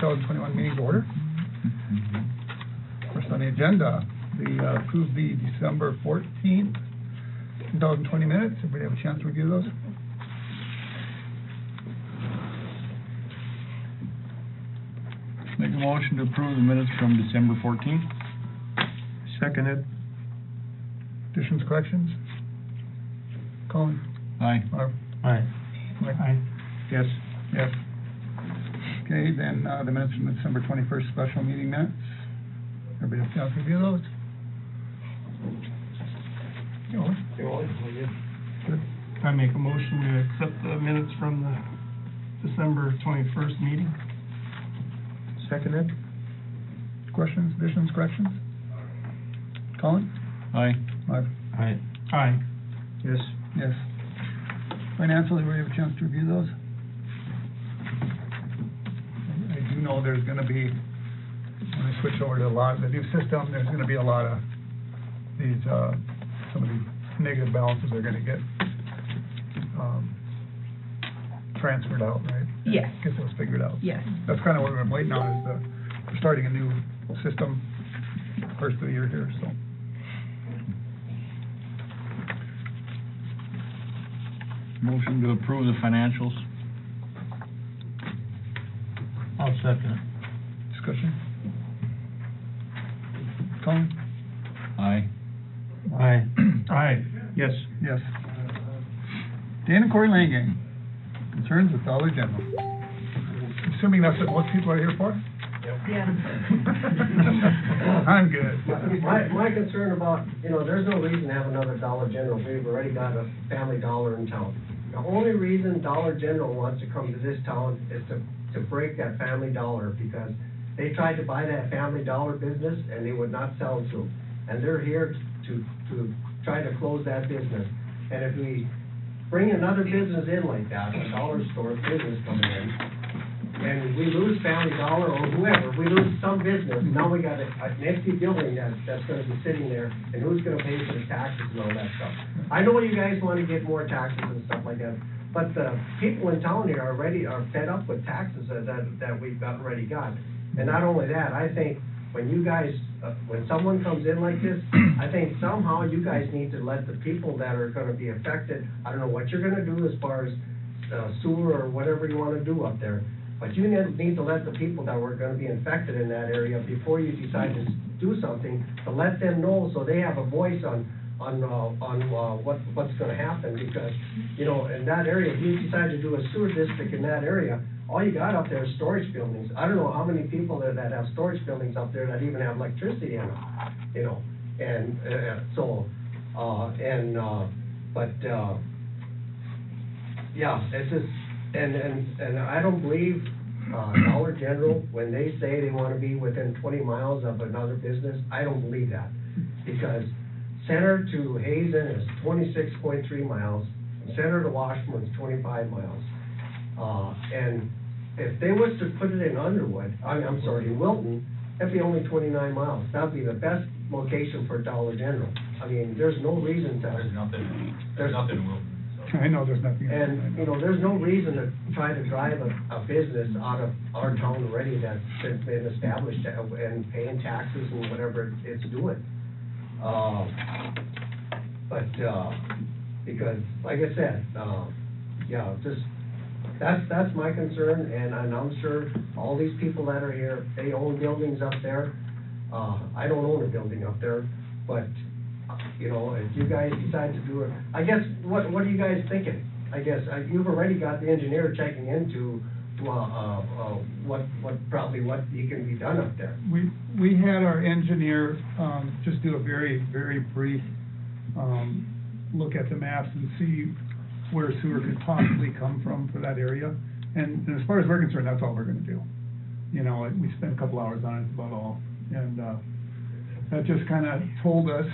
2021 meeting to order. First on the agenda, approve the December 14th, 2020 minutes. Everybody have a chance to review those? Make a motion to approve the minutes from December 14th. Seconded. Additions, corrections? Colin? Aye. Marv? Aye. Mike? Aye. Yes. Yes. Okay, then, the minutes from the December 21st special meeting minutes. Everybody have a chance to review those? Good. I make a motion to accept the minutes from the December 21st meeting. Seconded. Questions, additions, corrections? Colin? Aye. Marv? Aye. Aye. Yes. Yes. Financials, everybody have a chance to review those? I do know there's gonna be, when I switch over to the new system, there's gonna be a lot of these, some of these negative balances are gonna get, transferred out, right? Yes. Get those figured out. Yes. That's kind of what I'm waiting on, is we're starting a new system first of the year here, so. Motion to approve the financials. I'll second it. Discussion? Colin? Aye. Aye. Aye. Yes. Yes. Dan and Corey Langang, concerns with Dollar General. Assuming that's what most people are here for? Yeah. I'm good. My concern about, there's no reason to have another Dollar General. We've already got a Family Dollar in town. The only reason Dollar General wants to come to this town is to break that Family Dollar, because they tried to buy that Family Dollar business and they would not sell it to them. And they're here to try to close that business. And if we bring another business in like that, a dollar store business coming in, and we lose Family Dollar or whoever, we lose some business, now we got an empty building that's gonna be sitting there, and who's gonna pay for the taxes and all that stuff? I know you guys wanna get more taxes and stuff like that, but the people in town here are fed up with taxes that we've already got. And not only that, I think when you guys, when someone comes in like this, I think somehow you guys need to let the people that are gonna be affected, I don't know what you're gonna do as far as sewer or whatever you wanna do up there, but you need to let the people that were gonna be infected in that area, before you decide to do something, to let them know so they have a voice on what's gonna happen, because, in that area, if you decide to do a sewer district in that area, all you got up there is storage buildings. I don't know how many people that have storage buildings up there that even have electricity in them, and yeah, it's just, and I don't believe Dollar General, when they say they want to be within 20 miles of another business, I don't believe that, because center to Hazen is 26.3 miles, center to Washburn is 25 miles. And if they was to put it in Underwood, in Wilton, that'd be only 29 miles. That'd be the best location for Dollar General. I mean, there's no reason to. There's nothing in Wilton. So. I know there's nothing. And, there's no reason to try to drive a business out of our town already that's been established and paying taxes and whatever it's doing. Because, like I said, that's my concern, and I'm sure all these people that are here, they own buildings up there. I don't own a building up there, but, if you guys decide to do it, I guess, what are you guys thinking? I guess, you've already got the engineer checking into, what can be done up there. We had our engineer, just do a very, very brief, look at the maps and see where sewer could possibly come from for that area. And as far as we're concerned, that's all we're gonna do. We spent a couple hours on it, about all. And, that just kinda told us,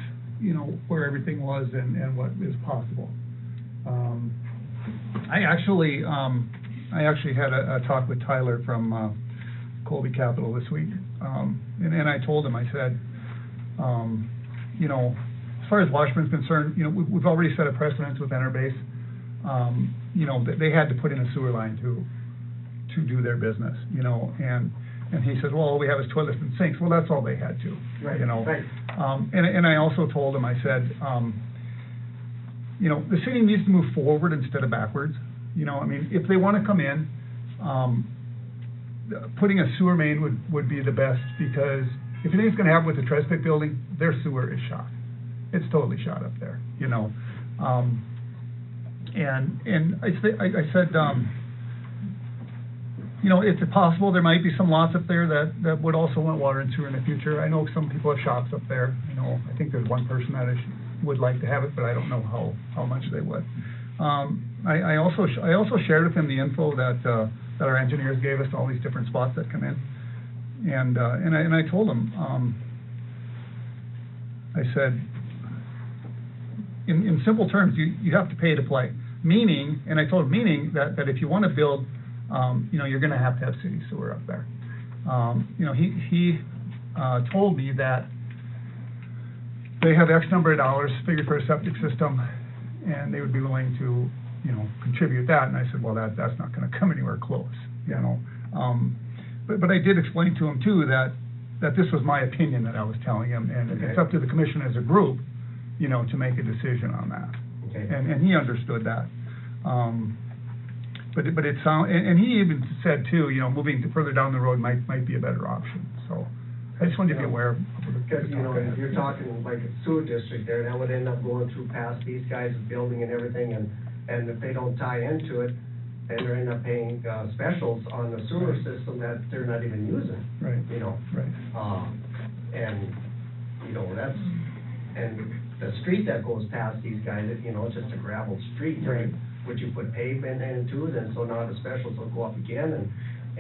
where everything was and what is possible. I actually had a talk with Tyler from, Colby Capital this week. And I told him, I said, as far as Washburn's concerned, we've already set a precedence with Enterbase. They had to put in a sewer line to do their business, and And he said, well, all we have is toilets and sinks. Well, that's all they had too, Right, you know? right. And I also told him, I said, you know, the city needs to move forward instead of backwards. You know, I mean, if they wanna come in, putting a sewer main would be the best, because if you think it's gonna happen with the Trespic building, their sewer is shot. It's totally shot up there, you know? And I said, you know, it's possible there might be some lots up there that would also want water and sewer in the future. I know some people have shops up there, you know, I think there's one person that would like to have it, but I don't know how much they would. I also shared with him the info that our engineers gave us, all these different spots that come in. And I told him, I said, in simple terms, you have to pay to play. Meaning, and I told him, meaning that if you want to build, you know, you're gonna have to have city sewer up there. You know, he told me that they have X number of dollars figured for a septic system, and they would be willing to, you know, contribute that. And I said, well, that's not gonna come anywhere close, you know. But I did explain to him too that this was my opinion that I was telling him, and it's up to the commission as a group, you know, to make a decision on that. Okay. And he understood that. But it and he even said too, you know, moving further down the road might be a better option. So I just wanted to be aware of the Because, you know, talk I if had. you're talking like a sewer district there, that would end up going through past these guys' building and everything, and if they don't tie into it, then they're end up paying, specials on the sewer system that they're not even using. Right. You know? Right. And, you know, and the street that goes past these guys, you know, it's just a gravel street. Right. Would you put pavement in too, then so now the specials will go up again, and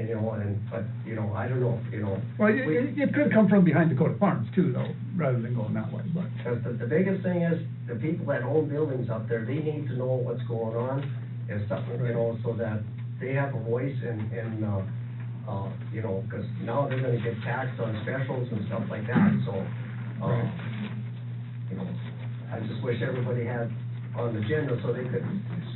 you know, but, you know, I don't know, you know. Well, it could come from behind Dakota Farms too, though, rather than going that way, but. Because the biggest thing is, the people that own buildings up there, they need to know what's going on, and something, you know, so that they have a voice in, you know, because now they're gonna get taxed on specials and stuff like that, so, you know, I just wish everybody had on the agenda so they could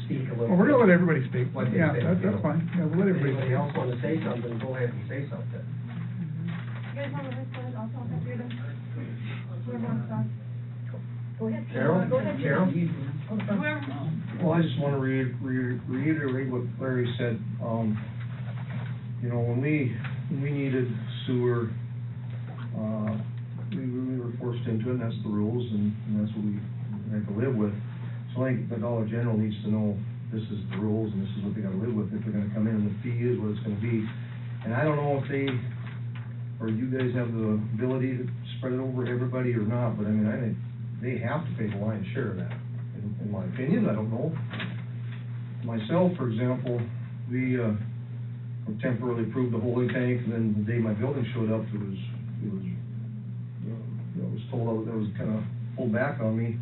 speak a little. Well, we're gonna let everybody speak. What they Yeah, think, that's you know. fine. Yeah, we'll let everybody Anybody speak. else wanna say something, go ahead and say something. You guys want to listen also after you're done? Whoever wants to talk. Go ahead. Carol? Go ahead. Carol? Whoever. Well, I just wanna reiterate what Larry said. You know, when we needed sewer, we were forced into it, and that's the rules, and that's what we have to live with. So I think the Dollar General needs to know this is the rules, and this is what they gotta live with, if they're gonna come in, and the fee is what it's gonna be. And I don't know if they, or you guys have the ability to spread it over everybody or not, but I mean, I think they have to pay the lion's share of that, in my opinion. I don't know. Myself, for example, we temporarily approved the holding tank, and then the day my building showed up, it was told that was kind of pulled back on me,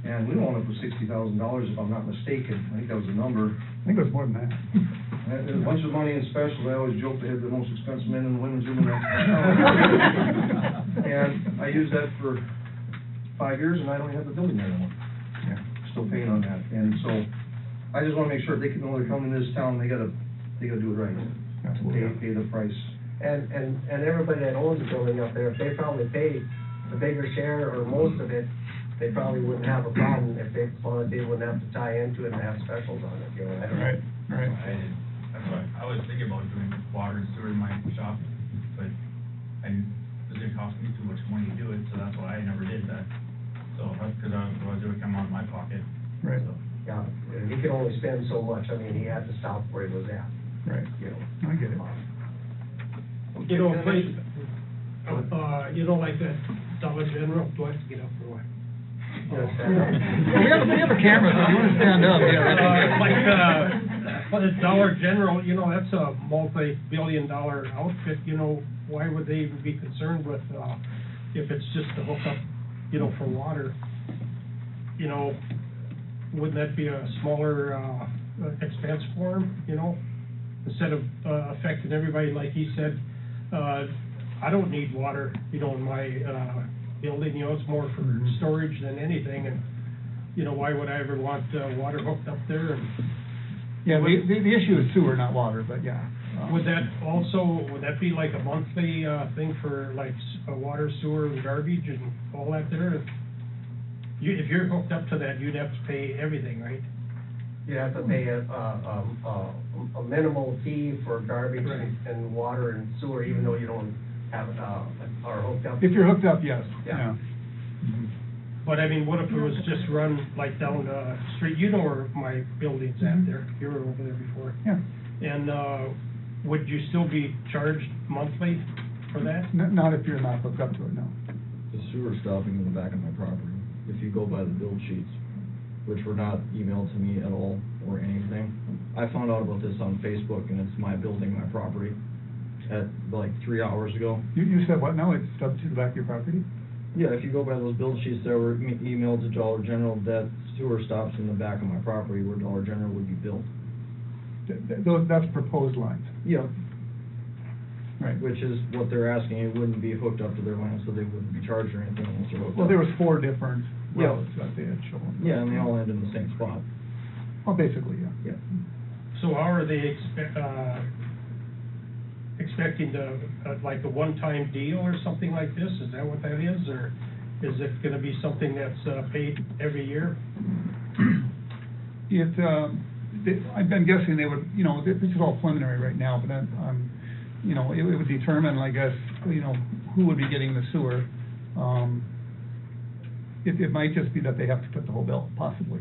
and we wound up with $60,000 if I'm not mistaken. I think that was the number. I think it was more than that. There's a bunch of money in specials. I always joke they have the most expensive men and women's room in that. And I used that for 5 years, and I don't have the building there anymore. Yeah. Still paying on that, and so I just wanna make sure if they can, when they're coming to this town, they gotta do it right. Absolutely. Pay the price. And everybody that owns a building up there, if they probably pay the bigger share or most of it, they probably wouldn't have a problem if they wanted, they wouldn't have to tie into it and have specials on it, you know? Right. That's why I was thinking about doing water and sewer in my shop, but it was gonna cost me too much money to do it, so that's why I never did that. So, because otherwise it would come out of my pocket. Right. So, Yeah, he could only spend so much, I mean, he had to stop where he was at, Right. you know? I get it. You know, place, you know, like that Dollar General, do I have to get up or what? We have a camera, so if you wanna stand up, But the Dollar General, you know, that's a multi-billion-dollar outfit, you know, why would they even be concerned with, if it's just a hookup, you know, for water? You know, wouldn't that be a smaller, expense for them, you know? Instead of, affecting everybody, like he said, I don't need water, you know, in my, building, you know, it's more for storage than anything, and, you know, why would I ever want, water hooked up there, and... Yeah, the issue is sewer, not water, but yeah. Would that be like a monthly, thing for like water, sewer, and garbage and all that there? If you're hooked up to that, you'd have to pay everything, right? You have to pay a minimal fee for garbage Right. and water and sewer, even though you don't have, are hooked up. If you're hooked up, yes, Yeah. yeah. Mhm. But I mean, what if it was just run like down the street, you know where my building's at there, you were over there before. Yeah, And, would you still be charged monthly for that? not if you're not hooked up to it, no. The sewer stopping in the back of my property, if you go by the build sheets, which were not emailed to me at all or anything. I found out about this on Facebook, and it's my building, my property, at like 3 hours ago. You said what now, it's up to the back of your property? Yeah, if you go by those build sheets that were emailed to Dollar General, that sewer stops in the back of my property where Dollar General would be built. That's proposed lines. Yeah. Right. Which is what they're asking, it wouldn't be hooked up to their line, so they wouldn't be charged or anything unless they're hooked up. Well, there was 4 different Yeah. routes that they had shown. Yeah, and they all end in the same spot. Well, basically, yeah. Yeah. So how are they expecting to, like a one-time deal or something like this? Is that what that is, or is it gonna be something that's, paid every year? I've been guessing they would, this is all preliminary right now, but it would determine, I guess, who would be getting the sewer. It might just be that they have to put the whole bill, possibly.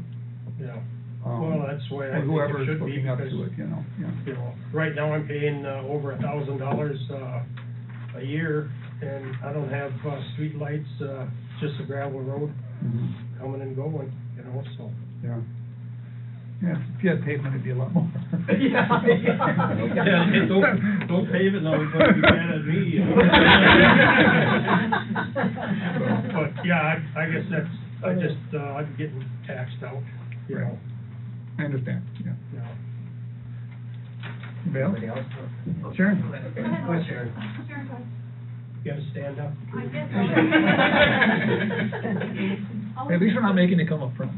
Yeah. Well, that's why I think Or it whoever's should be, hooking up because, to it, yeah. right now I'm paying, over $1,000, a year, and I don't have, street lights, just a gravel road Mhm. coming and going, so. Yeah. Yeah, if you had pavement, it'd be a lot more. Yeah, hey, don't pave it now, you're gonna be mad at me. But, yeah, I guess I'm getting taxed out, Right. I understand, yeah. Yeah. Bill? Anybody else? Sharon? Go ahead, Sharon. Sharon, go ahead. You gotta stand up. I guess I'll. At least we're not making it come up front.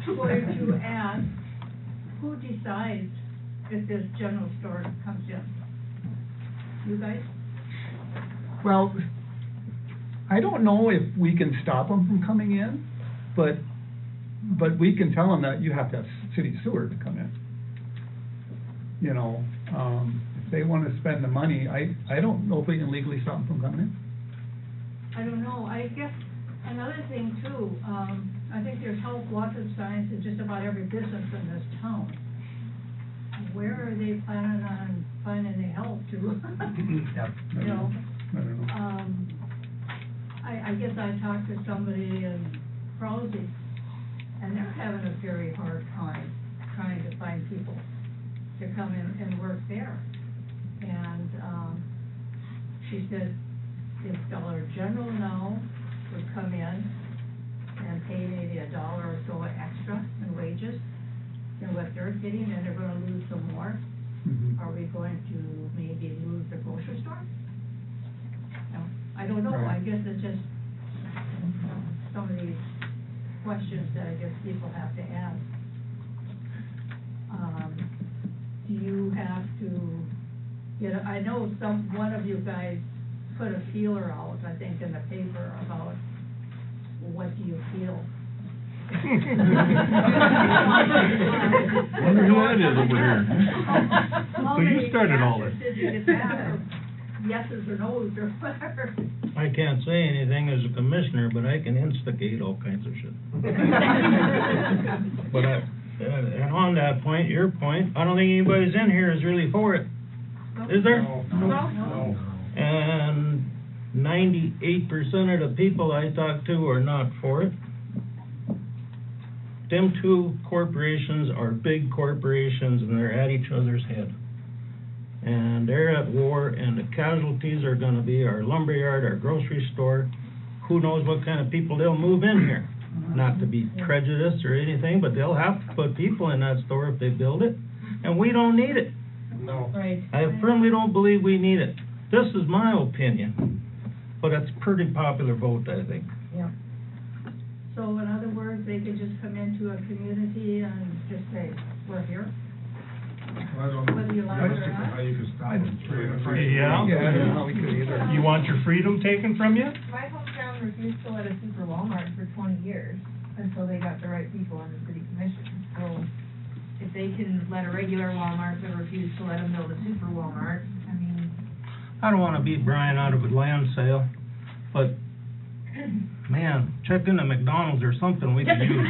Going to ask, who decides if this general store comes in? You guys? Well, I don't know if we can stop them from coming in, but we can tell them that you have to have city sewer to come in. If they wanna spend the money, I don't know if we can legally stop them from coming in. I don't know, I guess another thing too, I think there's health water signs in just about every business in this town. Where are they planning on finding the help to? Yep. I don't know. I guess I talked to somebody in Crosby, and they're having a very hard time trying to find people to come in and work there. And, she said if Dollar General now would come in and pay maybe $1 or so extra in wages than what they're getting, and they're gonna lose some more, Mhm. are we going to maybe lose the grocery store? No, I don't know, I Right. guess it's just some of these questions that I guess people have to ask. Do you have to, I know one of you guys put a feeler out, I think, in the paper about what do you feel? Wonder who that is over here. How So you many started all this. answers did you get back, or yeses or nos or whatever? I can't say anything as a commissioner, but I can instigate all kinds of shit. But and on that point, your point, I don't think anybody's in here is really for it. Is there? No. And 98% of the people I talk to are not for it. Them two corporations are big corporations, and they're at each other's head. And they're at war, and the casualties are gonna be our lumberyard, our grocery store. Who knows what kind of people they'll move in here? Not to be prejudiced or anything, but they'll have to put people in that store if they build it, and we don't need it. No. Right. I firmly don't believe we need it. This is my opinion, but it's a pretty popular vote, I think. Yeah. So in other words, they could just come into a community and just say, we're here? I don't know. Whether you like it or not. How you could stop I- them. Yeah, I don't know how we could either. You want your freedom taken from you? My hometown refused to let a super Walmart for 20 years until they got the right people on the city commission. So if they can let a regular Walmart but refuse to let them build a super Walmart, I mean, I don't wanna beat Brian out of a land sale, but, man, check into McDonald's or something we could use.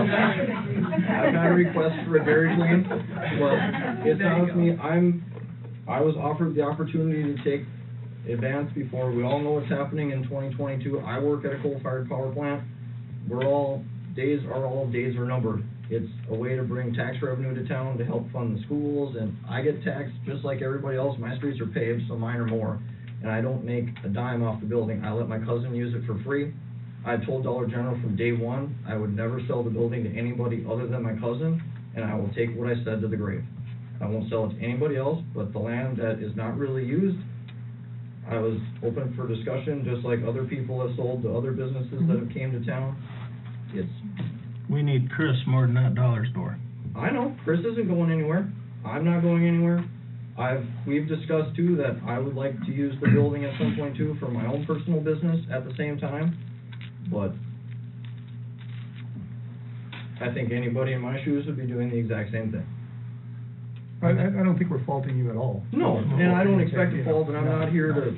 I've got a request for a Dairy Queen, but it sounds to me, I was offered the opportunity to take advance before. We all know what's happening in 2022. I work at a coal-fired power plant. Days are numbered. It's a way to bring tax revenue to town to help fund the schools, and I get taxed just like everybody else. My streets are paved, so mine are more. And I don't make a dime off the building. I let my cousin use it for free. I told Dollar General from day one, I would never sell the building to anybody other than my cousin, and I will take what I said to the grave. I won't sell it to anybody else, but the land that is not really used, I was open for discussion, just like other people have sold to other businesses that have came to town. We need Chris more than that dollar store. I know, Chris isn't going anywhere. I'm not going anywhere. We've discussed too that I would like to use the building at some point too for my own personal business at the same time, but I think anybody in my shoes would be doing the exact same thing. I don't think we're faulting you at all. No, and I don't expect a fault, and I'm not here to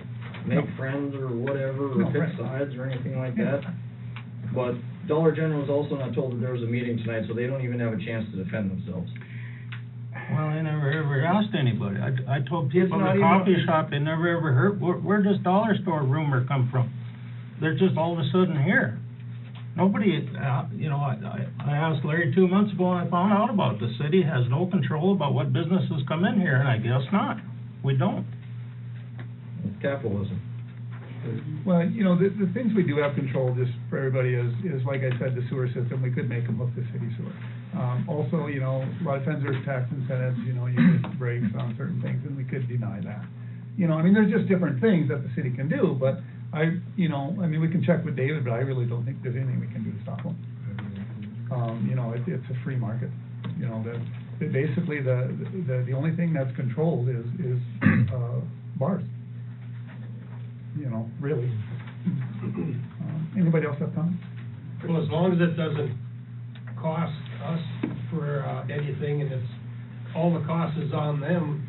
make No. friends or whatever, or No, pick right. sides or anything like that. But Dollar General was also not told that there was a meeting tonight, so they don't even have a chance to defend themselves. Well, I never ever asked anybody. I told It's people not in the even- coffee shop, they never ever heard, where does dollar store rumor come from? They're just all of a sudden here. Nobody, I asked Larry 2 months ago and I found out about it. The city has no control about what businesses come in here, and I guess not. We don't. It's capitalism. Well, the things we do have control, just for everybody, is like I said, the sewer system, we could make them hook the city sewer. Also, a lot of times there's tax incentives, you get breaks on certain things, and we could deny that. There's just different things that the city can do, but we can check with David, but I really don't think there's anything we can do to stop them. It's a free market, that basically the only thing that's controlled is bars. Really. Anybody else have comments? Well, as long as it doesn't cost us for, anything, and it's, all the cost is on them,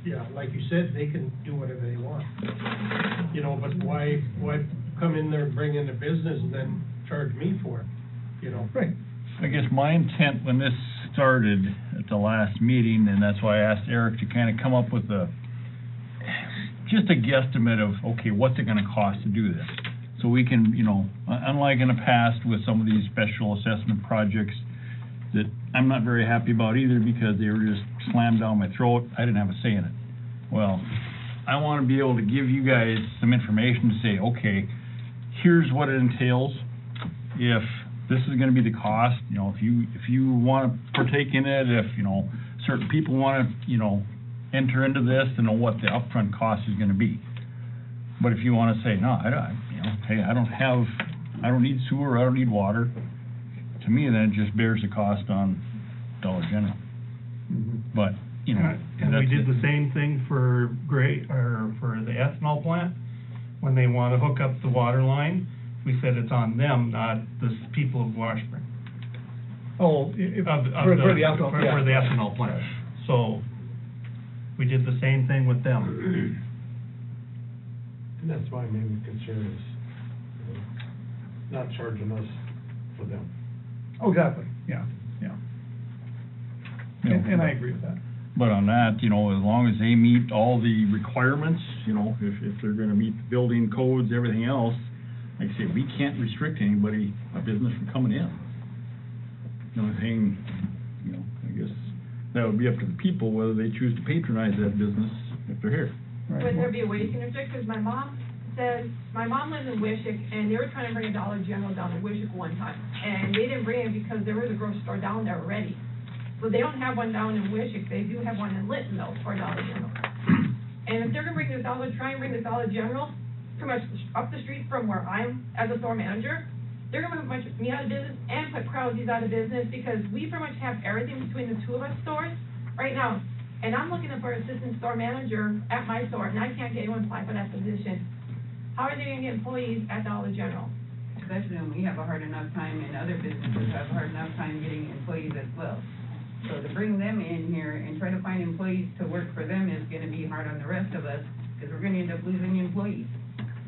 yeah, like you said, they can do whatever they want. But why come in there and bring in the business and then charge me for it, Right. I guess my intent when this started at the last meeting, and that's why I asked Eric to kind of come up with just a guesstimate of, okay, what's it gonna cost to do this? So we can, unlike in the past with some of these special assessment projects that I'm not very happy about either because they were just slammed down my throat, I didn't have a say in it. Well, I wanna be able to give you guys some information to say, okay, here's what it entails. If this is gonna be the cost, if you wanna partake in it, if, certain people wanna, enter into this to know what the upfront cost is gonna be. But if you wanna say, no, hey, I don't need sewer, I don't need water, to me, then it just bears the cost on Dollar General. But, And we did the same thing for for the ethanol plant, when they wanna hook up the water line, we said it's on them, not the people of Washburn. Oh, For the ethanol plant. So, we did the same thing with them. And that's my main concern is, not charging us for them. Oh, exactly, yeah. And I agree with that. But on that, as long as they meet all the requirements, if they're gonna meet the building codes, everything else, like I say, we can't restrict anybody, a business from coming in. The only thing, I guess, that would be up to the people whether they choose to patronize that business if they're here. Would there be a wasting restriction? Because my mom lives in Wishick, and they were trying to bring a Dollar General down to Wishick one time, and they didn't bring it because there was a grocery store down there already. So they don't have one down in Wishick, they do have one in Lytton though, for Dollar General. And if they're gonna try and bring the Dollar General pretty much up the street from where I'm as a store manager, they're gonna put me out of business and put Krause's out of business, because we pretty much have everything between the two of us stores right now. And I'm looking for assistant store manager at my store, and I can't get anyone to apply for that position. How are they gonna get employees at Dollar General? Especially when we have a hard enough time, and other businesses have a hard enough time getting employees as well. So to bring them in here and try to find employees to work for them is gonna be hard on the rest of us, because we're gonna end up losing employees,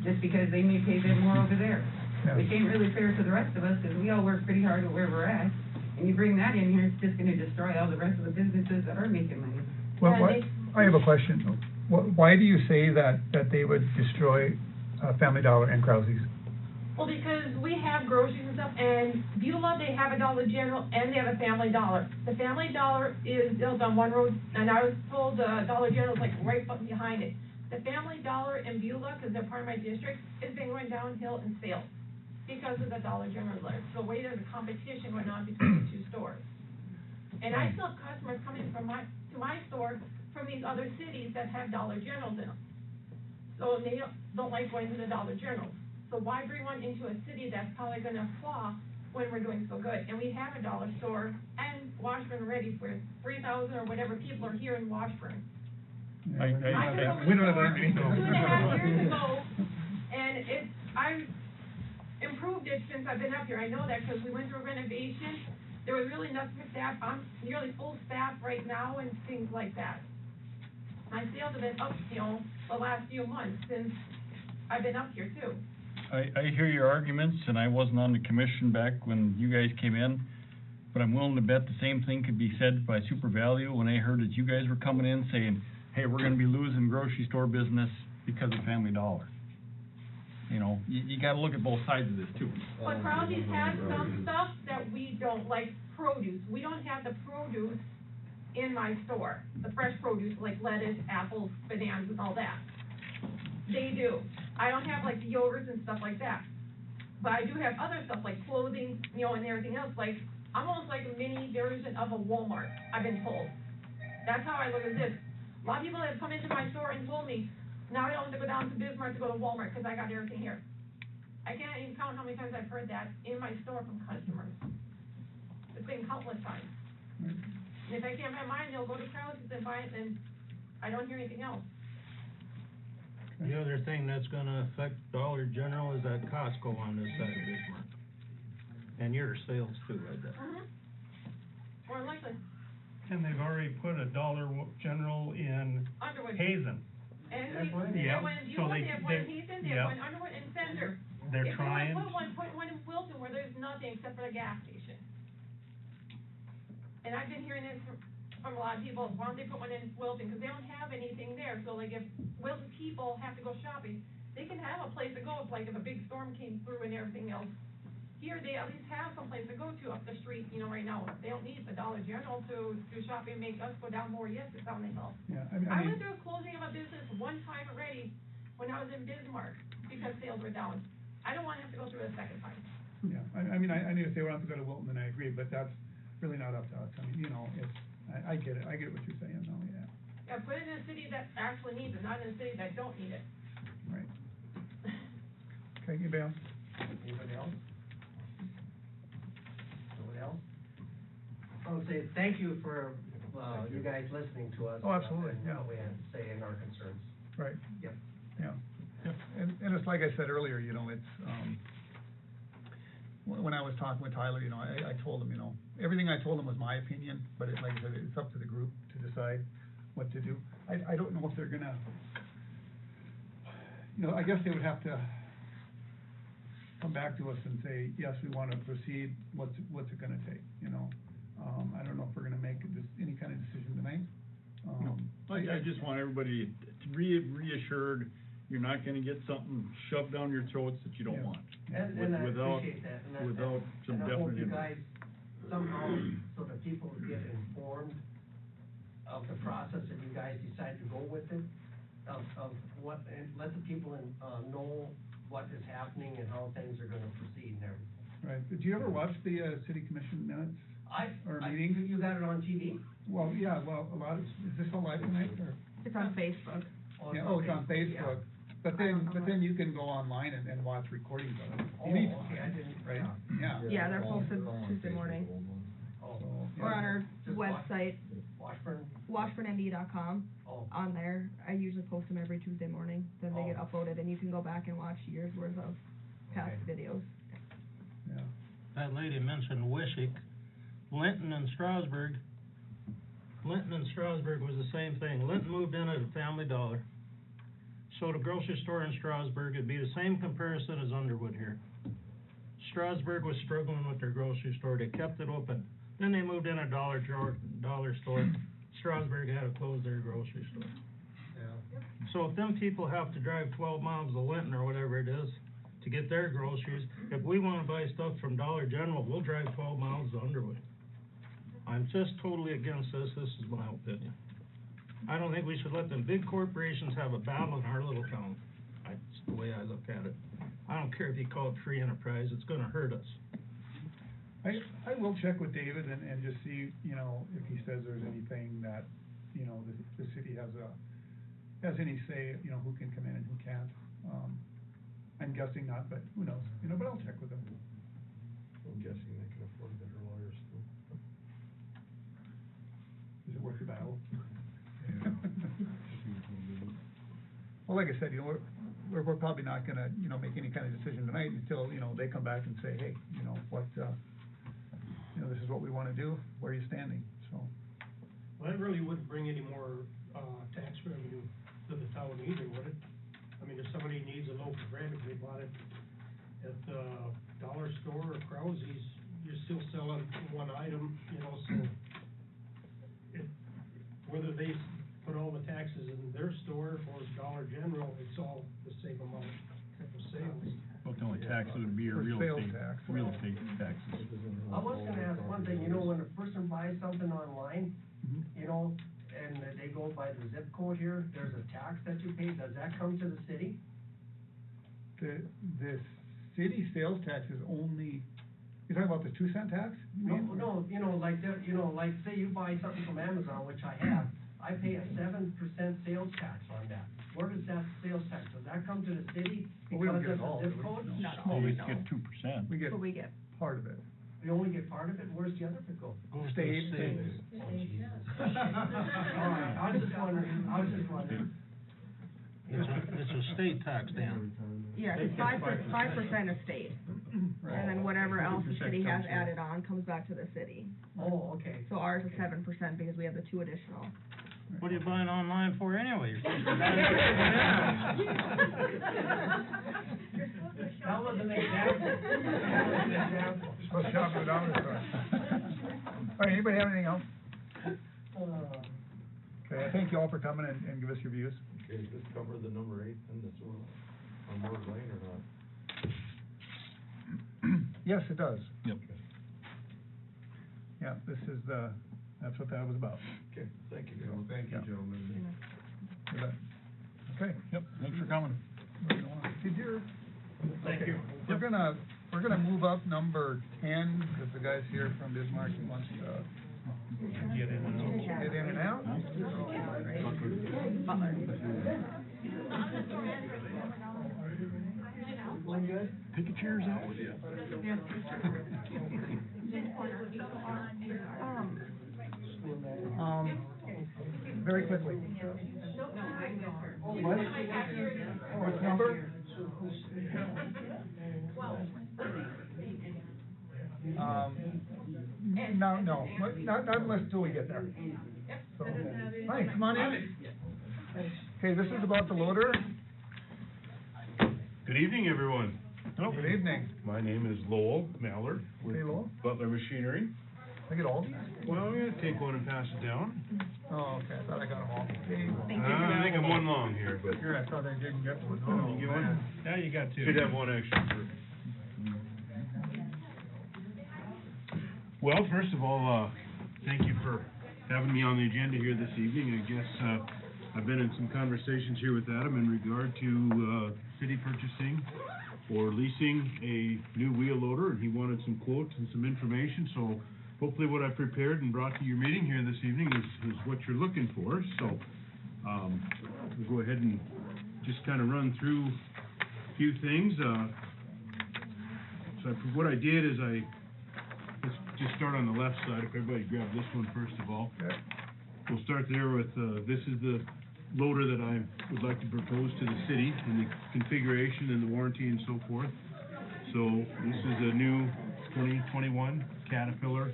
just because they may pay them more over there. Yeah. Which ain't really fair to the rest of us, because we all work pretty hard at where we're at, and you bring that in here, it's just gonna destroy all the rest of the businesses that are making money. Well, Yeah, I have a question. Why do you say that they would destroy Family Dollar and Krause's? Well, because we have groceries and stuff, and Beulah, they have a Dollar General, and they have a Family Dollar. The Family Dollar is built on one road, and I was told Dollar General is like right behind it. The Family Dollar in Beulah, because they're part of my district, has been going downhill in sales because of the Dollar General there. So the way there's a competition going on between the two stores. And I still have customers coming to my store from these other cities that have Dollar Generals in them. So they don't like going to the Dollar General. So why bring one into a city that's probably gonna fall when we're doing so good? And we have a dollar store and Washburn ready for 3,000 or whatever people are here in Washburn. I- We don't have anything. 2.5 years ago, and I've improved it since I've been up here. I know that because we went through a renovation. There was really nothing for staff. I'm nearly full staff right now and things like that. My sales have been up, the last few months since I've been up here too. I hear your arguments, and I wasn't on the commission back when you guys came in, but I'm willing to bet the same thing could be said by Super Value when I heard that you guys were coming in saying, hey, we're gonna be losing grocery store business because of Family Dollar. You know, you gotta look at both sides of this too. But Krause's has some stuff that we don't, like produce. We don't have the produce in my store, the fresh produce like lettuce, apples, bananas, and all that. They do. I don't have like the yogurts and stuff like that. But I do have other stuff like clothing, and everything else. Like, I'm almost like a mini version of a Walmart, I've been told. That's how I look at this. A lot of people have come into my store and told me, now I don't have to go down to Bismarck to go to Walmart because I got everything here. I can't even count how many times I've heard that in my store from customers. It's been countless times. And if I can't find mine, they'll go to Krause's and buy it, and I don't hear anything else. The other thing that's gonna affect Dollar General is that Costco on this side of Bismarck. And your sales too, I bet. More than likely. And they've already put a Dollar General in Underwood. Hazen. And That's right. they Yeah, have one in so Beulah, they- they have one in they- Hazen, they yeah. have one in Underwood and Center. They're trying. If they wanna put one in Wilton where there's nothing except for the gas station. And I've been hearing this from a lot of people, why don't they put one in Wilton, because they don't have anything there, so like if Wilton people have to go shopping, they can have a place to go, if like if a big storm came through and everything else. Here, they at least have some place to go to up the street, right now, they don't need the Dollar General to do shopping and make us go down more, yes, it's on the hill. Yeah, I went through a closing of a business one time already when I was in Bismarck because sales were down. I don't wanna have to go through it a second time. Yeah, I mean, I need to say we don't have to go to Wilton, and I agree, but that's really not up to us. I mean, it's, I get it, I get what you're saying, though, yeah, Yeah, put it in a city that actually needs it, not in a city that don't need it. right. Okay, anybody else? Anybody else? Nobody else? I would say thank you for, you guys listening to us. Oh, absolutely, and yeah. what we had to say and our concerns. Right. Yep. Yeah, and it's like I said earlier, it's, when I was talking with Tyler, I told him, everything I told him was my opinion, but like I said, it's up to the group to decide what to do. I don't know if they're gonna, I guess they would have to come back to us and say, yes, we wanna proceed, what's it gonna take, I don't know if we're gonna make any kind of decision tonight. I just want everybody to reassured, you're not gonna get something shoved down your throats that you don't want. And I Without- appreciate that, without some and I hope definite you input. guys somehow, so that people get informed of the process and you guys decide to go with it, of what, and let the people know what is happening and how things are gonna proceed and everything. Right, did you ever watch the city commission minutes? Or I- meeting? You got it on TV? Well, yeah, a lot, is this all live tonight, or? It's on Facebook. Yeah, oh, it's on Facebook. But then you can go online and watch recordings of it. Oh, Anytime, okay, I didn't, right? yeah. Yeah. Yeah, they're posted Tuesday morning, Oh, or on our Just website, Washburn? washburnnd.com. Oh. On there, I usually post them every Tuesday morning, then they get Oh. uploaded, and you can go back and watch years worth of past Okay. videos. Yeah. That lady mentioned Wishick, Linton and Strasburg. Linton and Strasburg was the same thing. Linton moved in at a Family Dollar. So the grocery store in Strasburg would be the same comparison as Underwood here. Strasburg was struggling with their grocery store, they kept it open. Then they moved in a dollar store, Strasburg had to close their grocery store. Yeah. So if them people have to drive 12 miles to Linton or whatever it is to get their groceries, if we wanna buy stuff from Dollar General, we'll drive 12 miles to Underwood. I'm just totally against this is my opinion. I don't think we should let them big corporations have a battle in our little town. That's the way I look at it. I don't care if you call it free enterprise, it's gonna hurt us. I will check with David and just see, you know, if he says there's anything that, you know, the city has any say, you know, who can come in and who can't. I'm guessing not, but who knows, you know, but I'll check with him. I'm guessing they can afford better lawyers too. Is it worth the battle? Well, like I said, you know, we're probably not gonna, you know, make any kind of decision tonight until, you know, they come back and say, hey, you know, you know, this is what we wanna do, where are you standing, so. Well, that really wouldn't bring any more, tax revenue to the town either, would it? I mean, if somebody needs a loaf of bread, if they bought it at the dollar store or Krause's, you're still selling one item, you know, so whether they put all the taxes in their store or Dollar General, it's all the same amount of sales. Well, the only tax would be your For real sales estate, tax. real estate taxes. I was gonna ask one thing, you know, when a person buys something online, Mhm. you know, and they go by the zip code here, there's a tax that you pay, does that come to the city? The city sales tax is only, you're talking about the 2-cent tax? you mean? No, you know, like, like, say you buy something from Amazon, which I have, I pay a 7% sales tax on that. Where does that sales tax, does that come to the city Well, we don't because get of all the of zip it. code? Not Well, all, we no. get 2%. We get But we get, part of it. You only get part of it, where's the other bit go? Goes to the State, state. Oh, Jesus. All right, I was just wondering. It's a state tax, Dan. yeah, it's 5% is state, and then whatever else the city has added on comes back to the city. Oh, okay. So ours is 7% because we have the 2 additional. What are you buying online for anyway? You're supposed to buy That was an example. That was an example. Supposed to shop at the dollar store. All right, anybody have anything else? Okay, I thank you all for coming and give us your views. Okay, does this cover the number 8 and this one on Morgue Lane or not? Yes, it does. Yep. Yeah, that's what that was about. Okay, thank you, Joe. Thank you, gentlemen. You bet. Okay. Yep, thanks for coming. Thank you. We're gonna move up number 10, because the guy's here from Bismarck, he wants to Get in and out. get in and out. Take your chairs out with you. Very quickly. What? What number? No, not unless till we get there. So, hi, come on in. Okay, this is about the loader. Good evening, everyone. Hello. Good evening. My name is Lowell Mallard with Hey, Lowell. Butler Machinery. I get all these? Well, I'm gonna take one and pass it down. Oh, okay, I thought I got them all. I think I'm one long here, but Here, I thought I didn't get one. Oh, you get one? Now you got 2. Should have one extra for. Well, first of all, thank you for having me on the agenda here this evening. I guess, I've been in some conversations here with Adam in regard to, city purchasing or leasing a new wheel loader, and he wanted some quotes and some information, so hopefully what I prepared and brought to your meeting here this evening is what you're looking for, so, we'll go ahead and just kind of run through a few things. What I did is let's just start on the left side. If everybody grab this one first of all. We'll start there with, this is the loader that I would like to propose to the city, and the configuration and the warranty and so forth. So this is a new 2021 Caterpillar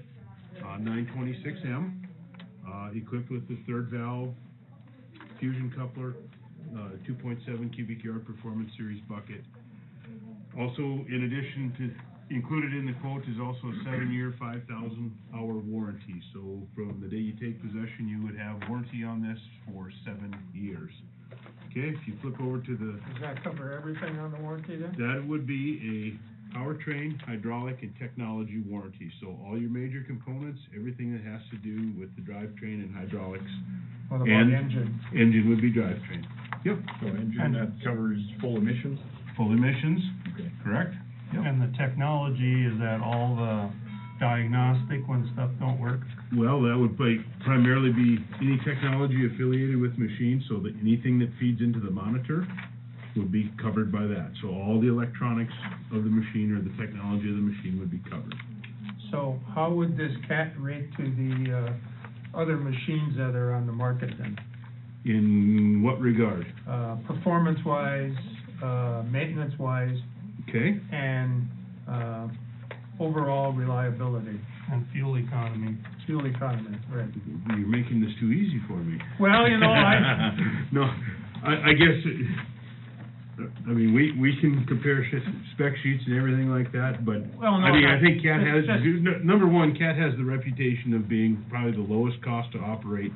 926M, equipped with the third valve, fusion coupler, 2.7 cubic yard performance series bucket. Also, in addition to, included in the quote is also a 7-year, 5,000-hour warranty. So from the day you take possession, you would have warranty on this for 7 years. Okay, if you flip over to the... Does that cover everything on the warranty then? That would be a powertrain, hydraulic, and technology warranty. So all your major components, everything that has to do with the drivetrain and hydraulics. What about and engine? Engine would be drivetrain. Yep. So engine, that covers full emissions? Full emissions, Okay. correct? And the technology, is that all the diagnostic when stuff don't work? Well, that would primarily be any technology affiliated with machines, so that anything that feeds into the monitor would be covered by that. So all the electronics of the machine or the technology of the machine would be covered. So how would this CAT rate to the, other machines that are on the market then? In what regard? Performance-wise, maintenance-wise, Okay, and, overall reliability, And fuel economy. fuel economy, right? you're making this too easy for me. Well, you know, No, I guess, I mean, we can compare spec sheets and everything like that, but, Well, no, I mean, I that- think CAT has, just- number one, CAT has the reputation of being probably the lowest cost to operate.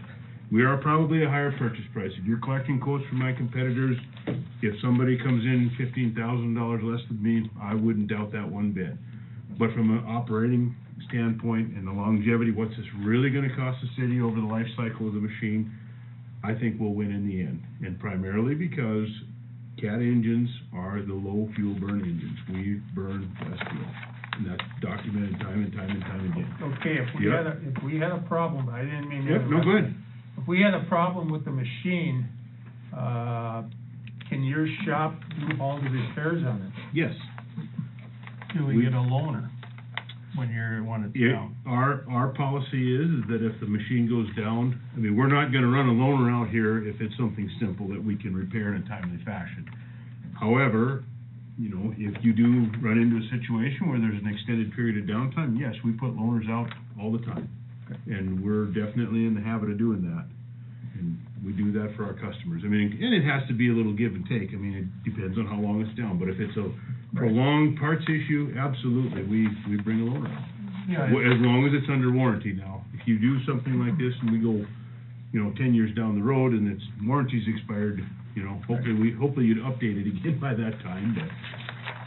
We are probably a higher purchase price. If you're collecting quotes from my competitors, if somebody comes in $15,000 less than me, I wouldn't doubt that one bit. But from an operating standpoint and the longevity, what's this really gonna cost the city over the life cycle of the machine, I think we'll win in the end. And primarily because CAT engines are the low fuel burn engines. We burn less fuel. And that's documented time and time and time again. okay, if we had a problem, I didn't mean to Yep, no, interrupt. good. If we had a problem with the machine, can your shop do all the repairs on it? Yes. Do we get a loaner when it's Yeah, down? our policy is that if the machine goes down, I mean, we're not gonna run a loaner out here if it's something simple that we can repair in a timely fashion. However, you know, if you do run into a situation where there's an extended period of downtime, yes, we put loaners out all the time. And we're definitely in the habit of doing that. And we do that for our customers. I mean, and it has to be a little give and take. I mean, it depends on how long it's down. But if it's a prolonged parts issue, absolutely, we bring a loaner out. Yeah, Well, as long as it's under warranty now. If you do something like this and we go, you know, 10 years down the road and its warranty's expired, you know, hopefully you'd update it again by that time,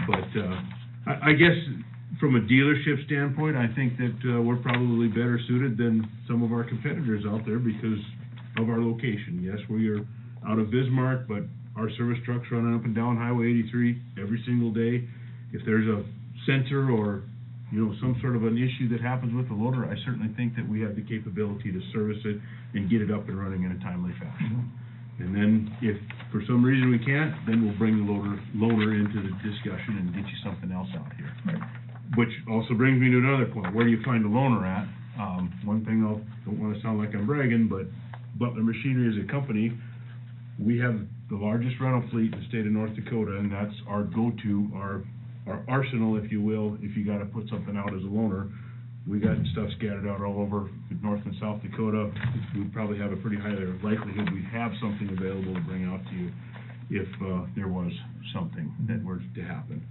but I guess from a dealership standpoint, I think that, we're probably better suited than some of our competitors out there because of our location. Yes, we are out of Bismarck, but our service trucks running up and down Highway 83 every single day. If there's a sensor or, you know, some sort of an issue that happens with the loader, I certainly think that we have the capability to service it and get it up and running in a timely fashion. And then if for some reason we can't, then we'll bring the loaner into the discussion and get you something else out here. Which also brings me to another point, where do you find a loaner at? One thing don't wanna sound like I'm bragging, but Butler Machinery as a company, we have the largest rental fleet in the state of North Dakota, and that's our go-to, our arsenal, if you will, if you gotta put something out as a loaner. We got stuff scattered out all over North and South Dakota. We'd probably have a pretty high likelihood we'd have something available to bring out to you if, there was something that were to happen.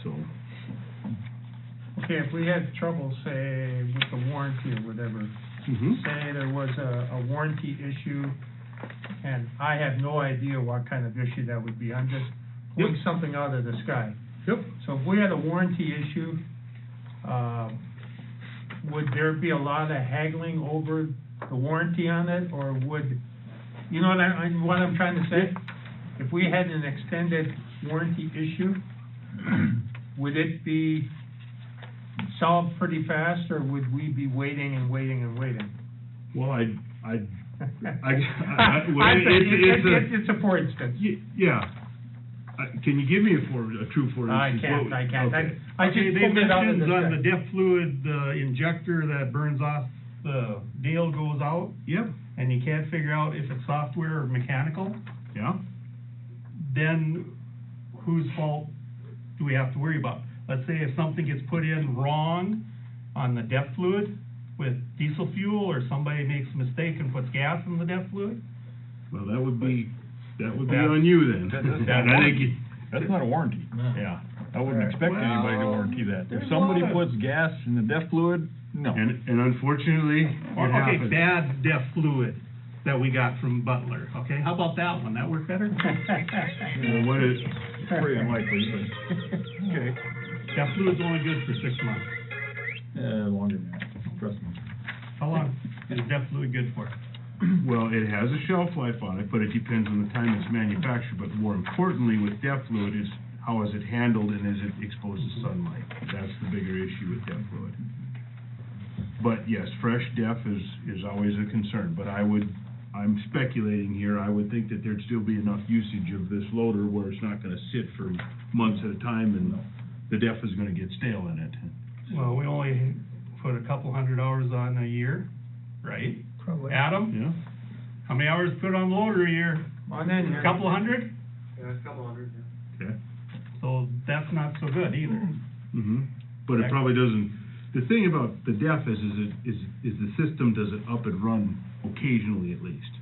So, okay, if we had trouble, say, with the warranty or whatever, say there was a warranty issue, and I have no idea what kind of issue that would be, I'm just pulling something out of the sky. Yep. So if we had a warranty issue, would there be a lot of haggling over the warranty on it, or would, you know what I'm trying to say? If we had an extended warranty issue, would it be solved pretty fast, or would we be waiting and waiting and waiting? well, I It's a for instance. Yeah. Can you give me a true for I instance? can't. Okay. I just Okay, they pulled it out of mentioned the. on the DEF fluid, injector that burns off, the deal goes out, Yep, and you can't figure out if it's software or mechanical, yeah. then whose fault do we have to worry about? Let's say if something gets put in wrong on the DEF fluid with diesel fuel, or somebody makes a mistake and puts gas in the DEF fluid, Well, that would be on you then. That's not a warranty. yeah. I wouldn't expect anybody to warranty that. If somebody puts gas in the DEF fluid, no. And unfortunately, it Okay, happens. bad DEF fluid that we got from Butler, okay, how about that one, that work better? Well, what is, Pretty unlikely, but, okay. DEF fluid's only good for 6 months. Longer than that, trust me. How long is DEF fluid good for? well, it has a shelf life on it, but it depends on the time it's manufactured. But more importantly, with DEF fluid is how is it handled and is it exposed to sunlight? That's the bigger issue with DEF fluid. But yes, fresh DEF is always a concern, but I'm speculating here, I would think that there'd still be enough usage of this loader where it's not gonna sit for months at a time and the DEF is gonna get stale in it. Well, we only put a couple hundred hours on a year, right? Probably. Adam, Yeah? how many hours put on the loader a year? On in here. Couple hundred? Yeah, a couple hundred, Okay. So that's not so good either. Mm-hmm. But it probably doesn't, the thing about the DEF is the system does it up and run occasionally at least.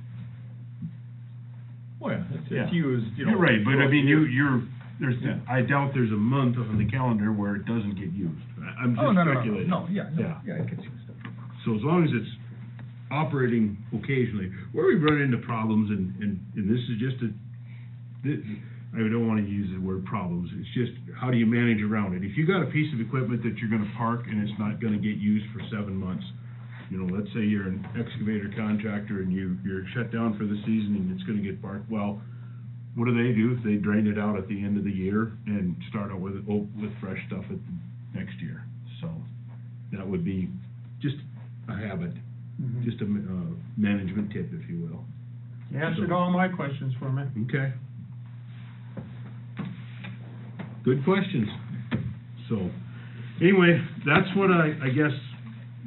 Well, yeah, Yeah. it's used, you know. You're right, but I mean, Yeah. I doubt there's a month on the calendar where it doesn't get used. I'm just Oh, no, speculating. it gets used. So as long as it's operating occasionally, where we run into problems, and this is just I don't wanna use the word problems, it's just, how do you manage around it? If you got a piece of equipment that you're gonna park and it's not gonna get used for 7 months, you know, let's say you're an excavator contractor and you're shut down for the season and it's gonna get parked, well, what do? They drain it out at the end of the year and start out with fresh stuff at the next year. So, that would be just a habit, just a management tip, if you will. You answered all my questions for me. Okay. Good questions. So, anyway, that's what I guess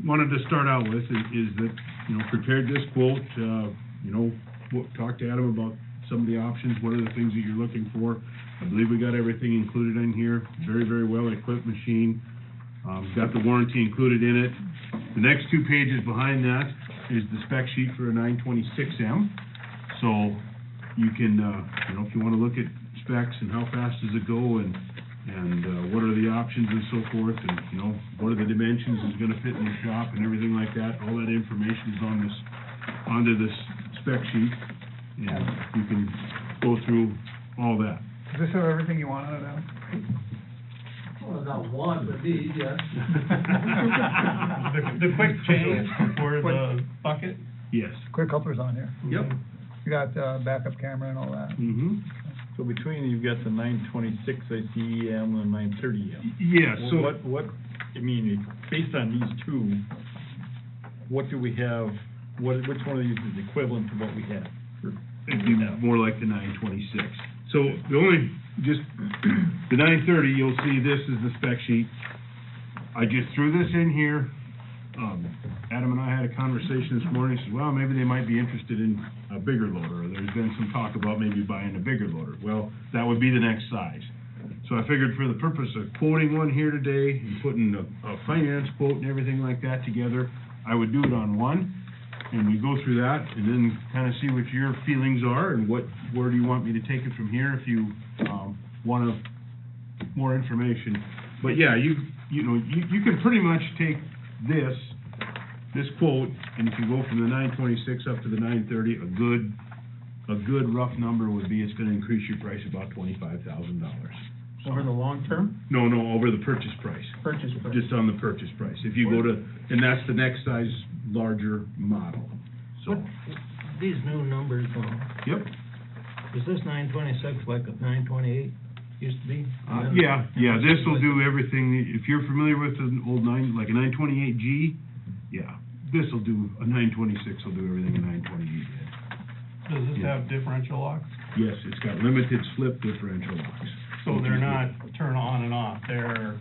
wanted to start out with, is that, you know, prepared this quote, you know, talked to Adam about some of the options, what are the things that you're looking for. I believe we got everything included in here, very, very well equipped machine. Got the warranty included in it. The next 2 pages behind that is the spec sheet for a 926M. So, you can, you know, if you wanna look at specs and how fast does it go and what are the options and so forth, and, you know, what are the dimensions is gonna fit in your shop and everything like that, all that information is onto this spec sheet, and you can go through all that. Does this have everything you want on it, Adam? Well, not one, but these, yeah. The quick change for the bucket? Yes. Quick couplers on here. Yep. You got, backup camera and all that. Mm-hmm. So between, you've got the 926 ICEM and 930M. Yeah, so. What, I mean, based on these two, what do we have, which one of these is equivalent to what we have? It'd be more like the 926. So the only, just, the 930, you'll see this is the spec sheet. I just threw this in here. Adam and I had a conversation this morning, he said, well, maybe they might be interested in a bigger loader, or there's been some talk about maybe buying a bigger loader. Well, that would be the next size. So I figured for the purpose of quoting one here today, and putting a finance quote and everything like that together, I would do it on one, and we go through that, and then kind of see what your feelings are, and where do you want me to take it from here, if you, want more information. But yeah, you can pretty much take this quote, and if you go from the 926 up to the 930, a good rough number would be, it's gonna increase your price about $25,000. Over the long term? No, over the purchase price. Purchase price. Just on the purchase price. If you go to, and that's the next size, larger model, so. These new numbers, Yep. is this 926 like a 928 used to be? Yeah, this will do everything, if you're familiar with an old like a 928G, yeah. this'll do, a 926 will do everything a 928 did. Does this Yeah. have differential locks? Yes, it's got limited slip differential locks. So they're not turn on and off, they're,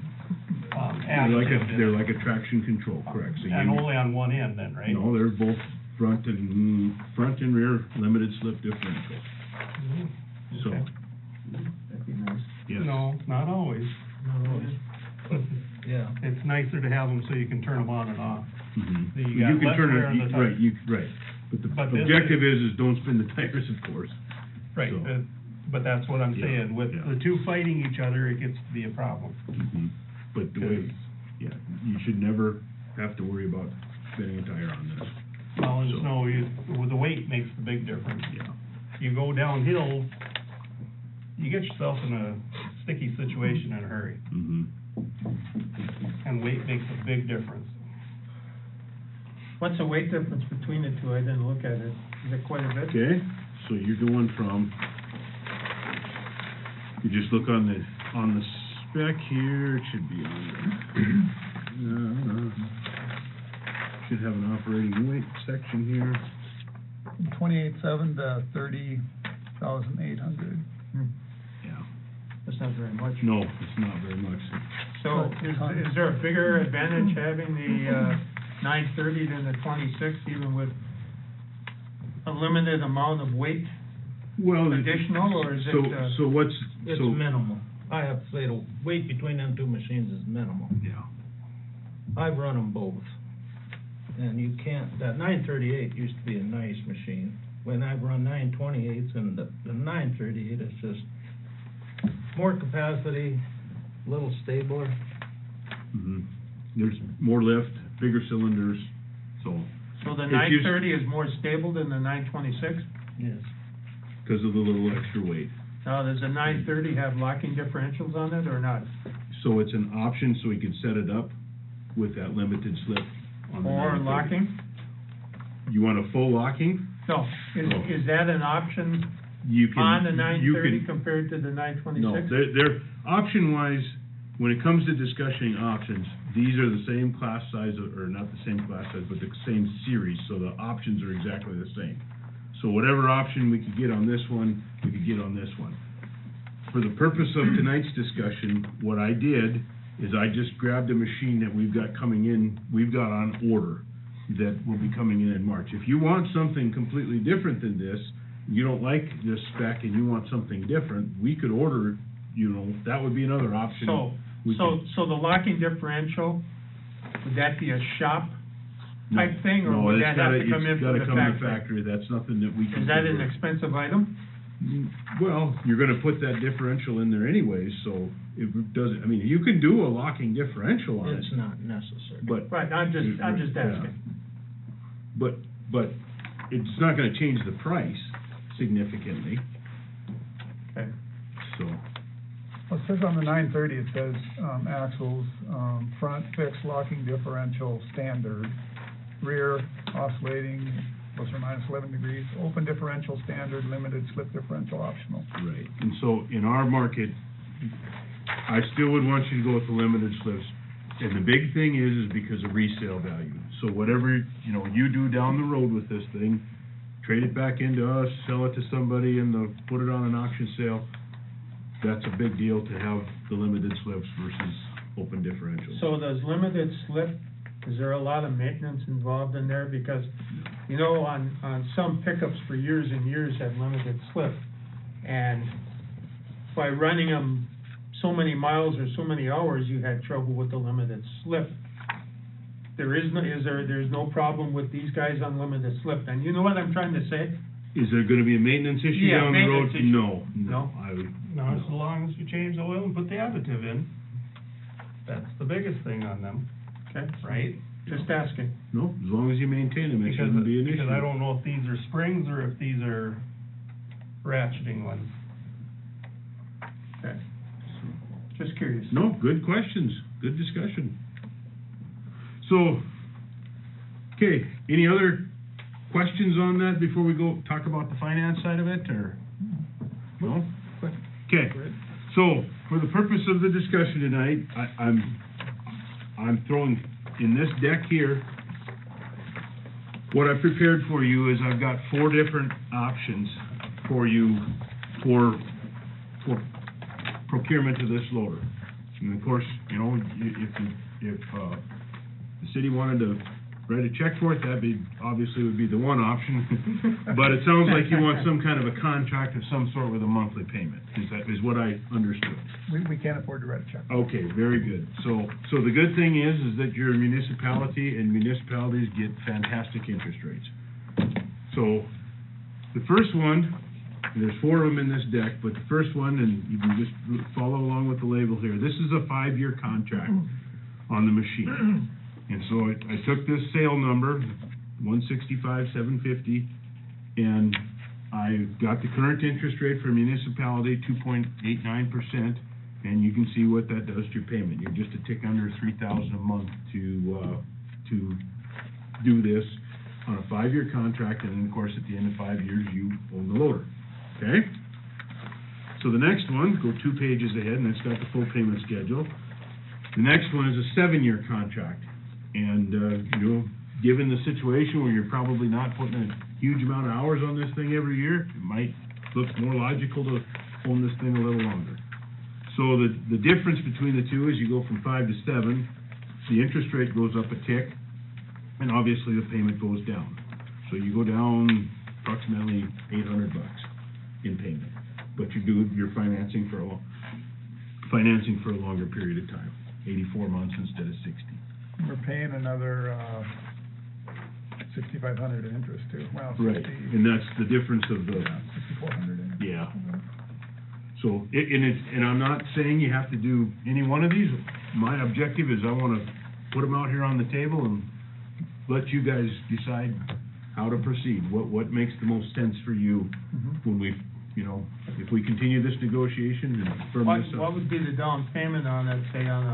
additive. They're like a traction control, correct. So And you- only on one end then, right? No, they're both front and rear limited slip differential. So, Okay. That'd be nice. yes. No, not always. Not always. Yeah. It's nicer to have them so you can turn them on and off. Mhm. So you You got can less turn wear on the it, tires. right. But the But this objective is don't spin the tires, of course. Right, So- but that's what I'm Yeah, saying, with yeah. the two fighting each other, it gets to be a problem. Mhm. But the way, yeah, you should never have to worry about spinning a tire on this. Well, in So- snow, with the weight makes the big difference. Yeah. You go downhill, you get yourself in a sticky situation in a hurry, Mhm. and weight makes a big difference. What's the weight difference between the two? I didn't look at it. Is it quite a bit? Okay, so you're going from, you just look on the spec here, it should be on there. Should have an operating weight section here. 28.7 to 30,800. Yeah. That's not very much. No, it's not very much. So is there a bigger advantage having the 930 than the 26, even with a limited amount of weight Well, additional, or is so, it? so what's, It's so, minimal. I have to say, the weight between them two machines is minimal. yeah. I've run them both. And you can't, that 938 used to be a nice machine. When I've run 928s, and the 938 is just more capacity, a little stabler. Mhm. There's more lift, bigger cylinders, so, So the if you- 930 is more stable than the 926? Yes. because of the little extra weight. Now, does the 930 have locking differentials on it or not? So it's an option, so we could set it up with that limited slip on the Or 930. locking? You want a full locking? No, No. is that an option You can. on the you 930 can- compared to the No, 926? they're, option-wise, when it comes to discussing options, these are the same class size, or not the same class size, but the same series, so the options are exactly the same. So whatever option we could get on this one, we could get on this one. For the purpose of tonight's discussion, what I did is I just grabbed a machine that we've got coming in, we've got on order, that will be coming in March. If you want something completely different than this, you don't like this spec and you want something different, we could order, that would be another option. So, We could- so the locking differential, would that be a shop No, type thing, or no, would it's that have gotta- to come in It's from gotta the come in the factory? factory, that's nothing that we can. Is that an convert. expensive item? Well, you're gonna put that differential in there anyways, so it doesn't, I mean, you can do a locking differential on it, It's not necessary. but. Right, I'm just Yeah. asking. But it's not gonna change the price significantly, Okay. so. Well, it says on the 930, it says, axles, front fixed locking differential standard, rear oscillating plus or minus 11 degrees, open differential standard, limited slip differential optional. Right, and so in our market, I still would want you to go with the limited slips. And the big thing is because of resale value. So whatever, you do down the road with this thing, trade it back into us, sell it to somebody and put it on an auction sale, that's a big deal to have the limited slips versus open differentials. So does limited slip, is there a lot of maintenance involved in there? Because, on some pickups for years and years have limited slip. And by running them so many miles or so many hours, you had trouble with the limited slip. There's no problem with these guys on limited slip, and you know what I'm trying to say? Is there gonna be a maintenance issue Yeah, down the road? maintenance issue. No, No? I would. Not as long as you change the oil and put the additive in. That's the biggest thing on them, Okay, right? just asking. No, as long as you maintain them, it Because, shouldn't be an issue. because I don't know if these are springs or if these are ratcheting ones. Okay, just curious. No, good questions, good discussion. So, okay, any other questions on that before we go talk about the finance side of it, or? No? Okay, so, for the purpose of the discussion tonight, I'm throwing, in this deck here, what I've prepared for you is I've got 4 different options for you for procurement of this loader. And of course, you know, if the city wanted to write a check for it, that'd be, obviously would be the one option. But it sounds like you want some kind of a contract of some sort with a monthly payment, is what I understood. We can't afford to write a check. Okay, very good. So the good thing is that you're a municipality, and municipalities get fantastic interest rates. So, the first one, there's 4 of them in this deck, but the first one, and you can just follow along with the label here, this is a 5-year contract on the machine. And so I took this sale number, 165,750, and I got the current interest rate for municipality, 2.89%, and you can see what that does to your payment. You're just a tick under $3,000 a month to do this on a 5-year contract, and then, of course, at the end of 5 years, you own the loader, okay? So the next one, go 2 pages ahead, and it's got the full payment schedule. The next one is a 7-year contract. And, you know, given the situation where you're probably not putting a huge amount of hours on this thing every year, it might look more logical to own this thing a little longer. So the difference between the two is you go from 5 to 7, the interest rate goes up a tick, and obviously the payment goes down. So you go down approximately $800 in payment, but you're financing for a longer period of time, 84 months instead of 60. We're paying another, $6,500 in interest too. Well, Right, and that's the difference of the, $6,400 in. yeah. So, and I'm not saying you have to do any one of these. My objective is I wanna put them out here on the table and let you guys decide how to proceed, what makes the most sense for you when we, you know, if we continue this negotiation and firm this up. What would be the down payment on it, say on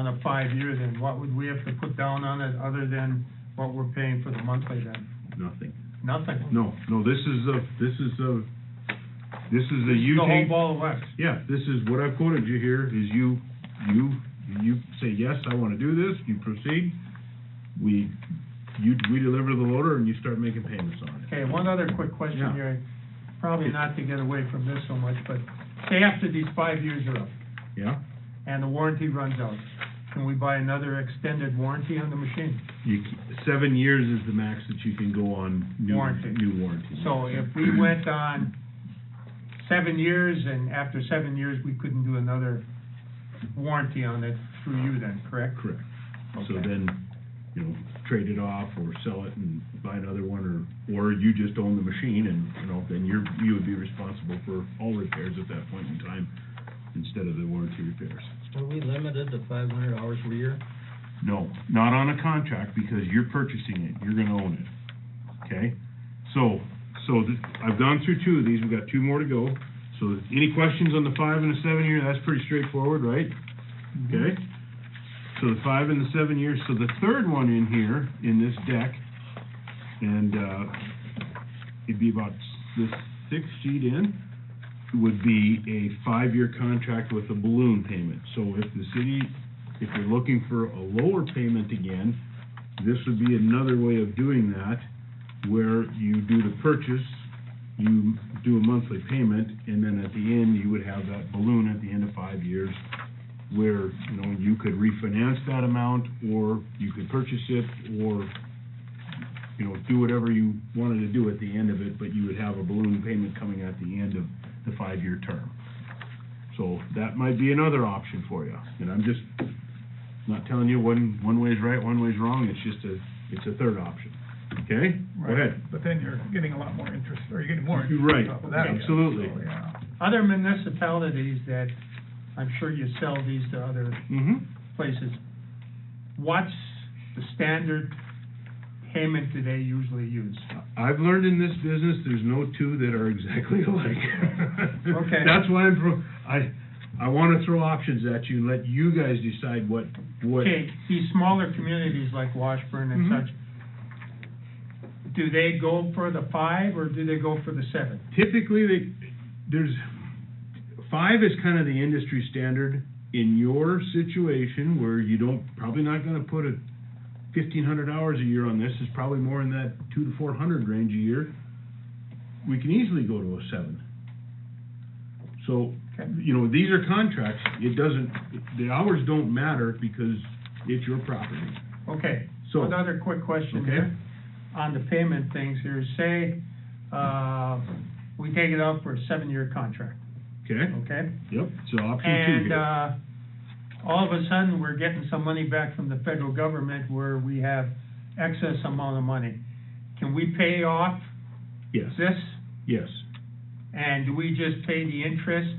a 5-year then? What would we have to put down on it other than what we're paying for the monthly then? Nothing. Nothing? No, this is a you The whole take. ball of wax? Yeah, this is what I've quoted you here, is you say, yes, I wanna do this, you proceed, we deliver the loader and you start making payments on it. Okay, one other quick question Yeah. here, probably not to get away from this so much, but say after these 5 years are up Yeah? and the warranty runs out, can we buy another extended warranty on the machine? 7 years is the max that you can go on new warranty. So if we went on 7 years and after 7 years, we couldn't do another warranty on it through you then, correct? Correct. So Okay. then, you know, trade it off or sell it and buy another one, or you just own the machine and, you know, then you would be responsible for all repairs at that point in time instead of the warranty repairs. Are we limited to 500 hours per year? No, not on a contract, because you're purchasing it, you're gonna own it, okay? So I've gone through 2 of these, we've got 2 more to go. So any questions on the 5 and the 7 year? That's pretty straightforward, right? Okay? So the 5 and the 7 years, so the third one in here, in this deck, and, it'd be about this 6th sheet in, would be a 5-year contract with a balloon payment. So if you're looking for a lower payment again, this would be another way of doing that, where you do the purchase, you do a monthly payment, and then at the end, you would have that balloon at the end of 5 years, where, you know, you could refinance that amount, or you could purchase it, or, you know, do whatever you wanted to do at the end of it, but you would have a balloon payment coming at the end of the 5-year term. So that might be another option for you, and I'm just not telling you one way's right, one way's wrong, it's a third option, okay? Go ahead. But then you're getting a lot more interest, or you're getting more interest. You're right, on top of that again. absolutely. So, yeah. Other municipalities that, I'm sure you sell these to other places, what's the standard payment do they usually use? I've learned in this business, there's no 2 that are exactly alike. Okay. That's why I wanna throw options at you and let you guys decide what. Okay, these smaller communities like Washburn and such, do they go for the 5 or do they go for the 7? Typically, there's 5 is kind of the industry standard in your situation where you probably not gonna put a 1,500 hours a year on this, is probably more in that 200 to 400 range a year. We can easily go to a 7. So, you know, these are contracts, it doesn't, the hours don't matter because it's your property. Okay, So- another quick question Okay. here, on the payment things here, say, we take it out for a 7-year contract, Okay? okay? Yep, so option 2 And, here. all of a sudden, we're getting some money back from the federal government where we have excess amount of money. Can we pay off Yes, this, yes. and do we just pay the interest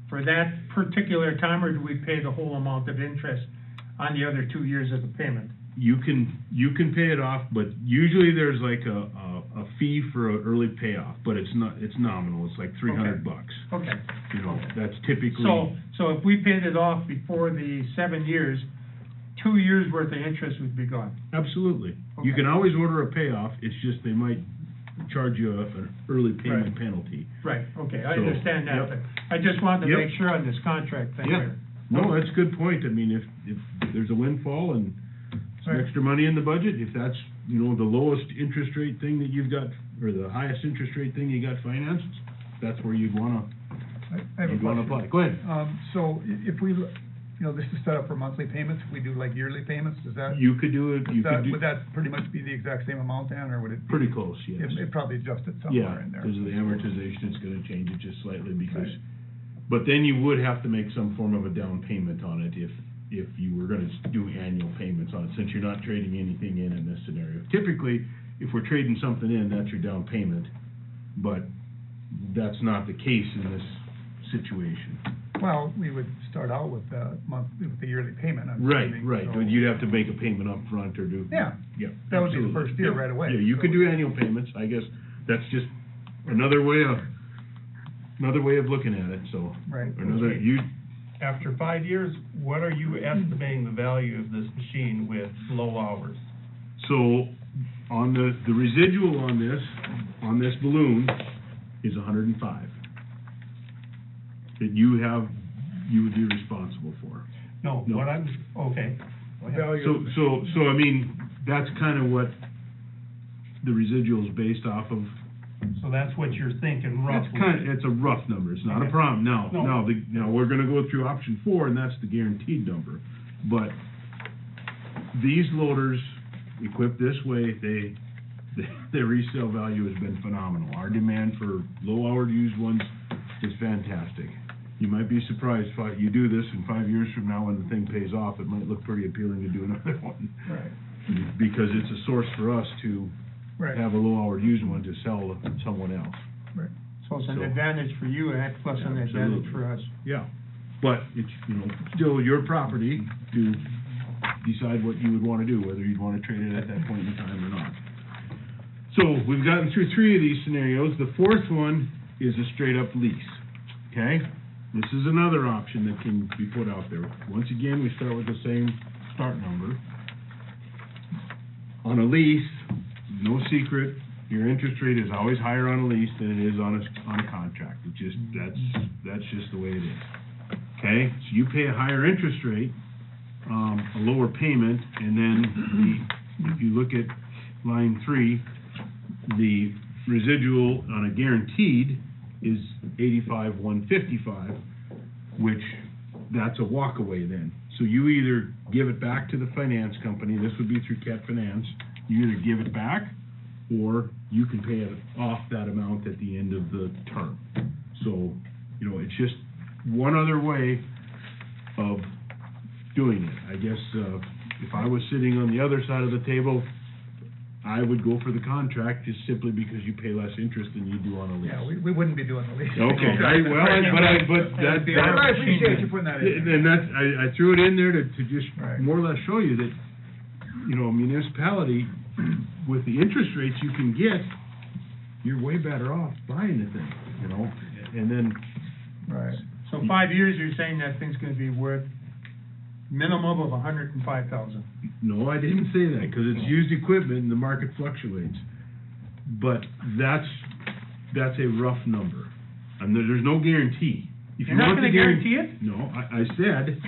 for that particular time, or do we pay the whole amount of interest on the other 2 years of the payment? You can pay it off, but usually there's like a fee for an early payoff, but it's nominal, it's like $300. Okay. You know, that's typically. So if we paid it off before the 7 years, 2 years' worth of interest would be gone? Absolutely. You Okay. can always order a payoff, it's just they might charge you an early payment penalty. Right, okay, I So, understand that, yep. but I just wanted to Yep. make sure on this contract thing Yeah. here. No, that's a good point. I mean, if there's a windfall and some Right. extra money in the budget, if that's, you know, the lowest interest rate thing that you've got, or the highest interest rate thing you got financed, that's where you'd wanna I have a question. apply. Go ahead. So if we, you know, this is set up for monthly payments, if we do like yearly payments, does that? You could do it, you could do. Would that pretty much be the exact same amount then, or would it? be- Pretty close, yes. It probably adjusted Yeah, somewhere in there. because of the amortization, it's gonna change it just slightly because, Right. but then you would have to make some form of a down payment on it if you were gonna do annual payments on it, since you're not trading anything in this scenario. Typically, if we're trading something in, that's your down payment, but that's not the case in this situation. Well, we would start out with the yearly payment, I'm Right, assuming, right, so- you'd have to make a payment up front or do. Yeah. Yeah. That would be the absolutely. first year Yep. right away, Yeah, you so- could do annual payments, I guess, that's just another way of looking at it, so. Right. Another, you, After 5 years, what are you estimating the value of this machine with low hours? so, on the residual on this balloon is 105. That you would be responsible for. No, No. what I'm, okay. Go ahead. So, I mean, that's kind of what the residual is based off of. So that's what you're thinking roughly? It's a rough number, it's not a Okay. problem. Now, No. now, we're gonna go through option 4, and that's the guaranteed number. But these loaders, equipped this way, their resale value has been phenomenal. Our demand for low-hour used ones is fantastic. You might be surprised, you do this, and 5 years from now, when the thing pays off, it might look pretty appealing to do another one. Right. Because it's a source for us to Right. have a low-hour used one to sell to someone else. Right. So it's an So- advantage for you, and plus an advantage Absolutely. for us. Yeah, but it's, you know, still your property to decide what you would wanna do, whether you'd wanna trade it at that point in time or not. So, we've gotten through 3 of these scenarios. The 4th one is a straight-up lease, okay? This is another option that can be put out there. Once again, we start with the same start number. On a lease, no secret, your interest rate is always higher on a lease than it is on a contract. It just, that's just the way it is. Okay, so you pay a higher interest rate, a lower payment, and then if you look at line 3, the residual on a guaranteed is 85,155, which, that's a walkaway then. So you either give it back to the finance company, this would be through Cat Finance, you either give it back, or you can pay it off that amount at the end of the term. So, you know, it's just one other way of doing it. I guess, if I was sitting on the other side of the table, I would go for the contract just simply because you pay less interest than you do on a lease. Yeah, we wouldn't be doing the lease. Okay, but I appreciate you putting that in. And that's, I threw it in there to just Right. more or less show you that, you know, a municipality, with the interest rates you can get, you're way better off buying the thing, you know, and then. Right. So 5 years, you're saying that thing's gonna be worth minimum of 105,000? No, I didn't say that, because it's used equipment and the market fluctuates. But that's a rough number, and there's no guarantee. If You're you not want the gonna guarantee it? No, I said,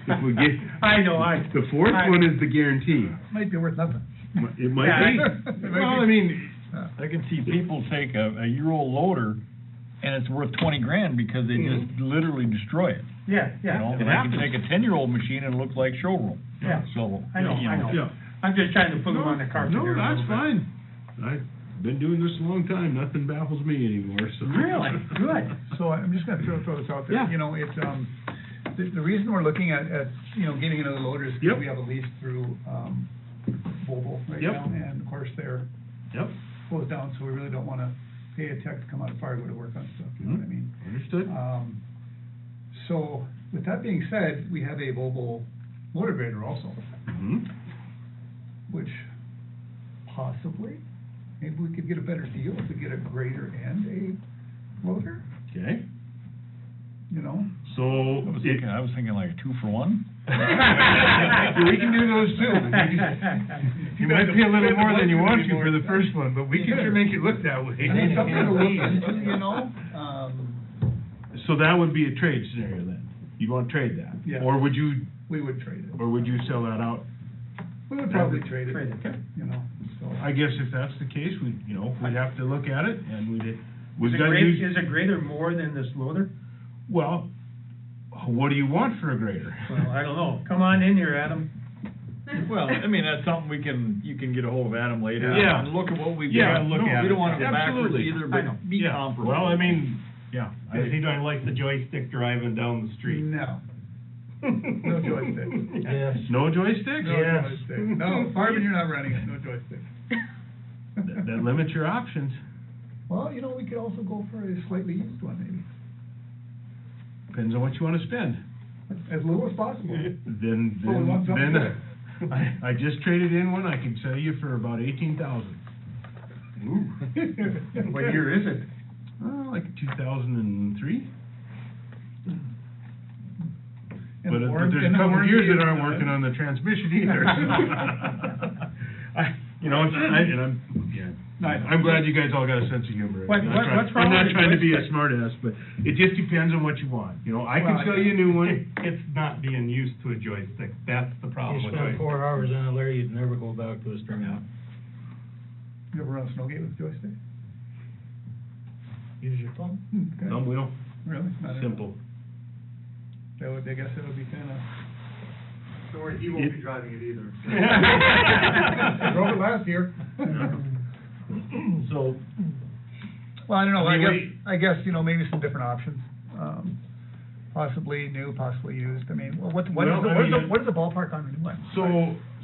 If we get, I know, the fourth one is the guarantee. Might be worth nothing. It might Yeah, be. Well, I mean, I can see people take a year-old loader and it's worth 20 grand because they just literally destroy it. Yeah, You know, yeah, it and I can happens. take a 10-year-old machine and it looks like showroom. Yeah. So, I know, you I know. Yeah. I'm just trying to put them on the carpet No, here a that's little bit. fine. I've been doing this a long time, nothing baffles me anymore, so. Really? Good. So I'm just gonna throw this out there, Yeah. you know, it's, the reason we're looking at, you know, getting another loader is because Yep. we have a lease through, Volvo right Yep. now, and of course they're Yep, closed down, so we really don't wanna pay a tech to come out of Fargo to work on stuff, you know what I mean? understood. So, with that being said, we have a Volvo motor grader also, Mhm. which possibly, maybe we could get a better deal if we get a grader and a loader, Okay, you know? so. I was thinking like a 2-for-1. We can do those too. You might pay a little more than you want to for the first one, but we can sure make it look that way. I mean, something to look into, you know, So that would be a trade scenario then? You'd want to trade that? Yeah. Or would you, we would trade it. or would you sell that out? We would probably trade it, Trade it. you know, so. I guess if that's the case, we'd have to look at it and we've Is a got to grader, use. is a grader more than this loader? Well, what do you want for a grader? Well, I don't know. Come on in here, Adam. Well, I mean, that's something you can get a hold of Adam later. Yeah. And look at what we've Yeah, got. look at We it. don't wanna go backwards Absolutely. either, I know. but be Yeah, comparable. well, I mean, yeah, I think I like the joystick driving down the street. No, no joystick. Yes. no joysticks? No Yes. joystick. No, Farman, you're not running it, no joystick. That limits your options. Well, you know, we could also go for a slightly used one, maybe, Depends on what you want to spend. as little as possible. Then, Well, we want something I just traded in one, I can sell you for about 18,000. What year is it? Like 2003. And But the there's and a the couple of warranty years that is, aren't working on the transmission either, I'm glad you guys all got a sense of humor. What's wrong I'm not with the trying to be a joystick? smart ass, but it just depends on what you want. You know, I can Well, sell you a new one. It's not being used to a joystick, that's the problem You with spend it. 4 hours on it, Larry, you'd never go back to a string out. You ever run a snowgate with joystick? Use your thumb. Okay. Thumb wheel, Really? I don't know. simple. That would, I guess that would be kinda. Don't worry, he won't be driving it either. Drove it last year. So, Well, I don't know, I I mean, guess, you know, maybe some different options, possibly new, possibly used, I mean, what is Well, I mean, what is the ballpark on a new one?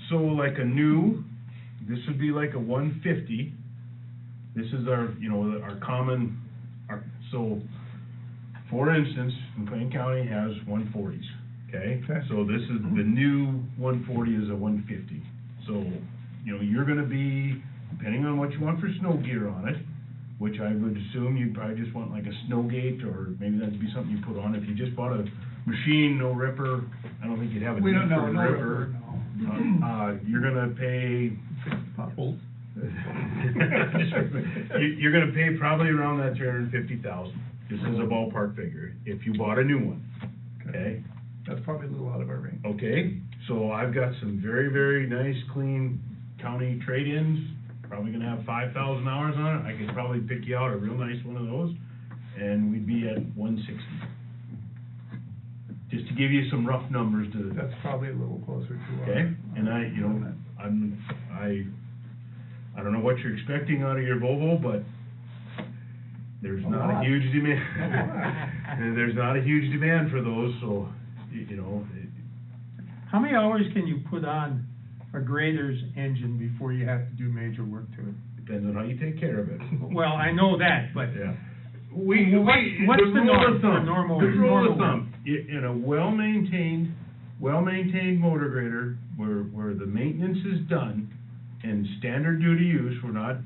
so like a new, this would be like a 150. This is our, our common, so, for instance, McLean County has 140s, okay? Okay. So this is, the new 140 is a 150. So, you're gonna be, depending on what you want for snow gear on it, which I would assume you'd probably just want like a snow gate, or maybe that'd be something you put on. If you just bought a machine, no ripper, I don't think you'd have a We need don't for know, a no ripper. ripper, no. You're gonna pay, Potholes. you're gonna pay probably around that 350,000, just as a ballpark figure, if you bought a new one, okay? That's probably a little out of our range. Okay, so I've got some very, very nice, clean county trade-ins, probably gonna have 5,000 hours on it, I could probably pick you out a real nice one of those, and we'd be at 160. Just to give you some rough numbers to. That's probably a little closer to our. Okay, and I don't know what you're expecting out of your Volvo, but there's not a lot. huge demand. There's not a huge demand for those, so, How many hours can you put on a grader's engine before you have to do major work to it? depends on how you take care of it. Well, I know that, but. Yeah. What's the norm for a normal? The rule of normal- thumb, in a well-maintained motor grader, where the maintenance is done, and standard duty use, we're not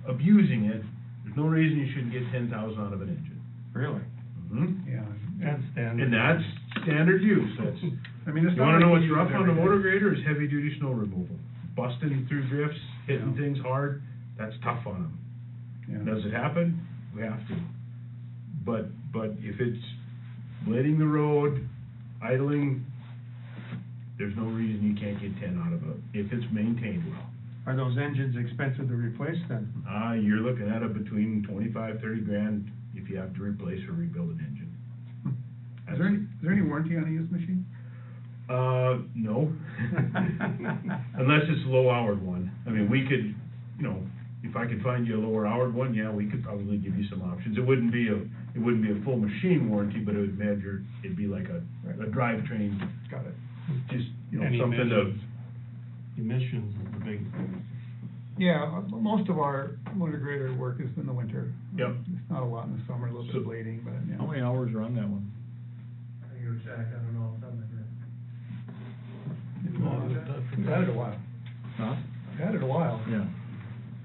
abusing it, there's no reason you shouldn't get 10,000 out of an engine. Really? Mm-hmm. Yeah. That's standard. And that's standard use, that's, I mean, it's you not wanna know like what's we rough use on the every motor day. grader is heavy-duty snow removal. Busting through drifts, hitting Yeah. things hard, that's tough on them. Yeah. Does it happen? We have to. But if it's blading the road, idling, there's no reason you can't get 10 out of it, if it's maintained well. Are those engines expensive to replace then? You're looking at it between 25, 30 grand if you have to replace or rebuild an engine. Is there any warranty on a used machine? No. Unless it's a low-hourred one. I mean, we could, you know, if I could find you a lower-hourred one, yeah, we could probably give you some options. It wouldn't be a full machine warranty, but it'd be like a drivetrain. Got it. Just, you know, And something to. Emissions is the big thing. Yeah, most of our motor grader work is in the winter. Yep. It's not a lot in the summer, a little bit of blading, but, yeah. How many hours are on that one? You check, I don't know, something like We've had it a while. Huh? We've had it a while. Yeah.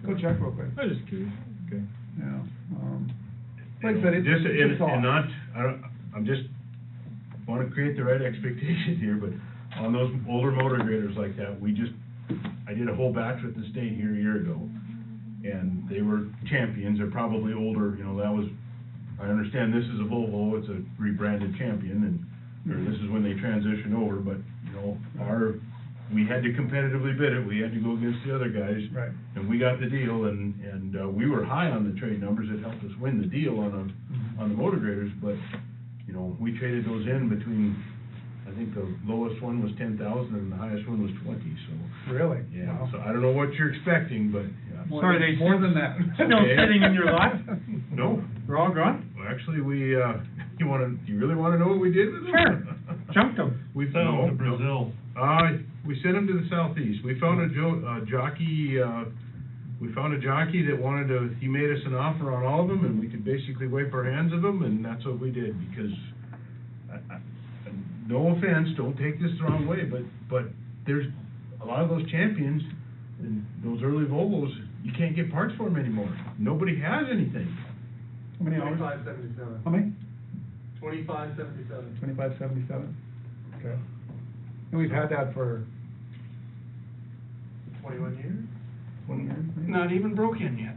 Go check real quick. I was just curious. Okay. Yeah, like I said, it's off. And not, I'm just, wanna create the right expectation here, but on those older motor graders like that, I did a whole batch with the state here a year ago, and they were champions, they're probably older, you know, I understand this is a Volvo, it's a rebranded Champion, or this is when they transition over, but, you know, we had to competitively bid it, we had to go against the other guys. Right. And we got the deal, and we were high on the trade numbers, it helped us win the deal on the motor graders, but, you know, we traded those in between, I think the lowest one was 10,000 and the highest one was 20, so. Really? Yeah, Wow. so I don't know what you're expecting, but, yeah. More than that. No sitting in your lot? No. They're all gone? Well, actually, you really wanna know what we did with them? Sure. Junked them. We Sent them to Brazil. We sent them to the southeast. We found a jockey that he made us an offer on all of them, and we could basically wipe our hands of them, and that's what we did, because, no offense, don't take this the wrong way, but there's a lot of those Champions, and those early Volvos, you can't get parts for them anymore. Nobody has anything. How many hours? 2577. How many? 2577. 2577? Okay. And we've had that for 21 years? 20 years, maybe? Not even broken yet.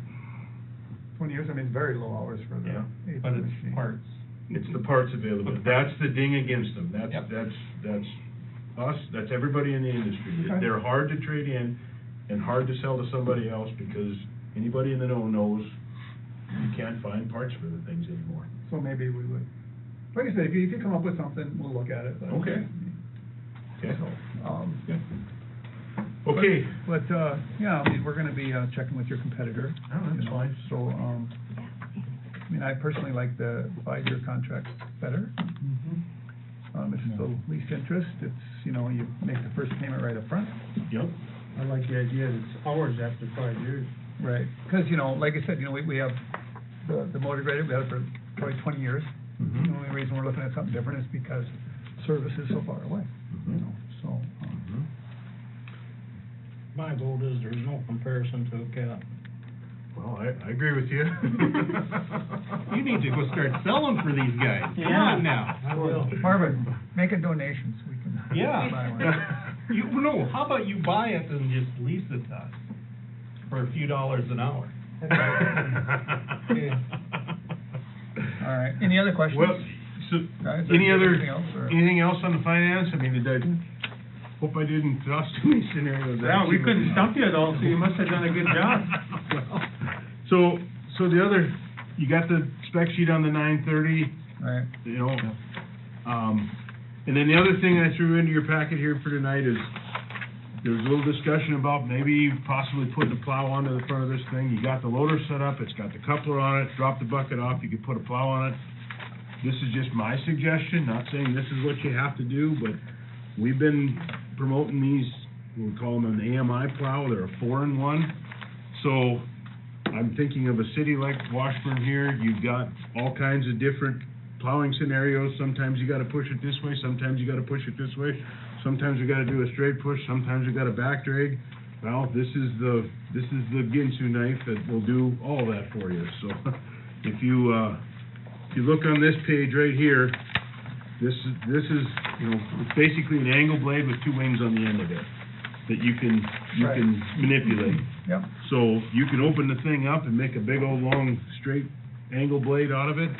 20 years, I mean, very low hours for the. Yeah, AP But it's machine. parts. It's the parts availability. That's the ding against them. That's us, that's everybody in the industry. Okay. They're hard to trade in and hard to sell to somebody else, because anybody in the know knows you can't find parts for the things anymore. So maybe we would, like I said, if you come up with something, we'll look at it, but. Okay. Okay. So, Okay. But, yeah, I mean, we're gonna be, checking with your competitor. Oh, that's you know, fine. So, I mean, I personally like the 5-year contract better. It's the least interest, it's, you know, you make the first payment right up front. Yep. I like the idea that it's hours after 5 years. Right, because, you know, like I said, you know, we have the motor grader, we had it for probably 20 years. The only reason we're looking at something different is because service is so far away, you know, so. My vote is there's no comparison to a cat. Well, I agree with you. You need to go start selling for these guys. Come on now. I will. Marvin, making donations, we can. Yeah. buy one. No, how about you buy it and just lease it to us for a few dollars an hour? All right, any other questions? Well, so, Guys, anything else on the finance? I mean, hope I didn't toss too many scenarios. Yeah, we couldn't stump you at all, so you must have done a good job. Well, so the other, you got the spec sheet on the 930, Right. you know, and then the other thing I threw into your packet here for tonight is, there's a little discussion about maybe possibly putting a plow onto the front of this thing. You got the loader set up, it's got the coupler on it, drop the bucket off, you could put a plow on it. This is just my suggestion, not saying this is what you have to do, but we've been promoting these, we call them an AMI plow, they're a 4-in-1. So, I'm thinking of a city like Washburn here, you've got all kinds of different plowing scenarios. Sometimes you gotta push it this way, sometimes you gotta push it this way. Sometimes you gotta do a straight push, sometimes you gotta back drag. Well, this is the Ginsu knife that will do all that for you. So, if you look on this page right here, this is, you know, it's basically an angle blade with 2 wings on the end of it that you can manipulate. Yep. So you can open the thing up and make a big old long straight angle blade out of it.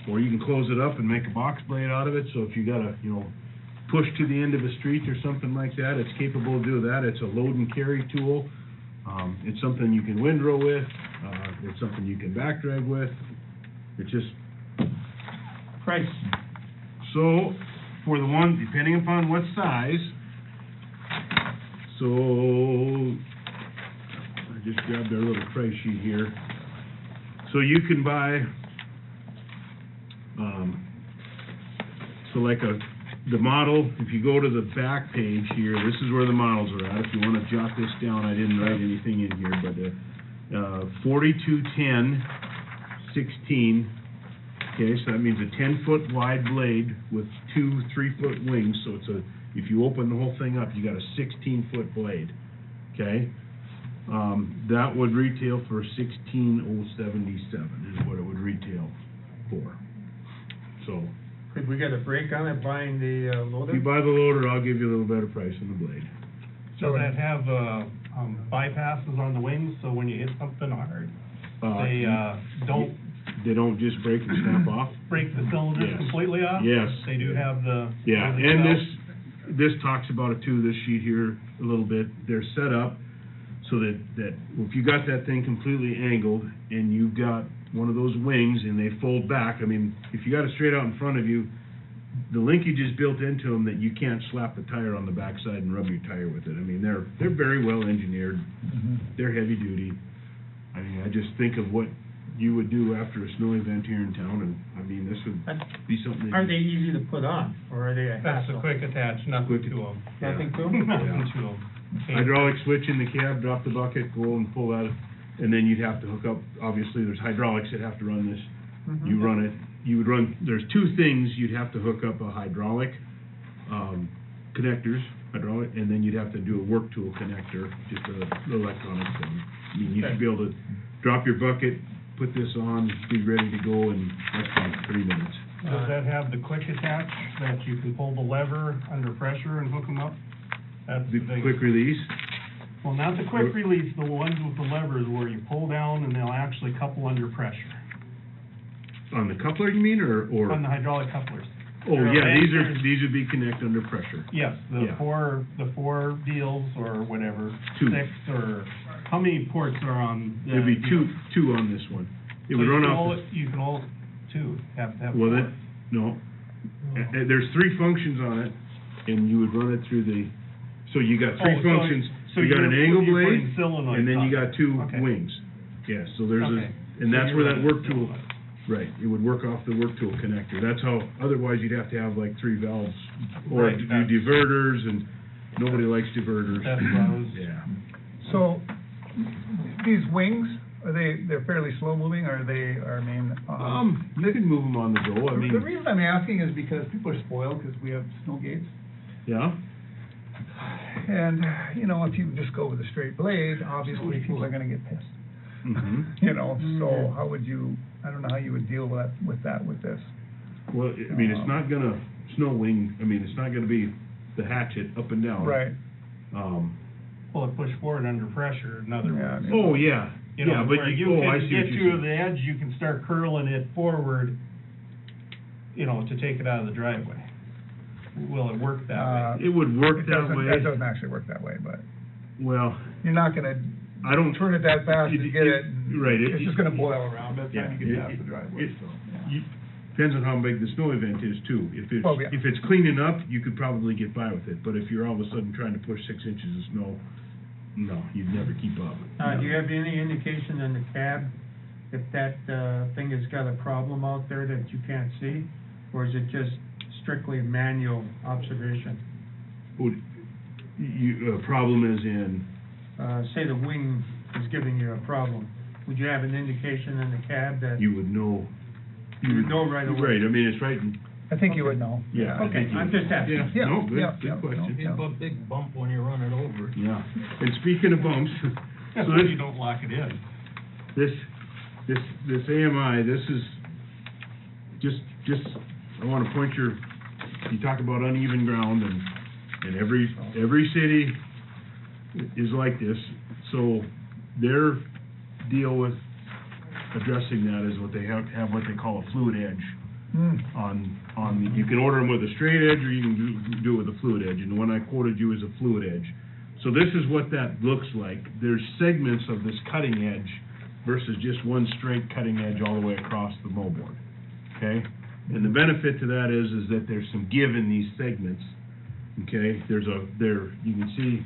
or you can close it up and make a box blade out of it, so if you gotta, you know, push to the end of a street or something like that, it's capable of doing that. It's a load and carry tool. It's something you can windrow with, it's something you can back drag with. It's just, Price. so, for the one, depending upon what size, so, I just grabbed their little price sheet here. So you can buy, so like the model, if you go to the back page here, this is where the models are at. If you wanna jot this down, I didn't write anything in here, but, 4210/16. Okay, so that means a 10-foot wide blade with 2 3-foot wings, so it's if you open the whole thing up, you got a 16-foot blade, okay? That would retail for $16,077 is what it would retail for. So, Could we get a break on it, buying the if loader? you buy the loader, I'll give you a little better price on the blade. Does that have, bypasses on the wings, so when you hit something hard, they, They don't just break and snap off? break the cylinders Yes. completely off? Yes. They do have the. Yeah, the and cell? this talks about it too, this sheet here, a little bit. They're set up so that if you got that thing completely angled and you've got one of those wings and they fold back, I mean, if you got it straight out in front of you, the linkage is built into them that you can't slap the tire on the backside and rub your tire with it. I mean, they're very well engineered. They're heavy duty. I mean, I just think of what you would do after a snow event here in town, and, I mean, this would be something that... Are they easy to put on, or are they a That's a hassle? quick attach, nothing to them. Nothing to 'em? Nothing to them. Hydraulic switch in the cab, drop the bucket, go and pull that, and then you'd have to hook up, obviously, there's hydraulics that have to run this. You run it, you would run, there's 2 things, you'd have to hook up a hydraulic, connectors, hydraulic, and then you'd have to do a work tool connector, just a electronic thing. I mean, you should be able to drop your bucket, put this on, be ready to go in less than 3 minutes. Does that have the quick attach, that you can pull the lever under pressure and hook them up? That's The the big. quick release, Well, not the quick release, the ones with the levers where you pull down and they'll actually couple under pressure. on the coupler, you mean, or? On the hydraulic couplers. Oh, There yeah, are these would be connect under pressure. Yes, the Yeah. four deals or whatever, 2. 6 or, how many ports are on? the There'd be deal? two on this one. It So would you run can off, all- You can all, 2, have to have well, 4. that, no. There's 3 functions on it, and you would run it through the, so you got 3 Oh, so- functions. so You got an you're- angle you're blade, putting solenoids and then you on got it. 2 Okay. wings. Yeah, so there's Okay. and So that's you're where that running work tool, solenoid. right, it would work off the work tool connector. That's how, otherwise you'd have to have like 3 valves, or Right, do that's- diverters, and nobody likes diverters. That's what I was. Yeah. So, these wings, they're fairly slow moving, or You can move them on the go, I The mean, reason I'm asking is because people are spoiled, because we have snow gates. yeah. And, you know, if you just go with a straight blade, obviously people are gonna get pissed. Mhm. You know, so how would you, I don't know how you would deal with that with this. Well, I mean, it's not gonna snow wing, I mean, it's not gonna be the hatchet up and down. Right. Pull it push forward under pressure, in other Yeah, words. Oh, yeah, You know, yeah, but where you, can oh, I see get what to you're the saying. edge, you can start curling it forward, you know, to take it out of the driveway. Will it work that way? It would work It that doesn't- way. That doesn't actually work that way, but Well, you're not gonna I don't. turn it that fast to get it. Right. It's just gonna boil around by the Yeah, time you get past the driveway, so. Depends on how big the snow event is too. Well, yeah. If it's clean enough, you could probably get by with it, but if you're all of a sudden trying to push 6 inches of snow, no, you'd never keep up. Do you have any indication in the cab if that, thing has got a problem out there that you can't see? Or is it just strictly manual observation? Problem is in, Say the wing is giving you a problem, would you have an indication in the cab that? you would know. You would know right away. Right, I mean, it's right in, I think you would know. yeah. I Okay, think you I'm would. just asking. Yeah, Yeah, no, yeah, good question. yeah. A big bump when you run it over. Yeah, and speaking of bumps, That's so why this, you don't lock it in. this AMI, this is, just, I wanna point you talk about uneven ground, and every city is like this, so their deal with addressing that is what they have what they call a fluid edge. You can order them with a straight edge, or you can do it with a fluid edge, and the one I quoted you is a fluid edge. So this is what that looks like. There's segments of this cutting edge versus just one straight cutting edge all the way across the moldboard, okay? And the benefit to that is that there's some give in these segments, okay? You can see,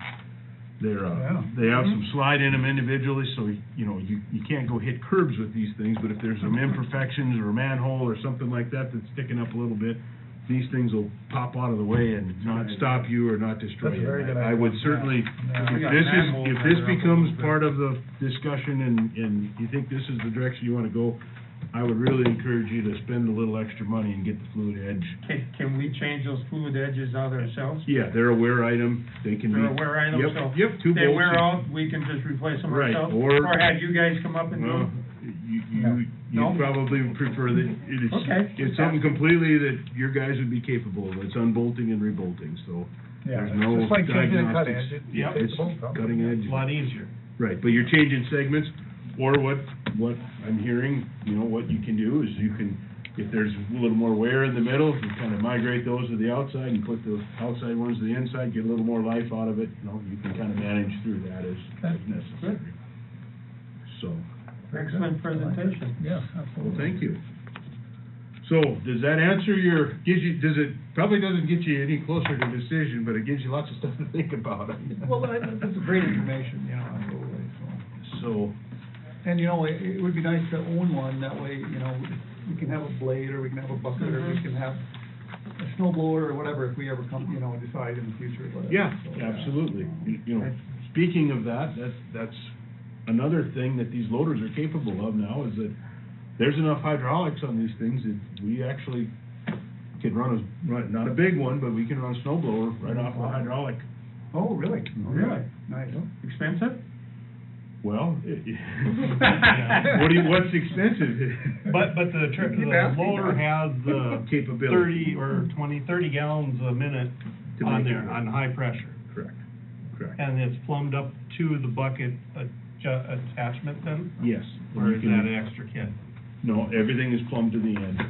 they have some slide in them individually, so, you can't go hit curbs with these things, but if there's some imperfections or a manhole or something like that that's sticking up a little bit, these things will pop out of the way and not stop you or not destroy That's a you. very good I would idea. certainly, if this becomes part of the discussion and you think this is the direction you wanna go, I would really encourage you to spend a little extra money and get the fluid edge. Can we change those fluid edges out ourselves? Yeah, they're a wear item, they can be. They're a wear item, Yep, so yep, two they bolts. wear out, we can just replace them Right, ourselves? or- have you guys come up and do Well, them? you No? probably prefer that, Okay. it's something completely that your guys would be capable of, it's unbolting and rebolting, so Yeah, there's no just like changing a cut diagnostics. edge, Yeah, take it's the bolt out. cutting edge. A lot easier. Right, but you're changing segments, or what I'm hearing, what you can do is you can, if there's a little more wear in the middle, you kind of migrate those to the outside and put the outside ones to the inside, get a little more life out of it, you can kind of manage through that as necessary. So, Excellent presentation. Yeah, well, absolutely. thank you. So, does that answer probably doesn't get you any closer to decision, but it gives you lots of stuff to think about. Well, that's great information, absolutely, So, And, it would be nice to own one, that way, we can have a blade, or we can have a bucket, or we can have a snow blower, or whatever, if we ever come, decide in the future, but. yeah, absolutely. Speaking of that's another thing that these loaders are capable of now, is that there's enough hydraulics on these things that we actually can run not a big one, but we can run a snow blower right off a hydraulic. Oh, really? Really? Nice. Expensive? Well, what's expensive? But the loader has the Capability. 30 gallons a minute To on make it there, work. on high pressure. Correct. And it's plumbed up to the bucket attachment then? Yes. Or You is can- that an extra kit? No, everything is plumbed to the end.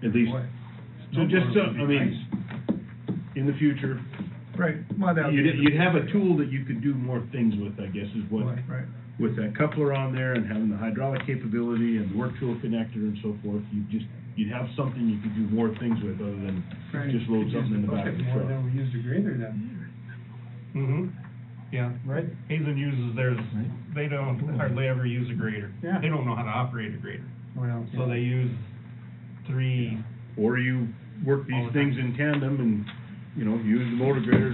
At least, so just, in the future, Right, well, that would be. you'd have a tool that you could do more things with, I guess, is what, Right. with that coupler on there and having the hydraulic capability and the work tool connector and so forth, you'd have something you could do more things with other than Right. just load something in the back of the More truck. than we use the grader then. Yeah. Right. Hazen uses theirs, they don't hardly ever use a grader. Yeah. They don't know how to operate a grader. Well, So they use 3, Or you work All these the things in tandem and, use the motor grader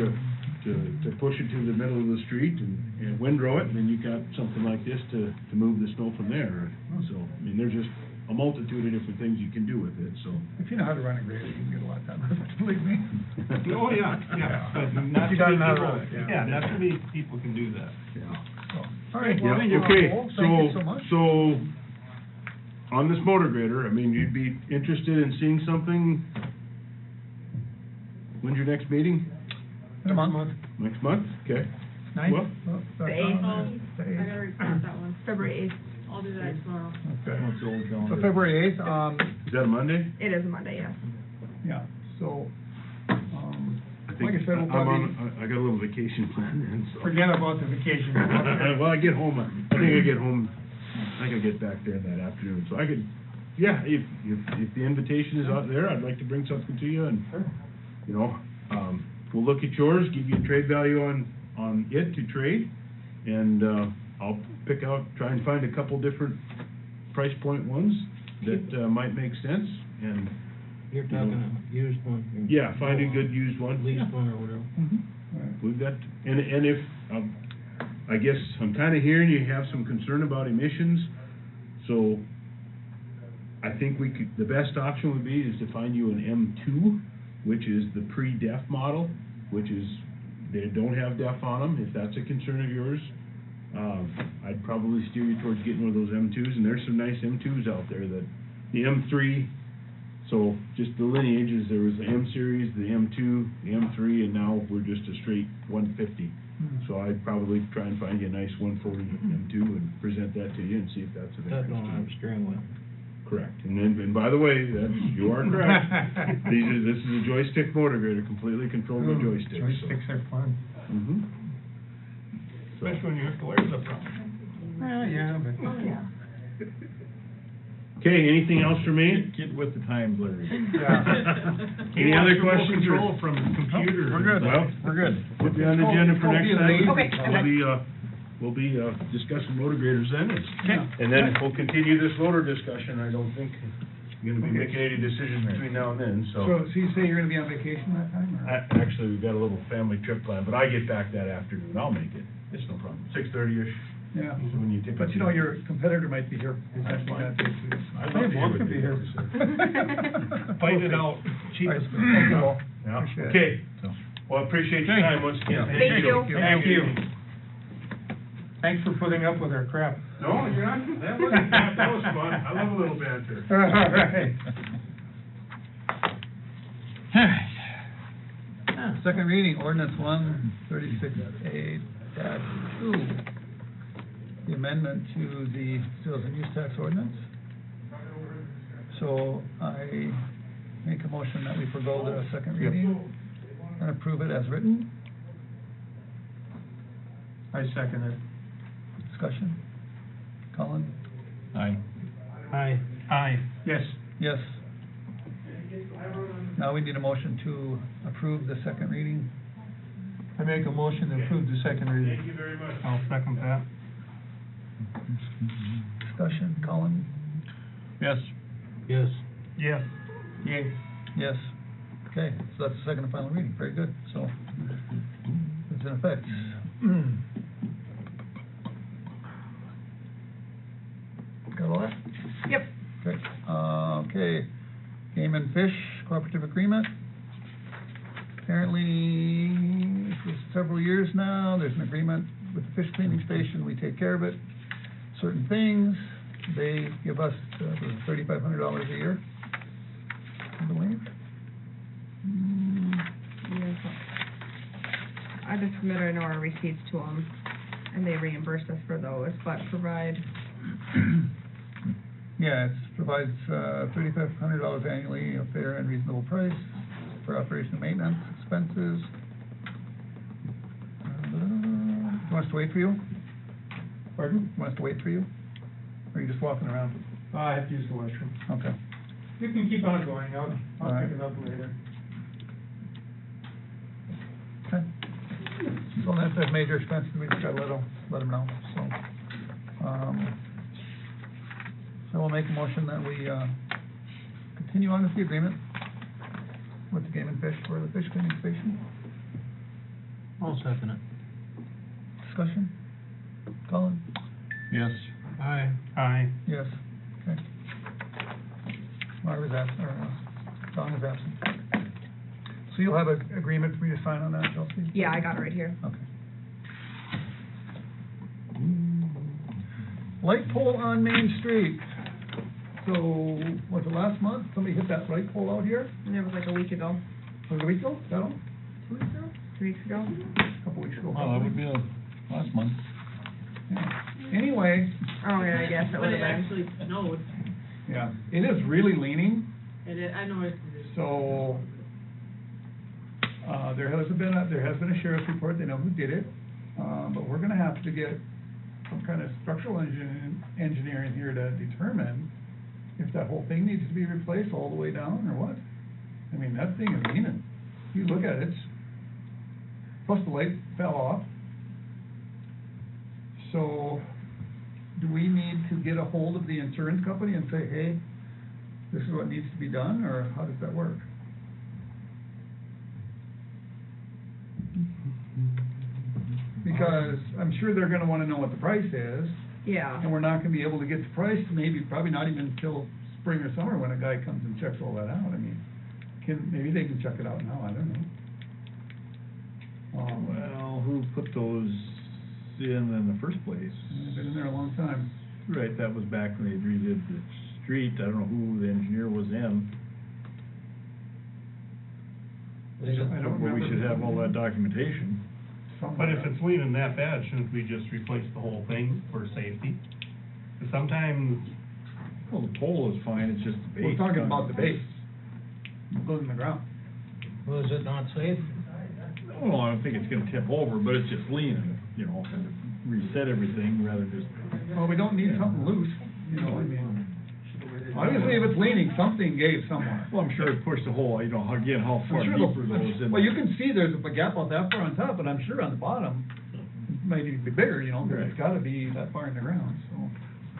to push it to the middle of the street and windrow it, and then you got something like this to move the snow from there. So, there's just a multitude of different things you can do with it, so. If you know how to run a grader, you can get a lot done, believe me. Oh, yeah, but not You too gotta many know how to people, run it, yeah. not too many people can do that. All right, Yeah, well, okay, thank you so much. so, on this motor grader, you'd be interested in seeing something? When's your next meeting? In a month. Next month? Okay. Ninth? Well, The eighth. The I eighth. gotta report that one. February eighth. I'll do that tomorrow. Okay. So February eighth, is that a Monday? It is a Monday, yes. yeah, so, I like I said, we'll I'm probably. I got a little vacation planned then, so. forget about the vacation. Well, I get home, I think I get back there in that afternoon, so I could, if the invitation is out there, I'd like to bring something to you and, we'll look at yours, give you a trade value on it to trade, and, I'll try and find a couple different price point ones that, might make sense, and, You're talking a used one. yeah, find a good used one. Leased one or whatever. We've got, and if, I guess I'm kinda hearing you have some concern about emissions, so I think the best option would be is to find you an M2, which is the pre-DEF model, which is, they don't have DEF on them, if that's a concern of yours. I'd probably steer you towards getting one of those M2s, and there's some nice M2s out there that, the M3, so just the lineage is there was the M series, the M2, the M3, and now we're just a straight 150. So I'd probably try and find you a nice 140 M2 and present that to you and see if that's of That interest don't to have you. steering wheel. Correct. And by the way, you are correct. This is a joystick motor grader, completely controlled by joysticks. Joysticks are fun. Mm-hmm. Especially when you have to wear the front. Well, yeah, but. Oh, yeah. Okay, anything else for me? Get with the times, Larry. Any other questions or? Control from computers. We're good. Well, We're good. Put you on the agenda for next time. Okay, We'll be discussing motor graders then. And then we'll continue this motor discussion. I don't think you're gonna be making any decisions between now and then, So you say you're gonna be on vacation that time, or? Actually, we've got a little family trip planned, but I get back that afternoon. I'll make it. It's no problem. 6:30-ish. Yeah, When you typically. but you know, your competitor might be here. presenting that day too. I'd love to Both hear could be here. Fight it out. Cheapest. Thank you all. Yeah, Appreciate it. okay. Well, I appreciate your time once again. Thank you. Thank you. Thanks for putting up with our crap. No, you're not, that was fun. I love a little banter. All right. Second reading, ordinance 136A-2, the amendment to the sales and use tax ordinance. So I make a motion that we forego the second reading and approve it as written. I second it. Discussion? Colin? Aye. Aye. Aye. Yes. Yes. Now we need a motion to approve the second reading. I make a motion to approve the second reading. Thank you very much. I'll second that. Discussion, Colin? Yes. Yes. Yes. Yay. Yes. Okay, so that's the second and final reading, very good, so it's in effect. Got all that? Yep. Okay, okay, Game and Fish Cooperative Agreement. Apparently, for several years now, there's an agreement with the fish cleaning station, we take care of it. Certain things, they give us $3,500 a year, I believe. I just submitted our receipts to them, and they reimbursed us for those, but provide, Yeah, it provides $3,500 annually, a fair and reasonable price for operation and maintenance expenses. You want us to wait for you? Pardon? You want us to wait for you? Or are you just walking around? I have to use the washroom. Okay. You can keep on going, I'll All right. pick it up later. Okay. So if there's major expenses, we just gotta let them know, so. So we'll make a motion that we, continue on with the agreement with the Game and Fish for the fish cleaning station. I'll second it. Discussion? Colin? Yes. Aye. Aye. Yes. Okay. Margaret's absent, or, Don is absent. So you'll have an agreement for me to sign on that, Chelsea? yeah, I got it right here. Okay. Light pole on Main Street. So, was it last month, somebody hit that light pole out here? And it was like a week ago. Was it a week ago? Is that all? 2 weeks ago? 3 weeks ago? A couple weeks ago. Well, that would be last month. Yeah. Anyway. Oh, yeah, I guess it would have been. actually snowed, Yeah, it is really leaning, and I know it's. so, there has been a sheriff's report, they know who did it, but we're gonna have to get some kind of structural engineering here to determine if that whole thing needs to be replaced all the way down, or what. I mean, that thing is leaning. You look at it, plus the light fell off. So, do we need to get a hold of the insurance company and say, hey, this is what needs to be done, or how does that work? Because I'm sure they're gonna wanna know what the price is, Yeah. and we're not gonna be able to get the price, probably not even until spring or summer when a guy comes and checks all that out. I mean, maybe they can check it out now, I don't know. Well, who put those in the first place? They've been in there a long time. Right, that was back when they redid the street, I don't know who the engineer was in. I don't But we remember. should have all that documentation. But if it's leaning that bad, shouldn't we just replace the whole thing for safety? 'Cause sometimes Well, the pole is fine, it's just the base. We're talking about the base, goes in the ground. Was it not safe? Well, I don't think it's gonna tip over, but it's just leaning, you know, reset everything rather just. Well, we don't need something loose, you know, I mean, obviously if it's leaning, something gave somewhere. Well, I'm sure it pushed the hole, you know, again, how far I'm sure deeper those in. well, you can see there's a gap out that far on top, but I'm sure on the bottom, it might even be bigger, you know, but it's gotta be that far in the ground, so.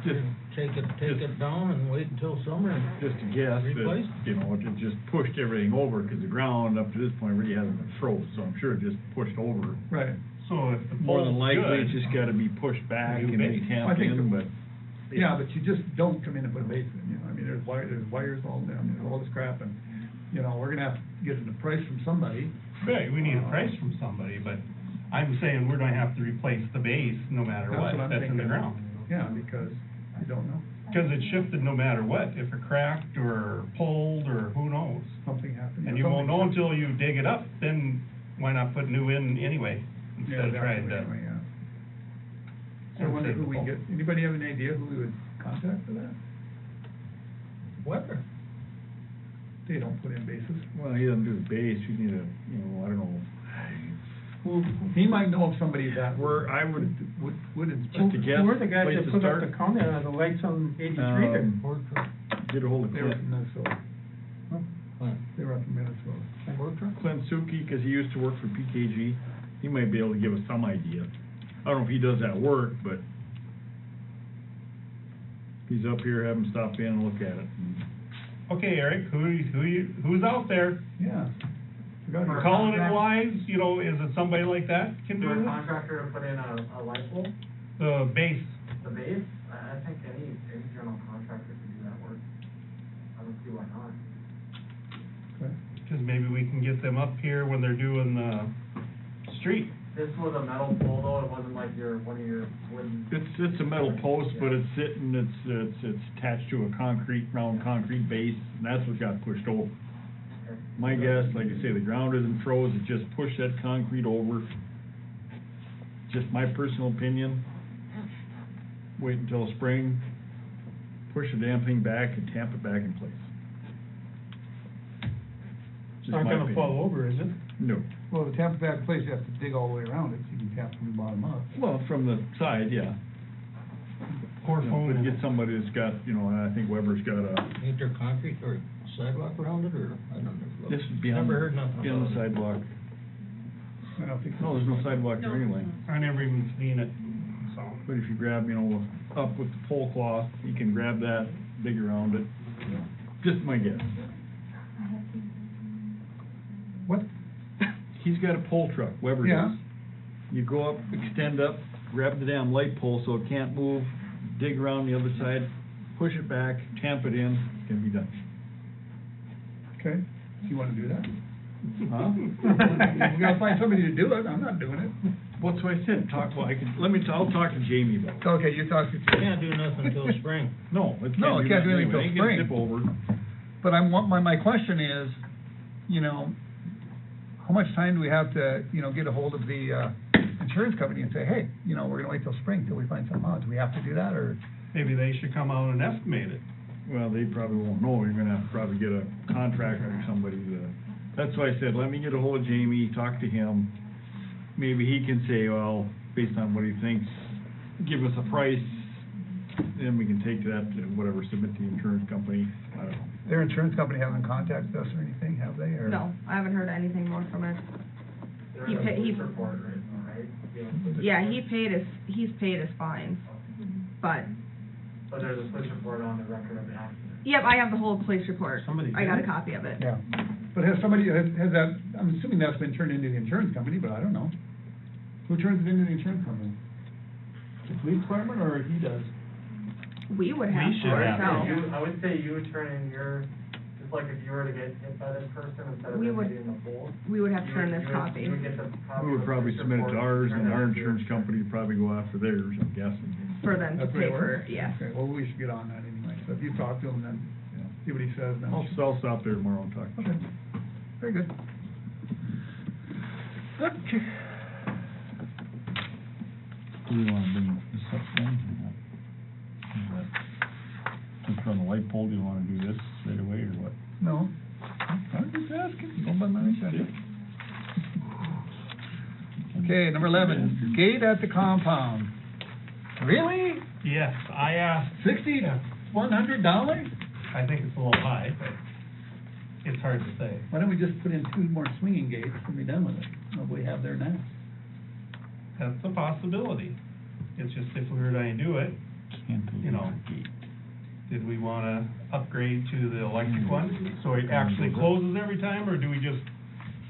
Just, Take it down and wait until summer and just a guess replace? that, you know, it just pushed everything over, cause the ground up to this point really hasn't been froze, so I'm sure it just pushed over. Right. So if the More than pole's likely, good, it's just gotta be pushed back New and maybe base. tamped in, but. Yeah, but you just don't come in and put a base in, you know, I mean, there's wires all down, there's all this crap, and, you know, we're gonna have to get a price from somebody. right, we need a price from somebody, but I'm saying we're gonna have to replace the base no matter That's what, what I'm that's in the thinking. ground. Yeah, because you don't know, Cause it shifted no matter what, if it cracked or pulled or who knows. something happened. And you won't know until you dig it up, then why not put new in anyway, Yeah, instead of trying to. exactly, yeah. So I wonder who we get, anybody have any idea who we would contact for that? Weather. They don't put in bases. Well, he doesn't do the base, you need a, you know, I don't know. He might know of somebody that Where I would inspect. Just a guess, Who are the guys place that to put up start? the comment on the lights on 83 there? Get a hold of They were Clint. from Minnesota, they were up from Minnesota. Clint Suki, cause he used to work for PKG, he might be able to give us some idea. I don't know if he does that work, but if he's up here, have him stop in and look at it. Okay, Eric, who's out there? Yeah. Forgot We're about calling that. it wise, you know, is it somebody like that can do For a this? contractor to put in a light pole, The base, the base, I think any general contractor can do that work. I don't see why not. cause maybe we can get them up here when they're doing the street. This was a metal pole though, it wasn't like one of your wooden. It's a metal post, but it's sitting, it's attached to a round concrete base, and that's what got pushed over. My guess, like I say, the ground isn't froze, it just pushed that concrete over. Just my personal opinion. Wait until spring, push the damn thing back and tamp it back in place. It's not gonna fall over, is it? No. Well, the tap back place, you have to dig all the way around it, so you can tap from the bottom up. Well, from the side, yeah. Pour You know, foam but in get it. somebody that's got, you know, and I think Weber's got a, Ain't there concrete or sidewalk around it, or, I don't know. this is beyond, Never heard nothing beyond the about it. sidewalk. I don't think. No, there's no sidewalk there anyway. I never even seen it, so. But if you grab, you know, up with the pole cloth, you can grab that, dig around it. Just my guess. What? He's got a pole truck, Weber Yeah. does. You go up, extend up, grab the damn light pole so it can't move, dig around the other side, push it back, tamp it in, it's gonna be done. Okay, do you wanna do that? Huh? We gotta find somebody to do it, I'm not doing it. What's what I said, I'll talk to Jamie about it. Okay, you talk to. Can't do nothing until spring. No, it No, can't it do can't do nothing anything anyway. till It ain't spring. gonna tip over. But my question is, you know, how much time do we have to, you know, get a hold of the, insurance company and say, hey, you know, we're gonna wait till spring till we find something out, do we have to do that, or? Maybe they should come out and estimate it. Well, they probably won't know, you're gonna have to probably get a contractor or somebody to, that's why I said, let me get a hold of Jamie, talk to him. Maybe he can say, well, based on what he thinks, give us a price, then we can take that to whatever, submit to the insurance company, I don't know. Their insurance company hasn't contacted us or anything, have they, or? No, I haven't heard anything more from it. There's He a pa- he- police report written, right? Yeah, he's paid his fines, but, But there's a police report on the record of the accident. yep, I have the whole police report. Somebody I got a did? copy of it. Yeah, but has somebody, has that, I'm assuming that's been turned into the insurance company, but I don't know. Who turns it into the insurance company? The police department, or he does? We would have We should to have. ourselves. I would say you turn in your, just like if you were to get hit by this person, instead of We them would- getting the pole. We would have to you turn would- this you would- copy. You would get the copy We would of the probably police submit it to report, ours, turn and it our into your- insurance company would probably go after theirs, I'm guessing. For them to That's the way pay it for, works? yes. Okay, well, we should get on that anyway, so if you talk to him, then, see what he says, then. I'll stop there tomorrow and talk. Okay, very good. Okay. Do we wanna bring this up then? since we're on the light pole, do you wanna do this right away, or what? No, I'm just asking, go by my initiative. okay, number 11, gate at the compound. Really? Yes, I asked, $100? I think it's a little high, but it's hard to say. Why don't we just put in 2 more swinging gates and be done with it, what we have there now? That's a possibility. It's just if we were going to do it, you know, did we wanna upgrade to the electric one? So it actually closes every time, or do we just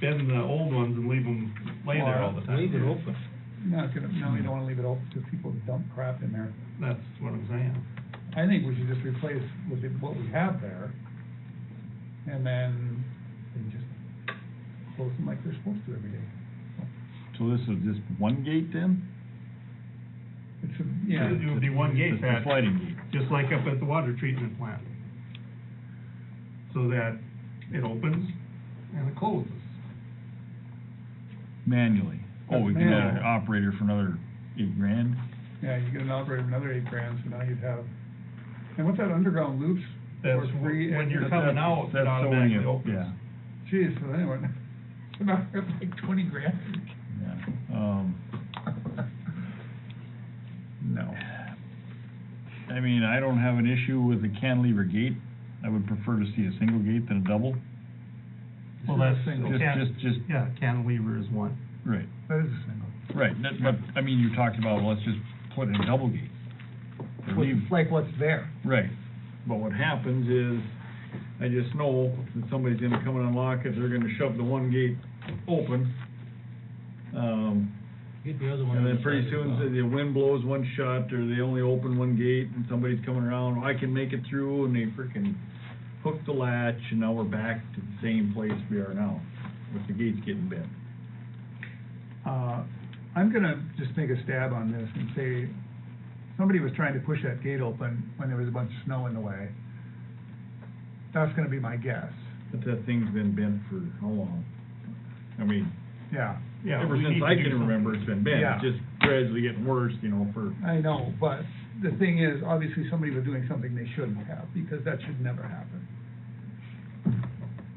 bend the old ones and leave them lay there all the time? Leave it open. No, you don't wanna leave it open because people dump crap in there. That's what I'm saying. I think we should just replace what we have there, and then they just close them like they're supposed to every day. So this is just one gate then? It's yeah. It would be one gate, It's a that, sliding gate. just like up at the water treatment plant. So that it opens and it closes. Manually. Oh, we That's can add an manual. operator for another $8,000? Yeah, you get an operator for another $8,000, so now you'd have, and what's that underground loops? That's for free when you're and- coming out, it That's so when automatically you, opens. yeah, Geez, so anyway, so now it's like $20,000. yeah. No. I mean, I don't have an issue with a cantilever gate. I would prefer to see a single gate than a double. Well, that's, Just, yeah, cantilever is one. right, That is a single. right, but, I mean, you talked about, well, let's just put in a double gate. Or leave- Like what's there. Right, but what happens is, I just know that somebody's gonna come and unlock it, they're gonna shove the one gate open. Get the other one. And on then the pretty side of soon, the the wind blows one shot, or they only open one gate, and somebody's coming around, I can make it through, and they frickin' hook the latch, and now we're back to the same place we are now, with the gates getting bent. I'm gonna just make a stab on this and say, somebody was trying to push that gate open when there was a bunch of snow in the way. That's gonna be my guess. But that thing's been bent for how long? I mean, Yeah, Yeah, ever we since need to I do can something. remember, it's been bent, Yeah. it's just gradually getting worse, you know, for, I know, but the thing is, obviously, somebody was doing something they shouldn't have, because that should never happen.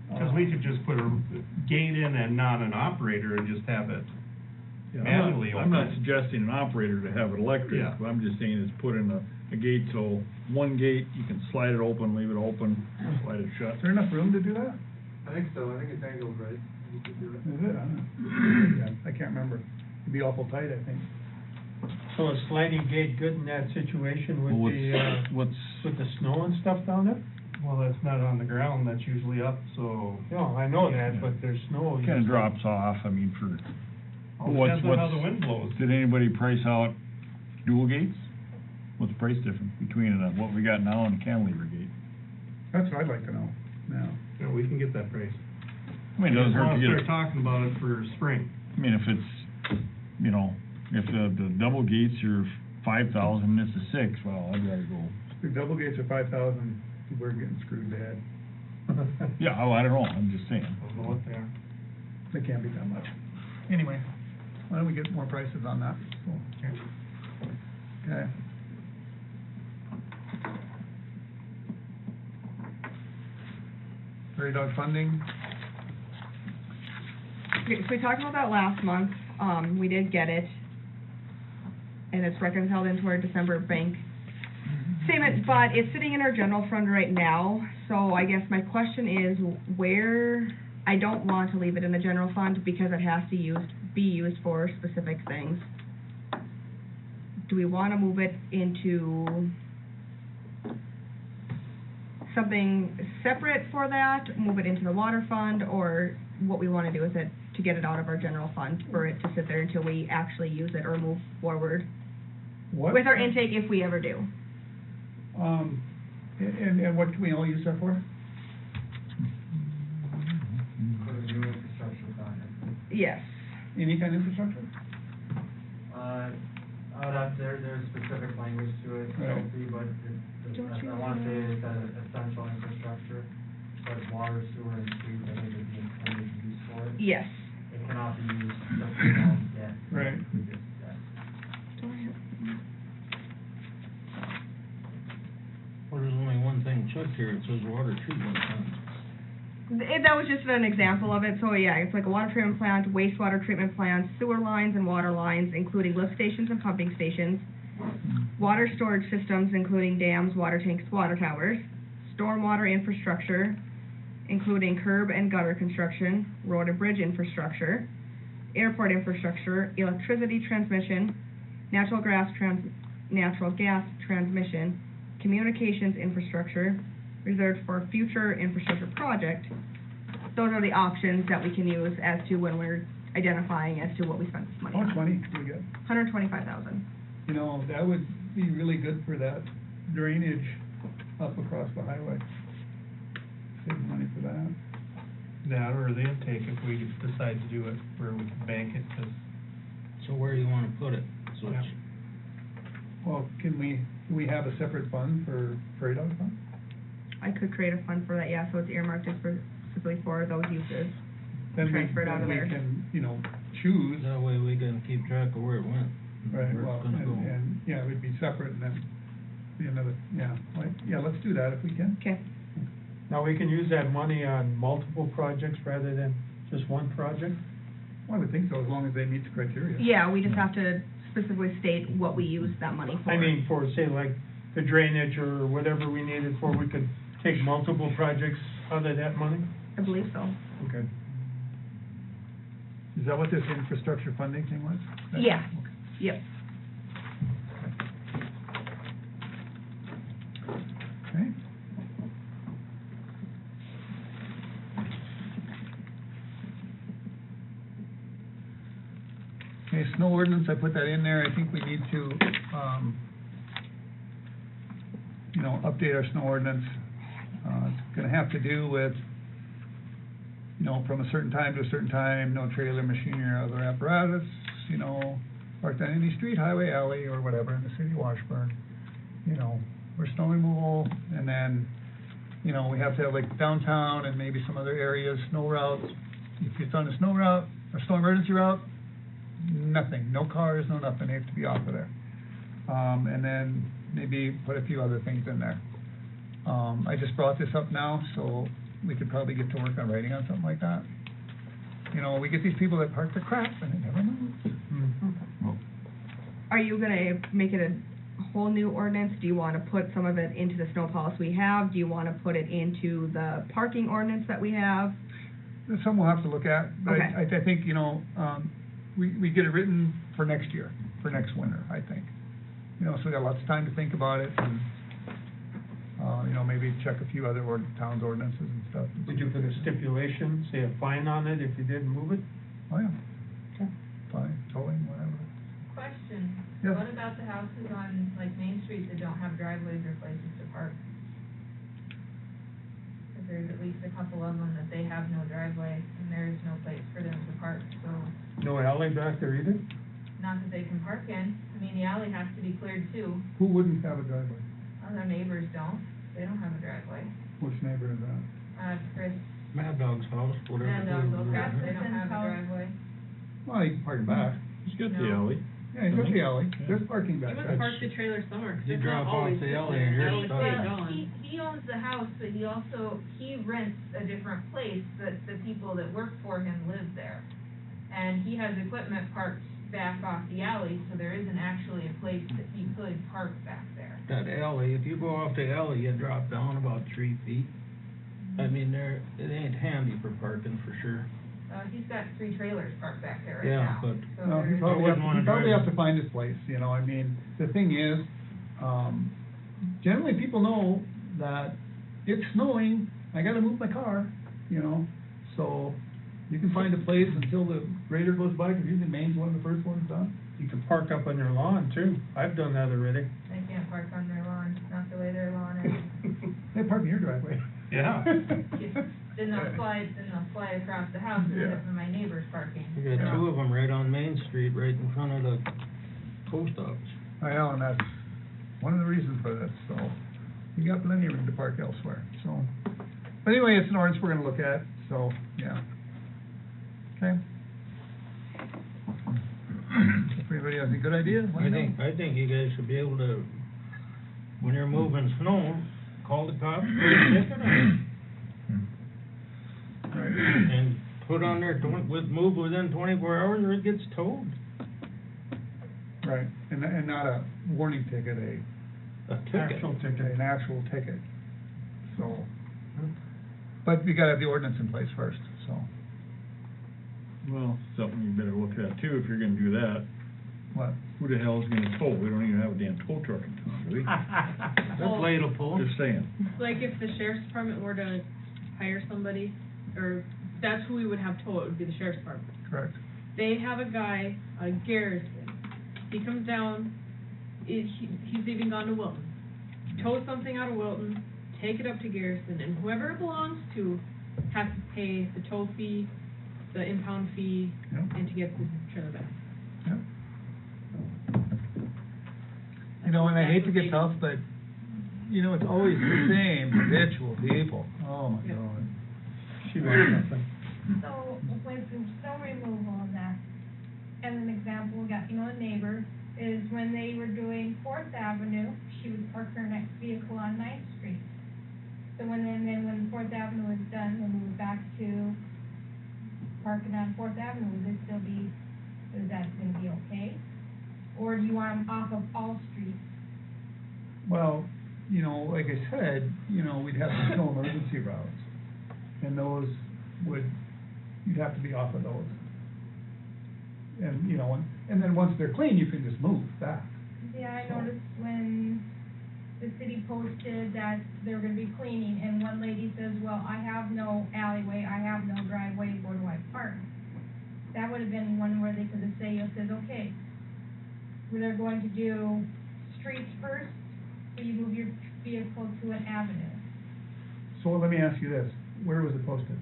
Cause we could just put a gate in and not an operator and just have it Yeah, manually I'm not open. suggesting an operator to have it electric, Yeah. but I'm just saying is put in a gate, so one gate, you can slide it open, leave it open, slide it shut. Is there enough room to do that? I think so, I think it's angled right, you could do it. Is it? I don't know. Yeah, I can't remember. It'd be awful tight, I think. So a sliding gate good in that situation Well, with the, what's, with the snow and stuff down there? Well, that's not on the ground, that's usually up, so. No, I know that, but there's snow. kinda drops off, I mean, for, All what's, depends on how the wind blows. did anybody price out dual gates? What's the price difference between what we got now and a cantilever gate? That's what I'd like to know, now. Yeah, we can get that price. I mean, it doesn't hurt to get Start it, talking about it for spring. I mean, if it's, you know, if the double gates are 5,000 and it's a 6, well, I'd rather go. The double gates are 5,000, we're getting screwed bad. Yeah, oh, I don't know, I'm just saying. Don't know what they are. They can't be that much. Anyway, why don't we get more prices on that? So, okay. Prairie dog funding, Okay, so we talked about that last month, we did get it, and it's reconciled into our December bank statement, but it's sitting in our general fund right now, so I guess my question is, where, I don't want to leave it in the general fund because it has to be used for specific things. Do we wanna move it into something separate for that, move it into the water fund, or what we wanna do with it to get it out of our general fund, for it to sit there until we actually use it or move forward what? with our intake if we ever do? And what can we all use that for? Put a new infrastructure project. Yes. Any kind of infrastructure? I would have, there's specific language to it, Right. Sophie, but I wanna say it's essential infrastructure, but water, sewer, and streets, I think is the intended use for it. Yes. It cannot be used just for gas. Right. Well, there's only one here, it says water treatment plant. That was just an example of it, so yeah, it's like a water treatment plant, wastewater treatment plant, sewer lines and water lines, including lift stations and pumping stations, water storage systems, including dams, water tanks, water towers, stormwater infrastructure, including curb and gutter construction, road and bridge infrastructure, airport infrastructure, electricity transmission, natural gas transmission, communications infrastructure, reserved for future infrastructure project. Those are the options that we can use as to when we're identifying as to what we spent this money How on. much money do we get? $125,000. You know, that would be really good for that drainage up across the highway. Save money for that. That or the intake, if we decide to do it, where we can bank it, 'cause. So where do you wanna put it? So Yeah. it's, Well, do we have a separate fund for prairie dog fund? I could create a fund for that, yeah, so it's earmarked just for, specifically for those uses. Then Transfer it out of there. we can, you know, choose, that way we can keep track of where it went. right, Where well, it's gonna go. and, yeah, it would be separate and then be another, yeah, like, yeah, let's do that if we can. Okay. Now, we can use that money on multiple projects rather than just one project? Well, I would think so, as long as they meet the criteria. Yeah, we just have to specifically state what we use that money for. I mean, for, say, like, the drainage or whatever we need it for, we could take multiple projects out of that money? I believe so. Okay. Is that what this infrastructure funding thing was? Yeah, yep. Okay. Okay, snow ordinance, I put that in there, I think we need to, you know, update our snow ordinance. It's gonna have to do with, you know, from a certain time to a certain time, no trailer, machinery, or other apparatus, you know, parked on any street, highway, alley, or whatever in the city of Washburn, you know, or snow removal, and then, you know, we have to have like downtown and maybe some other areas, snow routes. If it's on a snow route, or snow emergency route, nothing, no cars, no nothing, they have to be off of there. And then maybe put a few other things in there. I just brought this up now, so we could probably get to work on writing on something like that. You know, we get these people that park their crap and it never moves. Are you gonna make it a whole new ordinance? Do you wanna put some of it into the snow policy we have? Do you wanna put it into the parking ordinance that we have? That's something we'll have to look at, but Okay. I think, you know, we get it written for next year, for next winter, I think. You know, so we got lots of time to think about it and, you know, maybe check a few other towns' ordinances and stuff. Would you put a stipulation, say a fine on it if you didn't move it? Oh, yeah. Okay. Fine, towing, whatever. Question. Yes. What about the houses on, like, Main Street that don't have driveways or places to park? If there's at least a couple of them that they have no driveway and there's no place for them to park, so, No alley back there either? not that they can park in. I mean, the alley has to be cleared too. Who wouldn't have a driveway? Other neighbors don't. They don't have a driveway. Which neighbor is that? Chris, Mad Dog's house, whatever. and, those guys, they don't have a driveway. Well, you can park in back. He's got the No. alley. Yeah, you got the alley, there's parking back You there. must park the trailer somewhere, 'cause You it's not drop off always the just alley there. and you're That'll stuck. stay Well, going. he owns the house, but he rents a different place, that the people that work for him live there. And he has equipment parked back off the alley, so there isn't actually a place that he could park back there. That alley, if you go off the alley, you drop down about 3 feet. I mean, it ain't handy for parking for sure. He's got 3 trailers parked back there right Yeah, now. but- So No, there- he probably wouldn't wanna drive. have to find his place, you know, I mean, the thing is, generally people know that it's snowing, I gotta move my car, you know, so you can find a place until the grader goes by, 'cause usually Maine's one of the first ones done. You can park up on your lawn too. I've done that already. They can't park on their lawn, not the way their lawn is. They park in your driveway. Yeah. Then they'll slide across the house and end up in my neighbor's parking. You got 2 of them right on Main Street, right in front of the post office. I know, and that's one of the reasons for this, so, you got plenty of room to park elsewhere, so. But anyway, it's an ordinance we're gonna look at, so, yeah. Okay. If everybody has any good ideas, let me know. I think you guys should be able to, when you're moving snow, call the cops, put a ticket on it. And put on there, move within 24 hours or it gets towed. Right, and not a warning ticket, A ticket. Actual ticket. an actual ticket, so. But you gotta have the ordinance in place first, so. Well, something you better look at too, if you're gonna do that. What? Who the hell is gonna tow? We don't even have a damn tow truck in town, do we? That's ladle pull. Just saying. Like if the sheriff's department were to hire somebody, or that's who we would have tow, it would be the sheriff's department. Correct. They have a guy, Garrison, he comes down, he's even gone to Wilton. Tow something out of Wilton, take it up to Garrison, and whoever it belongs to has to pay the tow fee, the impound fee, Yep. and to get the trailer back. Yep. You know, and I hate to get tough, but, you know, it's always the same habitual people. Oh, my Yep. God. She wants something. So with the snow removal and that, as an example, we got, a neighbor, is when they were doing Fourth Avenue, she would park her next vehicle on Ninth Street. So when Fourth Avenue was done, then we were back to parking on Fourth Avenue, is that gonna be okay? Or do you want them off of all streets? Well, you know, like I said, we'd have some snow emergency routes, and those you'd have to be off of those. And, and then once they're clean, you can just move back. Yeah, I noticed when the city posted that they were gonna be cleaning, and one lady says, well, I have no alleyway, I have no driveway, where do I park? That would've been one where they could've said, okay, they're going to do streets first, so you move your vehicle to an avenue. So let me ask you this, where was it posted?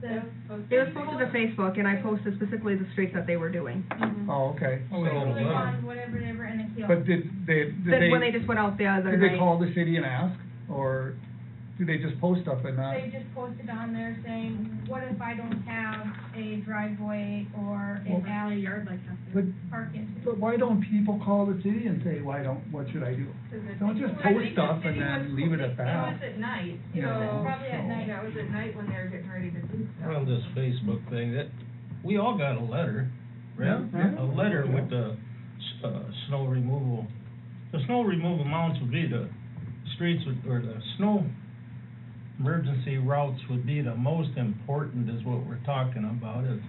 It was posted to Facebook, and I posted specifically the streets that they were doing. Oh, okay. So click on whatever, and a kill. But did Then when they just went out the other did night. they call the city and ask, or do they just post stuff and not? They just posted on there saying, what if I don't have a driveway or Well, an alley yard like that? But, park into? but why don't people call the city and say, what should I do? Don't just post stuff and then leave it at It that. was at night, You know, Probably at so- night. Yeah, it was at night when they were getting ready to do stuff. Well, this Facebook thing, we all got a letter, right? Yeah. A letter with the, snow removal. The snow removal mounts would be the streets or the snow emergency routes would be the most important is what we're talking about, is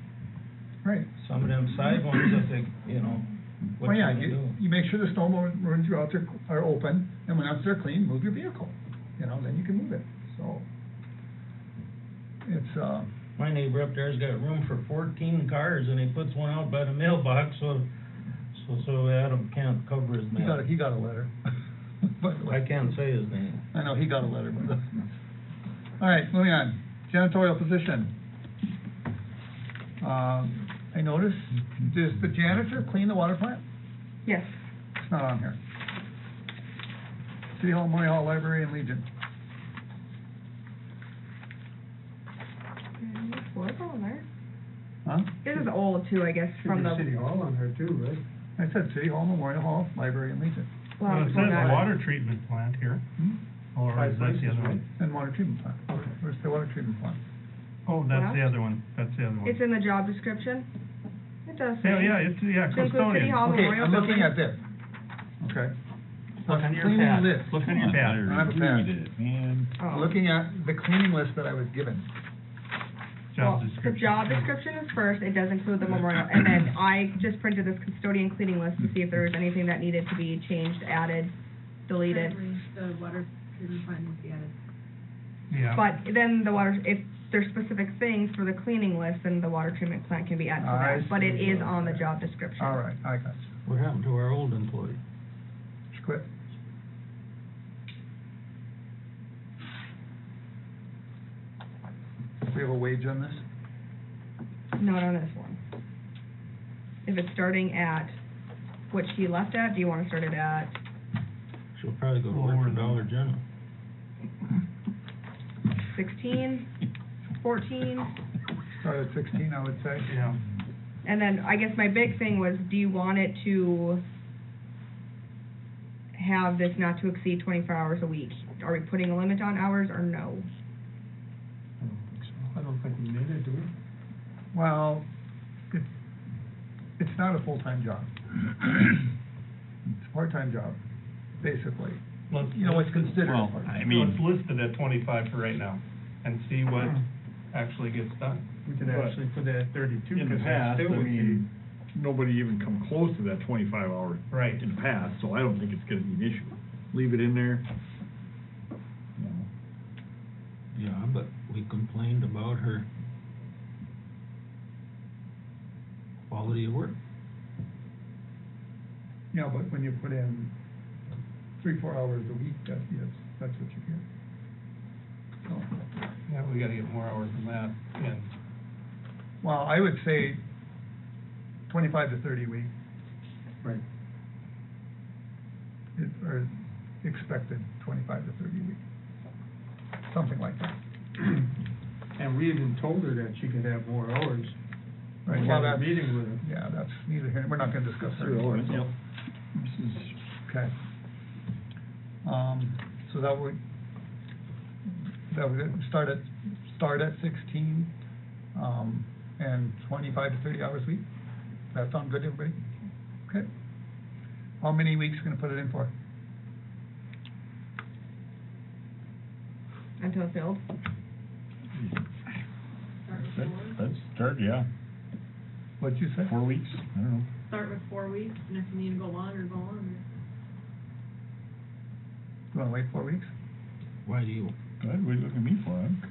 Right. some of them side ones that they, what Well, you yeah, gonna do? you make sure the snow emergency routes are open, and once they're clean, move your vehicle. Then you can move it, so. It's, My neighbor up there's got room for 14 cars, and he puts one out by the mailbox, so Adam can't cover his mail. he got a letter. By the way. I can't say his name. I know, he got a letter, but. All right, moving on, janitorial position. I noticed, does the janitor clean the water plant? Yes. It's not on here. City Hall, Memorial Hall, Library, and Legion. What's on there? Huh? This is old too, I guess, from the. Hall on there too, right? I said City Hall, Memorial Hall, Library, and Legion. Well, It says water treatment plant here, or is that the other one? And water treatment plant. Where's the water treatment plant? Oh, that's Well, the other one, It's in the job description. It does say. Yeah, it's Includes City custodian. Hall, Okay, Memorial I'm looking Building. at this. Okay. Look on your Cleaning pad, list. look on your pad. I don't have a pad. Read it, man. Oh. Looking at the cleaning list that I was given. Job Well, description. the job description is first, it does include the memorial, and then I just printed this custodian cleaning list to see if there was anything that needed to be changed, added, deleted. The water treatment plant needs to be added. Yeah. But then the water, if there's specific things for the cleaning list, then the water treatment plant can be added to I that, but it see. is on the job description. All right, I got you. What happened to our old employee? She quit. We have a wage on this? Not on this one. If it's starting at what she left at, do you wanna start it at She'll probably go to work for Dollar General. 16, 14? Start at 16, I would say. Yeah. And then, I guess my big thing was, do you want it to have this not to exceed 24 hours a week? are we putting a limit on hours or no? I don't think we need it, do we? Well, it's not a full-time job. It's a part-time job, basically. You know, it's considered. Well, part-time. I mean- Let's list it at 25 for right now, and see what actually gets done. We could But actually put it at 32, In the because past, that I still would be. mean, nobody even come close to that 25 hour. Right. In the past, so I don't think it's gonna be an issue. Leave it in there. You know. Yeah, but we complained about her quality of work. Yeah, but when you put in 3-4 hours a week, that's what you get. So, Yeah, we gotta get more hours than that, and well, I would say 25 to 30 a week. Right. Or expected 25 to 30 a week. Something like that. And we even told her that she could have more hours. Right, We well, had a that's, meeting with her. yeah, that's neither here, we're not gonna discuss that. anymore, so. Yep. This is, Okay. So that would start at 16, and 25 to 30 hours a week? That sound good to everybody? Okay. How many weeks gonna put it in for? Until it's filled? let's start, yeah, What'd you say? 4 weeks, I don't know. Start with 4 weeks, and if you need to go longer, go longer. You wanna wait 4 weeks? Why do you Go ahead, what are you looking at me for? I don't care.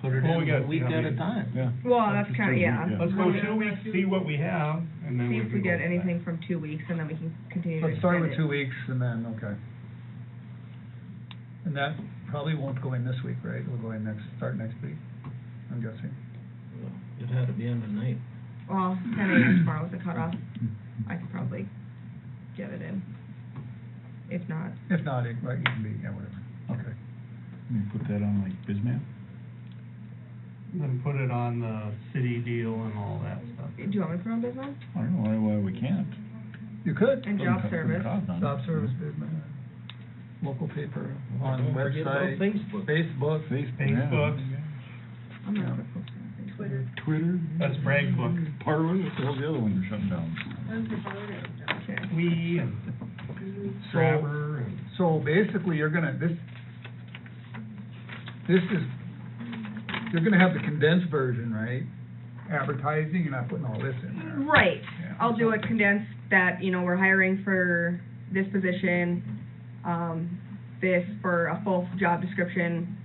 put it Well, we in got- a week yeah, at a we- time? Yeah. Well, that's Just kinda, do it, yeah. let's go 2 weeks, see what we have, and then See we if can we go get from there. anything from 2 weeks, and then we can continue to Let's start with extend 2 it. weeks and then, okay. And that probably won't go in this week, right? It'll go in start next week, I'm guessing. It had to be in tonight. Well, 10 a.m. tomorrow's the cutoff. I could probably get it in. If not, If not, it can be, yeah, whatever. Okay. Can you put that on like Bismap? Then put it on the city deal and all that stuff. do you want me to put on business? I don't know why we can't. You could. And job service. Job service, business, local paper, on Don't forget about website, Facebook. Facebook. Facebook, I'm not gonna post it on Facebook. Twitter. Twitter. that's Bragg book, Parlor, that's all the other ones are shutting down. That's the part of it. Okay. We and Grabber and. So basically, you're gonna, you're gonna have the condensed version, right? Advertising, you're not putting all this in there. Right, Yeah. I'll do a condensed that, we're hiring for this position, this for a full job description,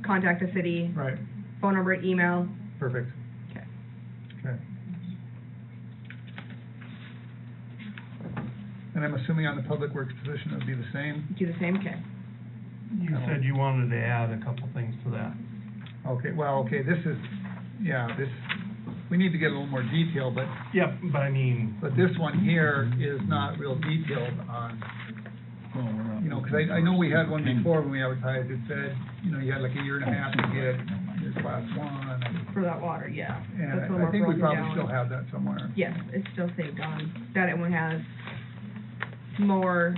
contact the city, Right, phone number, email. perfect. Okay. Okay. And I'm assuming on the public works position, it would be the same? Do the same, okay. You said you wanted to add a couple things to that. Okay, well, this is, we need to get a little more detail, but Yep, but I mean, this one here is not real detailed on, Well, we're not. because I know we had one before when we advertised, it said, you had like a year and a half to get your class one, For that water, yeah. and That's a little I think we more broken probably down. still have that somewhere. Yes, it's still saved on, that one has more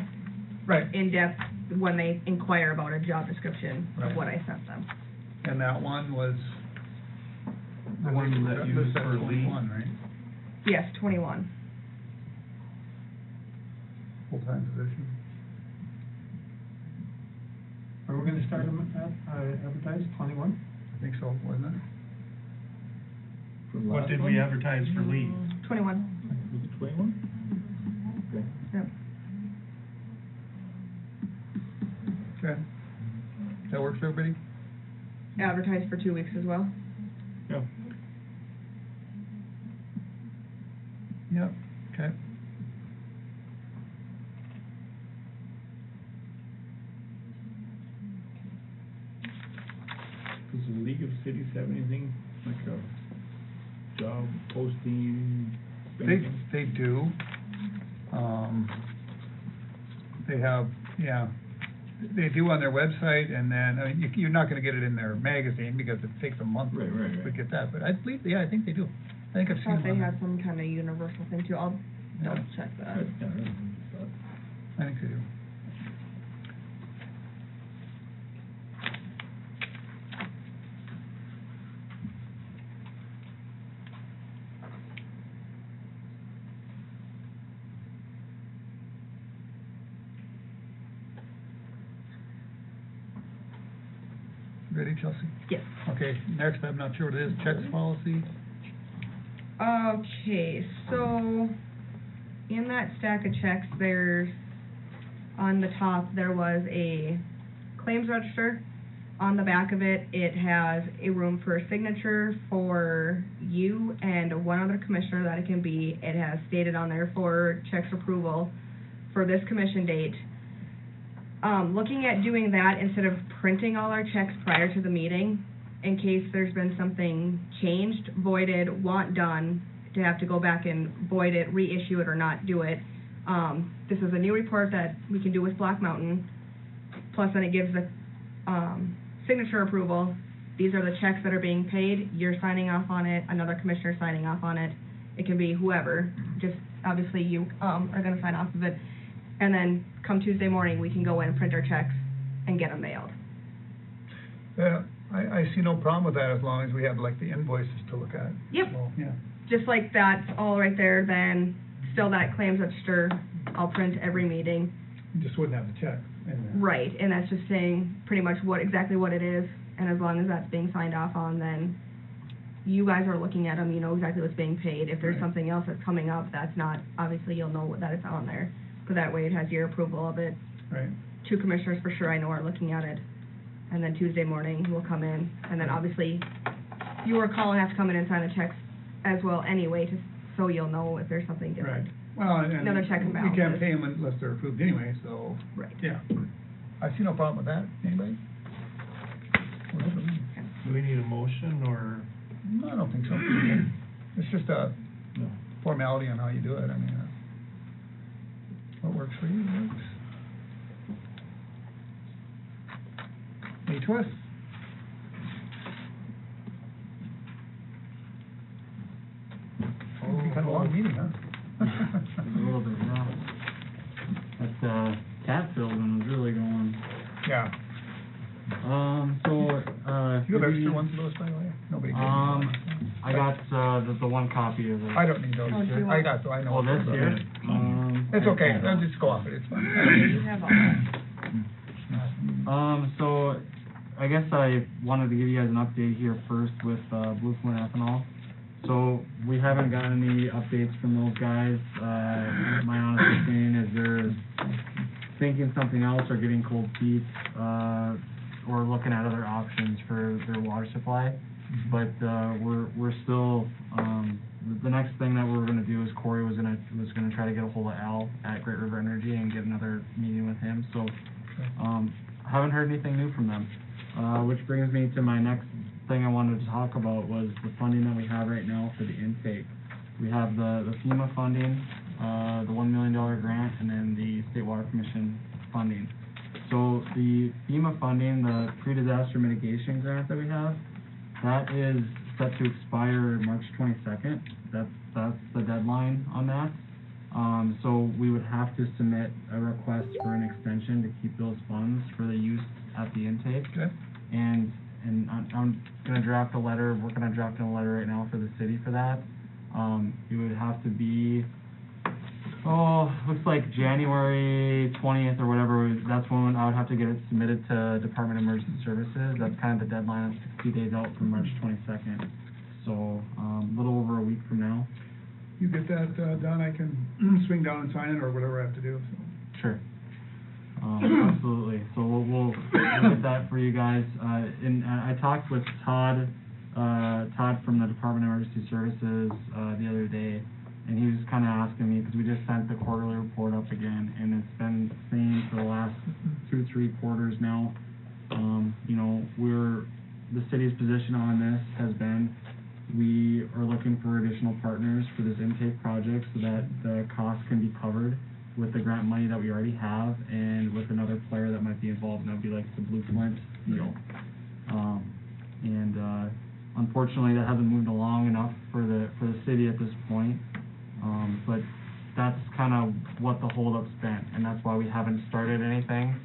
Right, in-depth when they inquire about a job description Right. of what I sent them. and that one was. The one that you used That's for Lee? 21, right? Yes, 21. Full-time position. Are we gonna start them advertise 21? I think so, wasn't it? what did we advertise for Lee? 21. Was it 21? Okay. Yep. Okay. That works for everybody? Advertised for 2 weeks as well. Yeah. Yep, okay. Does the League of Cities have anything, like a job posting? They do. They have, yeah, they do on their website, and then, you're not gonna get it in their magazine, because it takes a month Right. to get that, but I believe, yeah, I think they do. I think I've seen Thought them they on had there. some kind of universal thing too. I'll Yeah. double check that. I think they do. Ready, Chelsea? Yes. Okay, next, I'm not sure what it is, checks policy. Okay, so in that stack of checks, there's, on the top, there was a claims register. On the back of it, it has a room for a signature for you and one other commissioner that it can be. It has stated on there for checks approval for this commission date. Looking at doing that instead of printing all our checks prior to the meeting, in case there's been something changed, voided, want done, to have to go back and void it, reissue it, or not do it. This is a new report that we can do with Black Mountain, plus then it gives the, signature approval. These are the checks that are being paid, you're signing off on it, another commissioner signing off on it. It can be whoever, just obviously you, are gonna sign off of it. And then come Tuesday morning, we can go in and print our checks and get them mailed. Yeah, I see no problem with that as long as we have like the invoices to look at. Yep. So, yeah. Just like that's all right there, then still that claims register, I'll print every meeting. You just wouldn't have the check in there. Right, and that's just saying pretty much exactly what it is, and as long as that's being signed off on, then you guys are looking at them, you know exactly what's being paid. If there's Right. something else that's coming up, that's not, obviously you'll know that it's on there. But that way it has your approval of it. Right. 2 commissioners for sure I know are looking at it. And then Tuesday morning, we'll come in, and then obviously you or Colin have to come in and sign the checks as well anyway, so you'll know if there's something different. Right. Well, and Another check and we can't balances. pay them unless they're approved anyway, so. Right. Yeah. I see no problem with that. Anybody? Do we need a motion, or? No, I don't think so. It's just a formality on how you do it. I mean, what works for you works. Any twists? Kind of a long meeting, huh? A little bit, yeah. That, cat building was really going. Yeah. You have extra ones of those, by the way? Nobody gave me one. I got, the one copy of it. I don't need those. Oh, do you I want- got, I know. Oh, this what here? those are. It's okay, I'll just go off it, it's fine. You have all that. So, I guess I wanted to give you guys an update here first with, Bluefin Ethanol. So, we haven't gotten any updates from those guys. My honest opinion is they're thinking something else or getting cold feet, or looking at other options for their water supply. But, we're still, the next thing that we're gonna do is Corey was gonna try to get a hold of Al at Great River Energy and get another meeting with him, so, haven't heard anything new from them. Which brings me to my next thing I wanted to talk about was the funding that we have right now for the intake. We have the FEMA funding, the $1 million grant, and then the State Water Commission funding. So the FEMA funding, the pre-disaster mitigation grant that we have, that is set to expire March 22nd. That's the deadline on that. So we would have to submit a request for an extension to keep those funds for the use at the intake. Okay. And I'm gonna draft a letter, working on drafting a letter right now for the city for that. It would have to be, looks like January 20th or whatever, that's when I would have to get it submitted to Department of Emergency Services. That's kind of the deadline, 60 days out from March 22nd. So, a little over a week from now. You get that, done, I can swing down and sign it or whatever I have to do, so. Sure. Absolutely. So we'll get that for you guys. And I talked with Todd from the Department of Emergency Services, the other day, and he was kind of asking me, because we just sent the quarterly report up again, and it's been the same for the last 2-3 quarters now. You know, the city's position on this has been, we are looking for additional partners for this intake project so that the costs can be covered with the grant money that we already have and with another player that might be involved, and that would be like the Blue Flint deal. Unfortunately, that hasn't moved along enough for the city at this point. But that's kind of what the holdup's been, and that's why we haven't started anything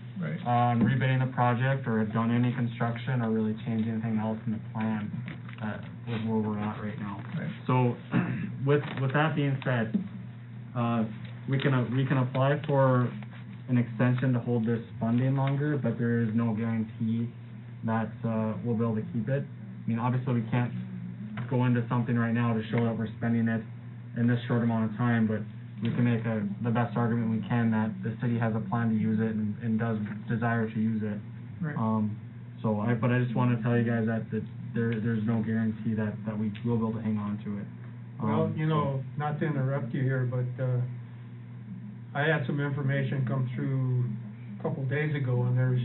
on rebidding the project or done any construction or really changed anything else in the plan with where we're at right now. So, with that being said, we can apply for an extension to hold this funding longer, but there is no guarantee that, we'll be able to keep it. I mean, obviously, we can't go into something right now to show that we're spending it in this short amount of time, but we can make the best argument we can that the city has a plan to use it and does desire to use it. Right. But I just want to tell you guys that there's no guarantee that we will be able to hang on to it. Well, you know, not to interrupt you here, but, I had some information come through a couple days ago, and there's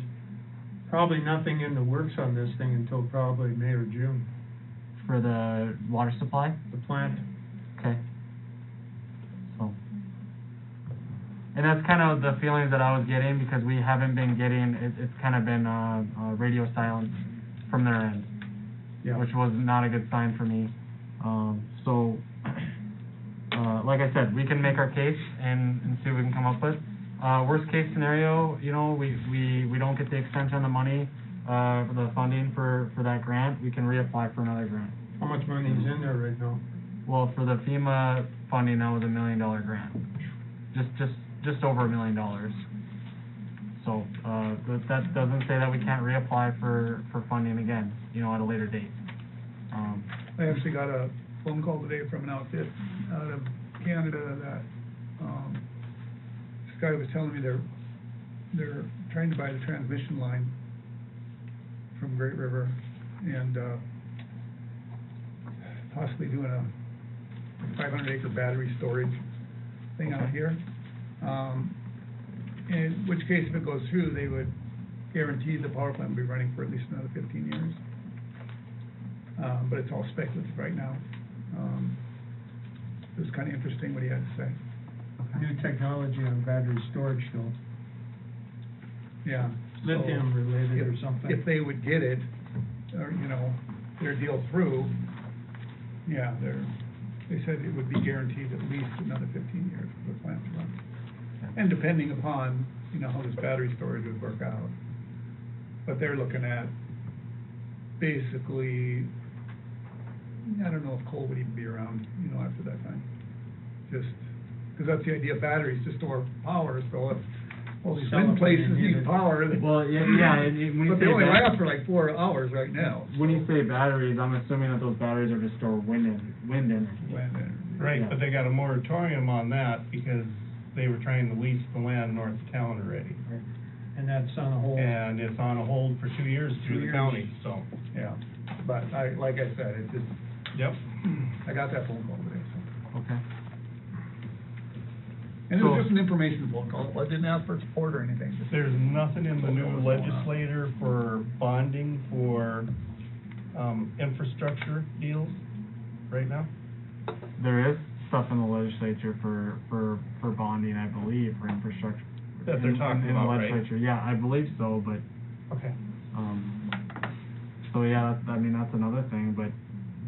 probably nothing in the works on this thing until probably May or June, For the water supply? the plant. Okay. So, and that's kind of the feelings that I was getting, because we haven't been getting, it's kind of been, radio silence from their end. Yeah. Which was not a good sign for me. Like I said, we can make our case and see what we can come up with. Worst case scenario, you know, we don't get the extension on the money, for the funding for that grant, we can reapply for another grant. How much money is in there right now? Well, for the FEMA funding, that was $1 million grant, just over $1 million. So, but that doesn't say that we can't reapply for funding again, you know, at a later date. I actually got a phone call today from an outfit out of Canada that, this guy was telling me they're trying to buy the transmission line from Great River and, possibly doing a 500-acre battery storage thing out here. In which case, if it goes through, they would guarantee the power plant will be running for at least another 15 years. But it's all speculative right now. It was kind of interesting what he had to say. New technology on battery storage though. Yeah. Lithium related or something. If they would get it, or, you know, their deal through, yeah, they said it would be guaranteed at least another 15 years for the plant to run. And depending upon, you know, how this battery storage would work out. But they're looking at basically, I don't know if coal would even be around, you know, after that time. Just, because that's the idea of batteries, to store power, so if all these wind places need power. Well, yeah, when you But they say only that- last for like 4 hours right now. When you say batteries, I'm assuming that those batteries are to store wind energy. Right, Yeah. but they got a moratorium on that because they were trying to lease the land north of town already. And that's on a hold. And it's on a hold for 2 years 2 through the years. county, so. Yeah, but like I said, it just. Yep. I got that phone call today, so. Okay. And it was just an information phone call, I didn't ask for support or anything. just- There's nothing in the new What was going on. legislator for bonding for, infrastructure deals right now? There is stuff in the legislature for bonding, I believe, for infrastructure. That they're talking in about, the right? legislature, yeah, I believe so, but, Okay. so yeah, I mean, that's another thing, but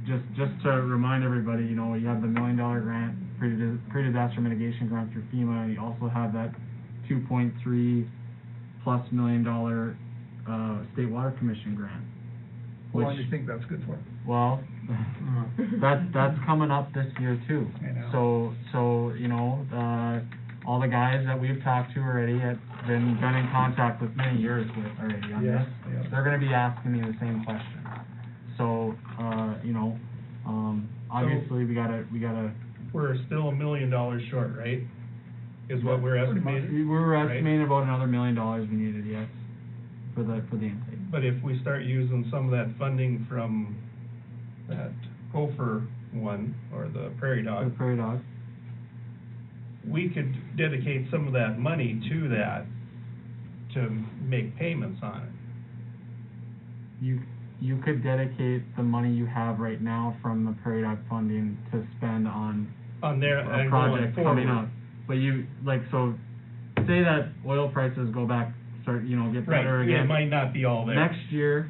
just to remind everybody, you know, you have the $1 million grant, pre-disaster mitigation grant through FEMA, and you also have that $2.3+ million, State Water Commission grant. How long which- do you think that's good for? Well, that's coming up this year too. I know. So, you know, all the guys that we've talked to already have been in contact with many years with already on Yes, this. yeah. They're gonna be asking me the same question. So, you know, obviously, we gotta, We're still $1 million short, right? Is what we're Pretty much. estimating? we were Right. estimating about another $1 million we needed, yes, for the intake. But if we start using some of that funding from that Gopher one, or the Prairie For the Dog, prairie dog. we could dedicate some of that money to that, to make payments on it. You could dedicate the money you have right now from the Prairie Dog funding to spend on On their, a and going project coming forward. up. But you, like, so, say that oil prices go back, start, you know, get better Right, again. it might not be all there. Next year,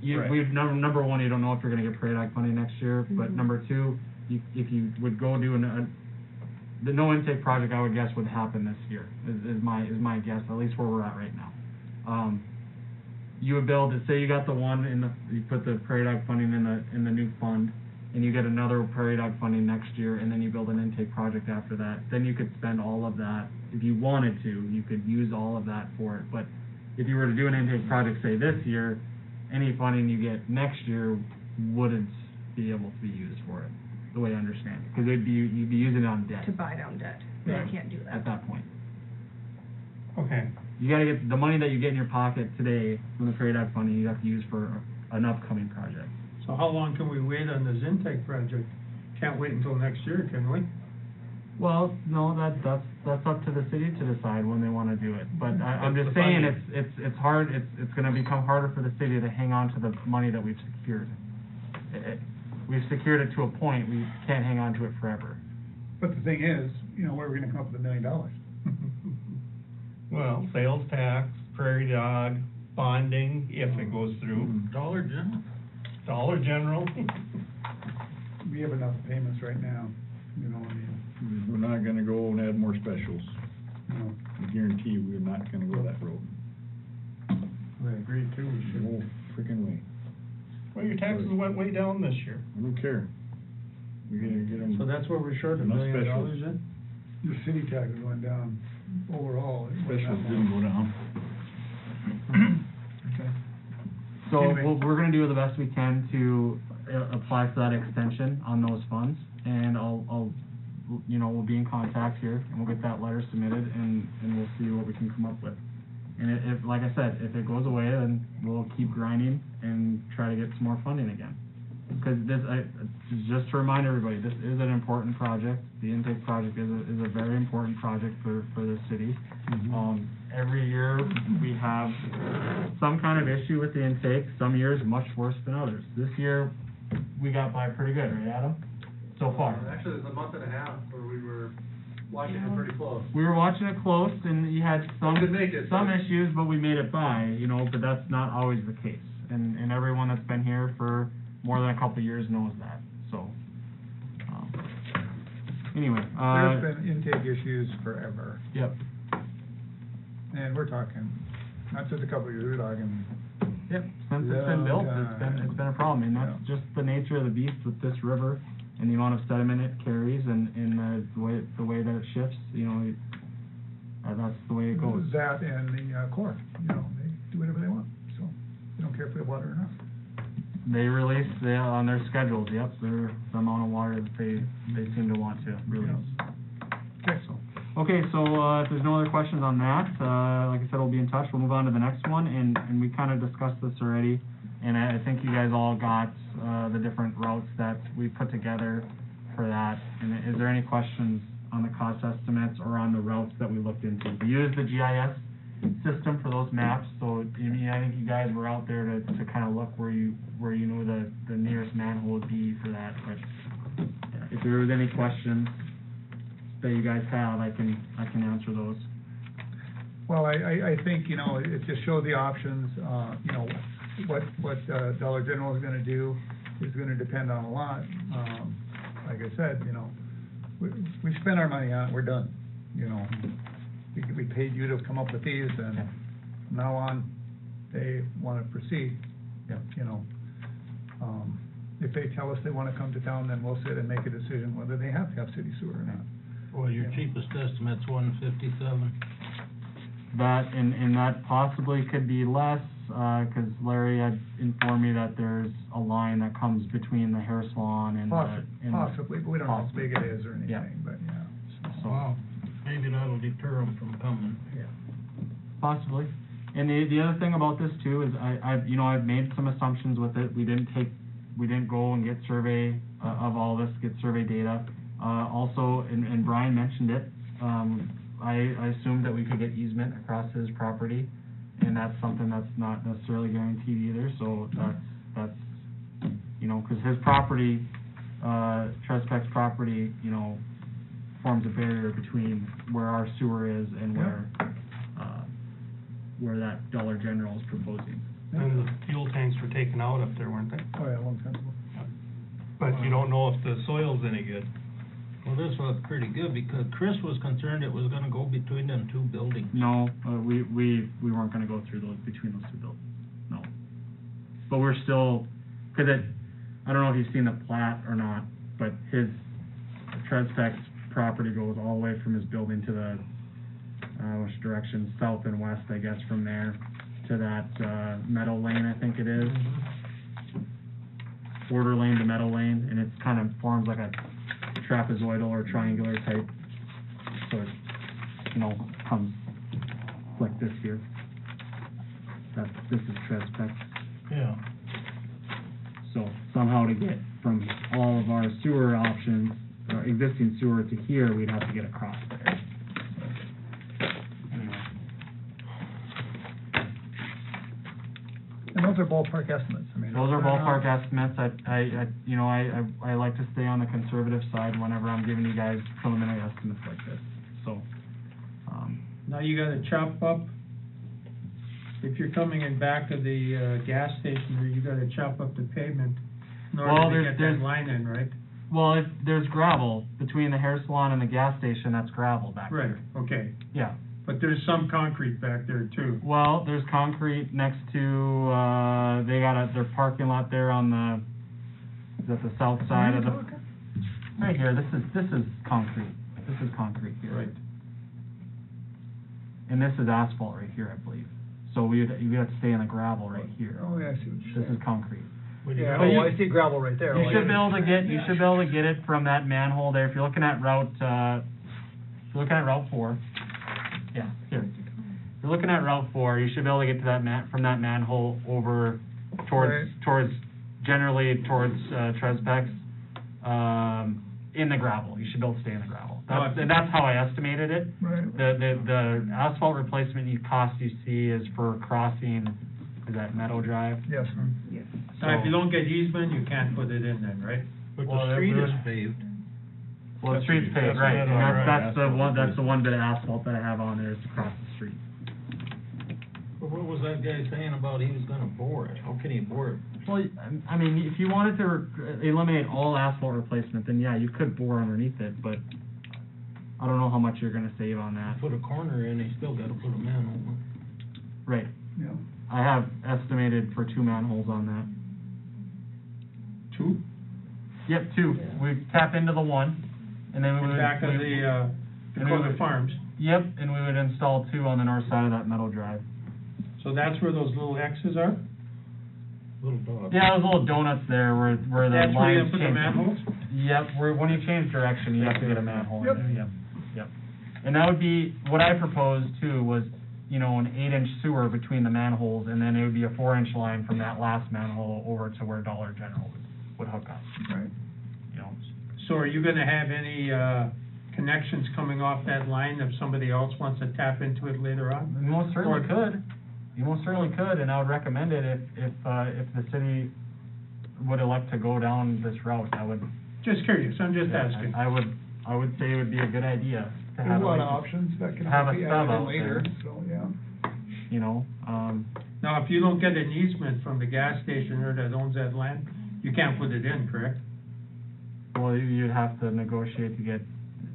Right. number one, you don't know if you're gonna get Prairie Dog funding next year, but number two, if you would go do the no intake project, I would guess would happen this year, is my guess, at least where we're at right now. You would build, say you got the one you put the Prairie Dog funding in the new fund, and you get another Prairie Dog funding next year, and then you build an intake project after that, then you could spend all of that, if you wanted to, you could use all of that for it, but if you were to do an intake project, say this year, any funding you get next year wouldn't be able to be used for it, the way I understand it, because you'd be using it on debt To buy down debt. Yeah, I can't do that. at that point. Okay, You gotta get, the money that you get in your pocket today from the Prairie Dog funding, you have to use for an upcoming project. So how long can we wait on this intake project? Can't wait until next year, can we? Well, no, that's up to the city to decide when they wanna do it, but I'm That's just the saying, funding. it's hard, it's gonna become harder for the city to hang on to the money that we've secured. We've secured it to a point, we can't hang on to it forever. But the thing is, you know, where are we gonna come up with $1 million? well, sales tax, Prairie Dog, bonding, if it goes through, Dollar General. Dollar General. We have enough payments right now, you know, I mean, We're not gonna go and add more specials. you know. I guarantee you, we're not gonna go that road. I agree too, we should. No freaking way. Well, your taxes went way down this year. I don't care. We're gonna get them. So that's where we're short $1 Enough million specials. then? The city taxes went down overall. It wasn't that Specials much. didn't go down. Okay. So Anyway. we're gonna do the best we can to apply for that extension on those funds, and I'll, you know, we'll be in contact here, and we'll get that letter submitted, and we'll see what we can come up with. And if, like I said, if it goes away, then we'll keep grinding and try to get some more funding again. Because this, just to remind everybody, this is an important project. The intake project is a very important project for the city. Every year, we have some kind of issue with the intake, some years much worse than others. This year, we got by pretty good, right, Adam? So far. Actually, it was a month and a half where we were watching it pretty close. We were watching it close, and you had some, Could make it, some but- issues, but we made it by, you know, but that's not always the case. And everyone that's been here for more than a couple of years knows that, so. Anyway, There's been intake issues forever, Yep, and we're talking, not just a couple of years, we're talking, yep, since it's been built, Long it's been a problem, and that's just the nature of the beast with this river and the amount of sediment it carries and the way that it shifts, you know, that's the way it goes. that and the Corps, you know, they do whatever they want, so they don't care if they have water or not. They release, on their schedules, yep, the amount of water that they seem to want to release. Okay, so. Okay, so, if there's no other questions on that, like I said, we'll be in touch, we'll move on to the next one, and we kinda discussed this already, and I think you guys all got, the different routes that we put together for that, and is there any questions on the cost estimates or on the routes that we looked into? We used the GIS system for those maps, so, I mean, I think you guys were out there to kinda look where you knew the nearest manhole would be for that, but if there was any questions that you guys have, I can answer those. Well, I think, you know, it just showed the options, you know, what Dollar General is gonna do is gonna depend on a lot. Like I said, you know, we spent our money on it, we're done, you know. We paid you to come up with these, and from now on, they wanna proceed, you know. If they tell us they wanna come to town, then we'll sit and make a decision whether they have to have city sewer or not. Well, your cheapest estimate's 157. That, and that possibly could be less, 'cause Larry had informed me that there's a line that comes between the hair salon and Possibly, but we don't know how possibly. big it is or Yeah. anything, but, yeah. So, Wow, maybe that'll deter them from coming. possibly. And the other thing about this too is I've made some assumptions with it. We didn't go and get survey, of all this, get survey data. Also, and Brian mentioned it, I assumed that we could get easement across his property, and that's something that's not necessarily guaranteed either, so that's, you know, 'cause his property, Trespec's property, you know, forms a barrier between where our sewer is and where that Dollar General is proposing. And the fuel tanks were taken out up there, weren't they? Oh, yeah, a long time ago. But you don't know if the soil's any good. Well, this was pretty good, because Chris was concerned it was gonna go between them two buildings. No, we weren't gonna go through between those two buildings, no. But we're still, 'cause I don't know if you've seen the plat or not, but his, Trespec's property goes all the way from his building to the, which direction, south and west, I guess, from there. to that, Meadow Lane, I think it is. Border lane to Meadow Lane, and it's kind of forms like a trapezoidal or triangular type, so it, comes like this here. This is Trespex. Yeah. So somehow to get from all of our sewer options, or existing sewer to here, we'd have to get across there. Anyway. And those are ballpark estimates, I mean. Those are they're not- ballpark estimates. I like to stay on the conservative side whenever I'm giving you guys preliminary estimates like this, so, Now you gotta chop up, if you're coming in back of the, gas station, you gotta chop up the pavement in Well, order to get there's- that line in, right? well, if there's gravel between the hair salon and the gas station, that's gravel back Right, there. okay, Yeah. but there's some concrete back there too. Well, there's concrete next to, they got their parking lot there on the, is that the south side of the? Right here, this is concrete. This is concrete here. Right. And this is asphalt right here, I believe. So we'd have to stay in the gravel right here. Oh, yeah, I see what you're saying. This is concrete. Yeah, But you- I see gravel right there. You should be able to get it from that manhole there, if you're looking at Route 4, yeah, here. If you're looking at Route 4, you should be able to get to that from that manhole over towards Trespex, in the gravel, you should be able to stay in the gravel. That's how I estimated it. Right. The asphalt replacement cost you see is for crossing, is that Meadow Drive? Yes. Now, if you don't get easement, you can't put it in then, right? But Well, the street it is would- paved. Well, the street's paved, right, and that's the one bit of asphalt that I have on there is to cross the street. But what was that guy saying about he was gonna bore it? How can he bore it? Well, I mean, if you wanted to eliminate all asphalt replacement, then yeah, you could bore underneath it, but I don't know how much you're gonna save on that. Put a corner in, he still gotta put a manhole in. Right. Yeah. I have estimated for 2 manholes on that. 2? Yep, 2. We tap into the one, and then we In would. back of the, Dakota Farms. Yep, and we would install 2 on the north side of that Meadow Drive. So that's where those little X's are? Little dog. Yeah, those little donuts there where the That's where you lines put the change. manholes? Yep, when you change direction, you have to get a manhole in there, yep. And that would be, what I proposed too was, an 8-inch sewer between the manholes, and then it would be a 4-inch line from that last manhole over to where Dollar General would hook up. Right. So are you gonna have any, connections coming off that line if somebody else wants to tap into it later on? You most certainly could. You most certainly could, and I would recommend it if the city would elect to go down this route. I would. Just curious, I'm just asking. I would say it would be a good idea to There's have a lot a of options that can have a be stub added out in later, there. so, yeah. Now, if you don't get an easement from the gas station or that owns that land, you can't put it in, correct? Well, you'd have to negotiate to get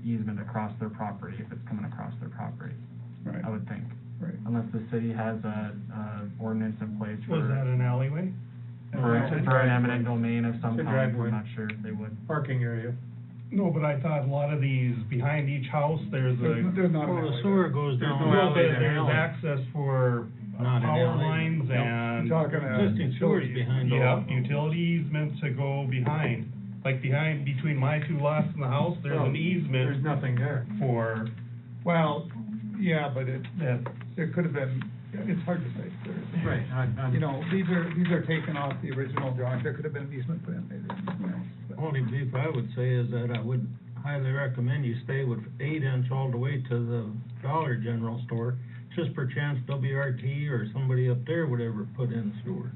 easement across their property if it's coming across their property. Right. I would think. Right. Unless the city has a ordinance in place for. Was that an alleyway? For an eminent domain of some It's a kind, driveway. I'm not sure if they would. Parking area. No, but I thought a lot of these, behind each house, there's a. There's not an Well, the alley sewer there. goes There's down. no alley there. There's access for Not an power alley. lines You're and. talking, Existing sewers behind all. Yeah, utility easements to go behind, like between my 2 lots and the house, there's an There's easement nothing there. for Well, yeah, but that. there could have been, it's hard to say. Right, These are taken off the original drawings, there could have been an easement put in later, but- Only beef I would say is that I would highly recommend you stay with 8-inch all the way to the Dollar General store, just per chance WRT or somebody up there would ever put in sewer.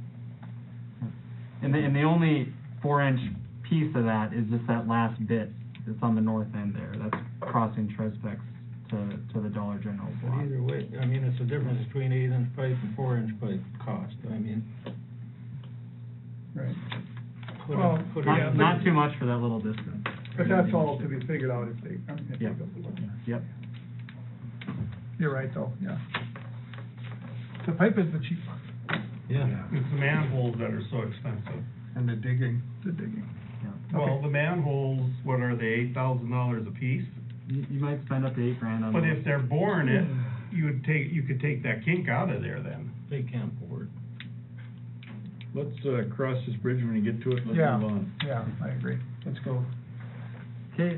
And the only 4-inch piece of that is just that last bit that's on the north end there, that's crossing Trespex to the Dollar General But block. either way, I mean, it's a difference between 8-inch pipe and 4-inch pipe cost, I mean. Right. put Well, a- put yeah, a- Not too much for that little distance. But that's all to be figured out if they, Yep. Yep. You're right, though, yeah. The pipe is the cheap part. Yeah. It's the manholes that are so expensive. And the digging. The digging. Well, the manholes, what are they, $8,000 a piece? You might spend up to $8,000 on But those. if they're boring it, you could take that kink out of there then. they can't afford. Let's, cross this bridge when you get to it, let's Yeah, move on. yeah, I agree. Let's go. Okay,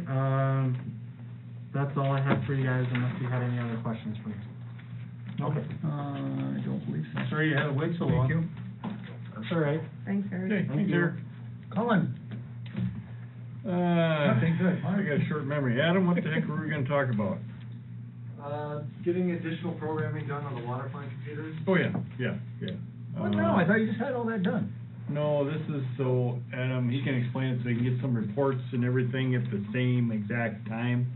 that's all I have for you guys, unless you had any other questions for me. Okay. I don't believe so. Sorry you had to wait so long. Thank you. That's all right. Thanks, Eric. Okay, Thanks, Eric. Colin? Nothing good. I got a short memory. Adam, what the heck were we gonna talk about? Getting additional programming done on the waterfront computers. Oh, yeah. What now? I thought you just had all that done. No, this is so, Adam, he can explain it so he can get some reports and everything at the same exact time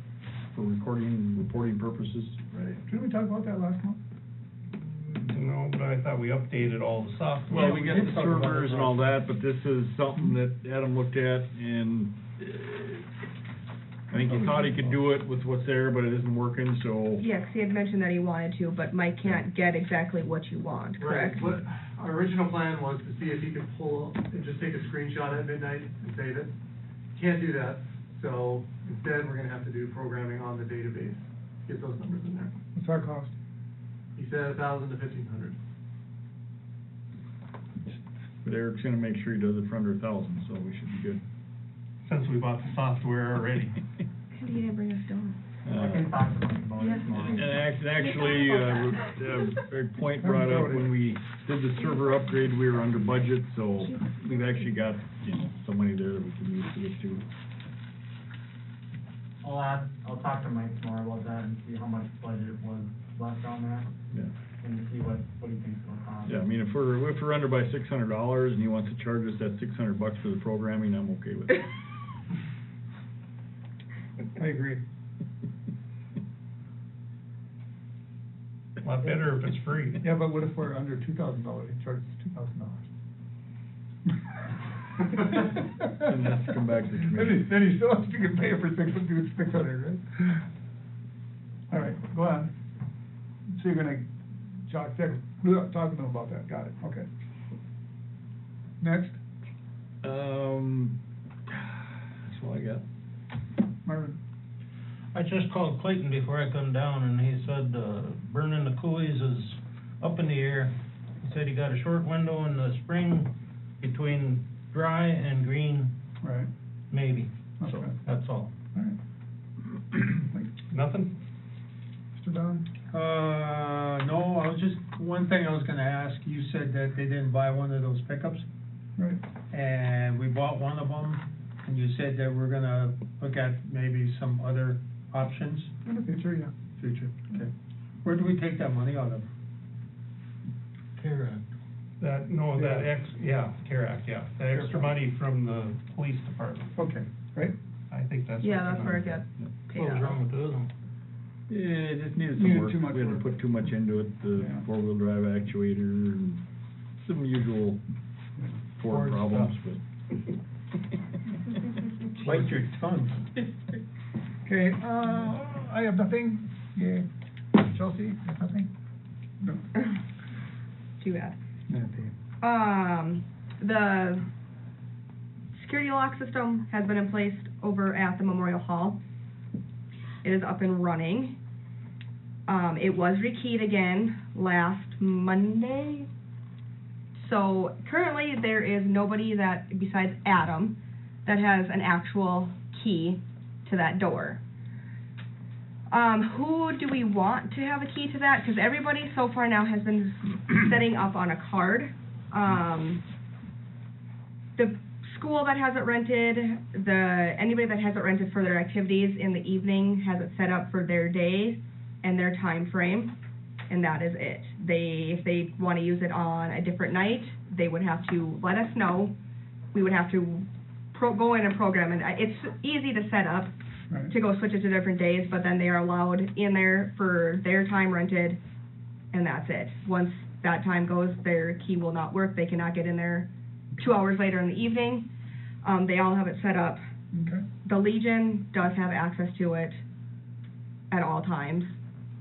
for reporting purposes. Right. Didn't we talk about that last month? No, but I thought we updated all the software. Well, we got the servers and all that, but this is something that Adam looked at and I think he thought he could do it with what's there, but it isn't working, so. Yeah, 'cause he had mentioned that he wanted to, but Mike can't get exactly what you want, correct? Right, what, our original plan was to see if he could pull, and just take a screenshot at midnight and save it. Can't do that, so instead, we're gonna have to do programming on the database, get those numbers in there. What's our cost? He said 1,000 to 1,500. But Eric's gonna make sure he does it for under 1,000, so we should be good. Since we bought the software already. He didn't bring us down. I can talk to him about it tomorrow. And actually, a point brought up when we did the server upgrade, we were under budget, so we've actually got, some money there that we can use to get to. I'll talk to Mike tomorrow about that and see how much budget was left on that, Yeah. and see what he thinks it'll cost. Yeah, I mean, if we're under by $600 and he wants to charge us that $600 for the programming, I'm okay with it. I agree. A lot better if it's free. Yeah, but what if we're under $2,000, he charges $2,000? Then has to come back to the committee. Then he still has to pay for 600, right? All right, go on. So you're gonna talk to them about that, got it, okay. Next, That's all I got. Marvin. I just called Clayton before I come down, and he said, burning the coulees is up in the air. He said he got a short window in the spring between dry and green, Right. maybe. So, Okay. that's all. All right. Nothing? Mr. Don? No, I was just, one thing I was gonna ask, you said that they didn't buy one of those pickups, Right. and we bought one of them, and you said that we're gonna look at maybe some other options. In the future, yeah. Future, okay. Where do we take that money out of? CARE Act. That, no, that CARE Act, yeah. The extra money from the police department. Okay, right? I think that's. Yeah, that's where it got paid What was out. wrong with those? Yeah, it just needed Needed some work. too much We had to work. put too much into it, the Yeah. four-wheel drive actuator and some usual Ford Ford problems, stuff. but. Bite your tongue. Okay, I have nothing. Yeah. Chelsea, you have nothing? No. Too bad. Nothing. The security lock system has been in place over at the Memorial Hall. It is up and running. It was rekeyed again last Monday. So currently there is nobody that, besides Adam, that has an actual key to that door. Who do we want to have a key to that? Because everybody so far now has been setting up on a card. The school that has it rented, anybody that has it rented for their activities in the evening has it set up for their day and their time frame, and that is it. If they want to use it on a different night, they would have to let us know. We would have to go in and program it. It's easy to set up, Right. to go switch it to different days, but then they are allowed in there for their time rented, and that's it. Once that time goes, their key will not work. They cannot get in there 2 hours later in the evening. They all have it set up. Okay. The Legion does have access to it at all times,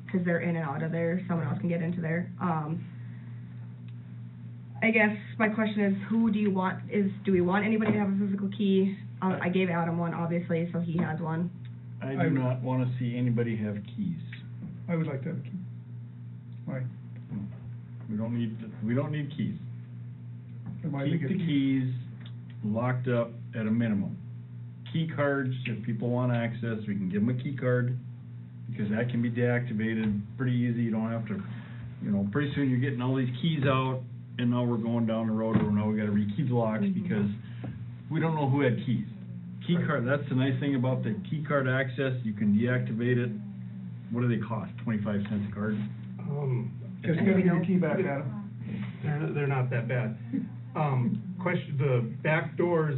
because they're in and out of there. Someone else can get into there. I guess my question is, who do you want, do we want anybody to have a physical key? I gave Adam one, obviously, so he has one. I do not wanna see anybody have keys. I would like to have a key. Why? We don't need keys. Then why Keep they the get keys locked up at a minimum. Key cards, if people want access, we can give them a key card, because that can be deactivated pretty easy. You don't have to, pretty soon you're getting all these keys out, and now we're going down the road where now we gotta rekey the locks, because we don't know who had keys. Key card, that's the nice thing about the key card access, you can deactivate it. What do they cost, 25 cents a card? Just gotta get your key back, Adam. They're not that bad. Question, the back doors,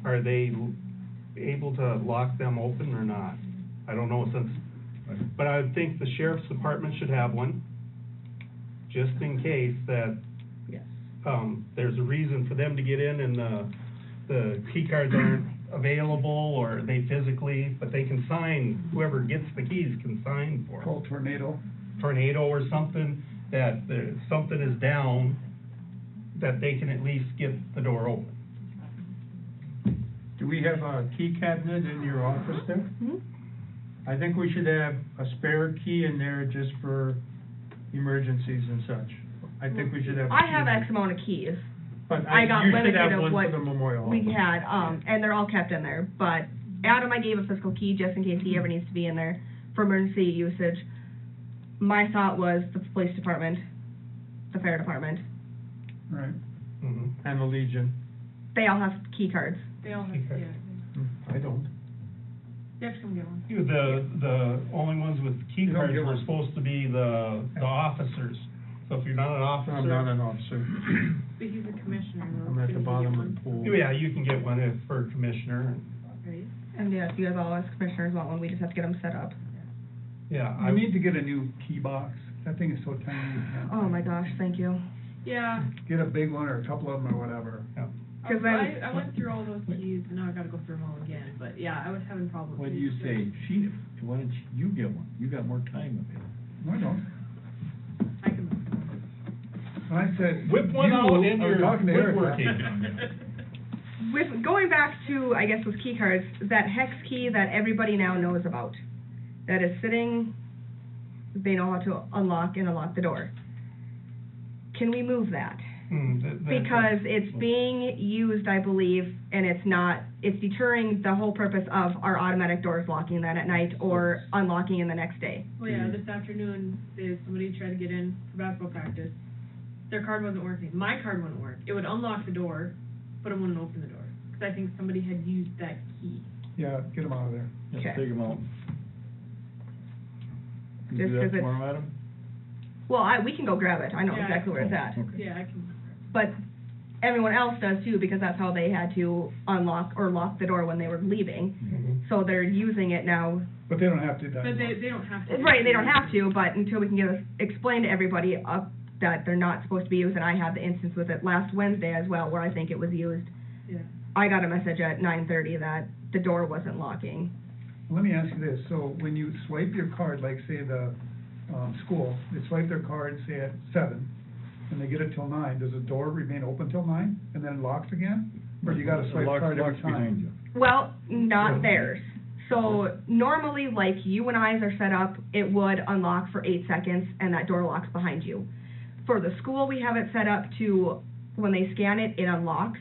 are they able to lock them open or not? I don't know but I would think the sheriff's department should have one, just in case that, there's a reason for them to get in and the key cards aren't available, or they physically, but they can sign, whoever gets the keys can sign for it. Call Tornado. Tornado or something, that something is down, that they can at least get the door open. Do we have a key cabinet in your office there? Mm-hmm. I think we should have a spare key in there just for emergencies and such. I think we should have. I have X amount of keys. But I got you should limited have of one what for the Memorial Hall. we had, and they're all kept in there, but Adam, I gave a physical key just in case he ever needs to be in there for emergency usage. My thought was the police department, the fire department, Right. And the Legion. they all have key cards. They all have, I don't. You have to come get one. The only ones with key You don't cards get were one. supposed to be the officers. So if you're not an officer. I'm not an officer. But he's a commissioner, though. I'm at the Couldn't he bottom get of the one? pool. Yeah, you can get one for commissioner. Right. And yes, you guys all as commissioners want one, we just have to get them set up. Yeah. I need to get a new key box. That thing is so tiny. You can't- Oh my gosh, thank you. Yeah. Get a big one or a couple of them or whatever. Cause then- I went through all those keys, and now I gotta go through them all again, but yeah, I was having problems. What do you say, Sheena, why don't you get one? You got more time available. No, I don't. I can. When I said. Whip one you, out I in was your talking to Eric. woodworking. With, going back to, I guess, with key cards, that hex key that everybody now knows about, that is sitting, they know how to unlock and unlock the door. Can we move that? Because it's being used, I believe, and it's deterring the whole purpose of our automatic doors locking then at night or unlocking in the next day. Well, yeah, this afternoon, somebody tried to get in for basketball practice. Their card wasn't working. My card wouldn't work. It would unlock the door, but it wouldn't open the door. Because I think somebody had used that key. Yeah, get them out of there. Just Okay. take them out. Can you Just do that 'cause it's- tomorrow, Adam? Well, we can go grab it, I know Yeah, exactly where it's at. Yeah, I can. But everyone else does too, because that's how they had to unlock or lock the door when they were leaving. So they're using it now. But they don't have to. But they don't have to. Right, they don't have to, but until we can explain to everybody that they're not supposed to be used, and I had the instance with it last Wednesday as well, where I think it was used. Yeah. I got a message at 9:30 that the door wasn't locking. Let me ask you this, so when you swipe your card, like say the, school, they swipe their card, say at 7, and they get it till 9, does the door remain open till 9, and then it locks again? Or you gotta swipe Locks- card every locks behind time? you. Well, not theirs. So normally, like you and I's are set up, it would unlock for 8 seconds, and that door locks behind you. For the school, we have it set up to, when they scan it, it unlocks,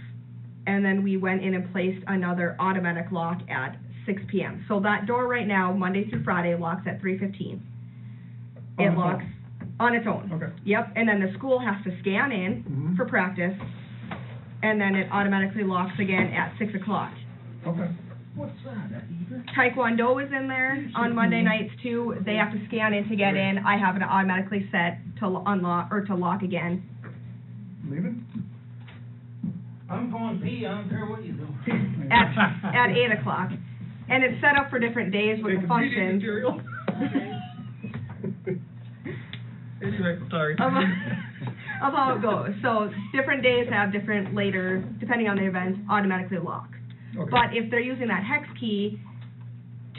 and then we went in and placed another automatic lock at 6 p.m. So that door right now, Monday through Friday, locks at 3:15. On It its locks on its own. Okay. Yep, and then the school has to scan in for practice, and then it automatically locks again at 6 o'clock. Okay. What's that, Taekwondo is in there on Monday nights too. They have to scan in to get in. I have it automatically set to unlock or to lock again. Leaving? I'm going pee, I don't care what you do. at 8 o'clock. And it's set up for different days with the functions. Anyway, sorry. Of how it goes. So different days have different later, depending on the event, automatically lock. Okay. But if they're using that hex key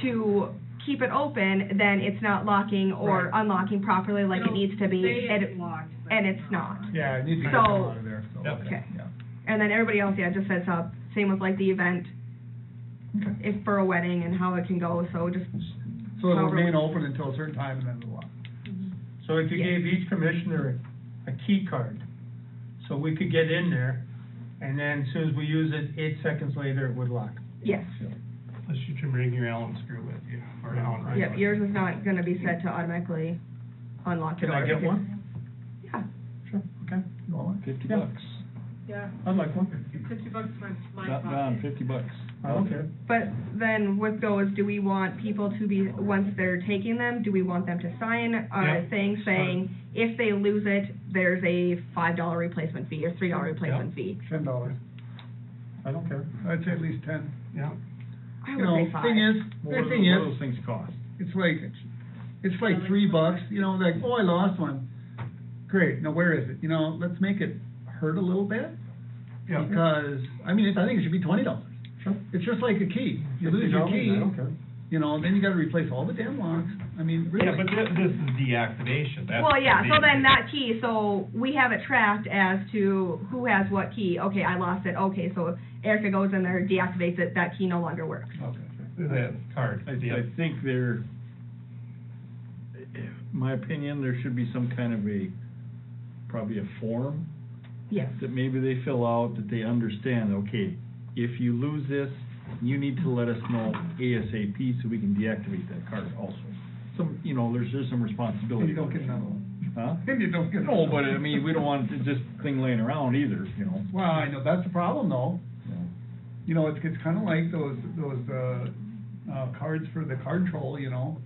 to keep it open, then it's not locking or unlocking properly like it needs to be. Say it's locked, but and it's not. Yeah, it needs to get So- them out of there, so, Okay. yeah. And then everybody else, yeah, just sets up, same with like the event, if for a wedding and how it can go, so just. So it'll however- remain open until a certain time and then it'll lock. So if you Yes. gave each commissioner key card. So we could get in there, and then as soon as we use it, 8 seconds later, it would lock. Yes. Unless you can bring your Allen screw with you, or Allen wrench. Yep, yours is not gonna be set to automatically unlock the Can door. I get because- one? Yeah. Sure, okay. You want one? $50. Yeah, I'd like one. $50 my Not pocket. down, $50. Okay. But then with those, do we want people to be, once they're taking them, do we want them to sign a Yeah. thing saying, if they lose it, there's a $5 replacement fee or $3 replacement fee? $10. I don't care. I'd say at least 10. Yeah. I You would know, say 5. thing is, What the do thing those is, things cost? it's like $3, you know, like, oh, I lost one. Great, now where is it? You know, let's make it hurt a little bit. Yeah. Because, I mean, I think it should be $20. Sure. It's just like a key. You lose your $50, key, I don't care. you know, then you gotta replace all the damn locks. I mean, really. Yeah, but this is deactivation, that's. Well, yeah, the so big then thing. that key, so we have it tracked as to who has what key. Okay, I lost it, okay, so Erica goes in there, deactivates it, that key no longer works. Okay. The card, I yeah. think there, my opinion, there should be some kind of probably a form Yes. that maybe they fill out, that they understand, okay, if you lose this, you need to let us know ASAP so we can deactivate that card also. Some, you know, there's some And responsibility. you don't get another one. Huh? And you don't get. No, but I mean, we don't want this thing laying around either, you know. Well, I know, that's the problem though. You know. You know, it's kinda like those, cards for the card troll, you know?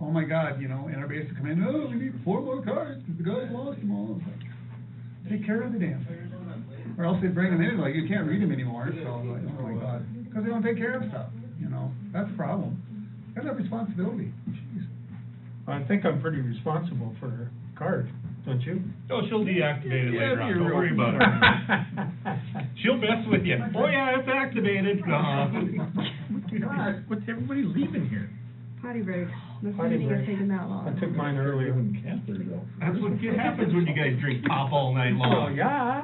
Oh my God, you know, and everybody has to come in, oh, we need 4 more cards, because the guys lost them all. It's like, take care of the damn thing. Or else they bring them in, like, you can't read them anymore, so, like, oh my God. Because they don't take care of stuff, you know? That's the problem. Gotta have responsibility, jeez. I think I'm pretty responsible for her card, don't you? Oh, she'll deactivate it Yeah, later on, you're don't real- worry about it. She'll mess with you. Oh, yeah, it's activated. God, what's everybody leaving here? Potty break. This Potty meeting is break. taking that long. I took mine earlier. That's what happens when you guys drink pop all night Oh, long. yeah,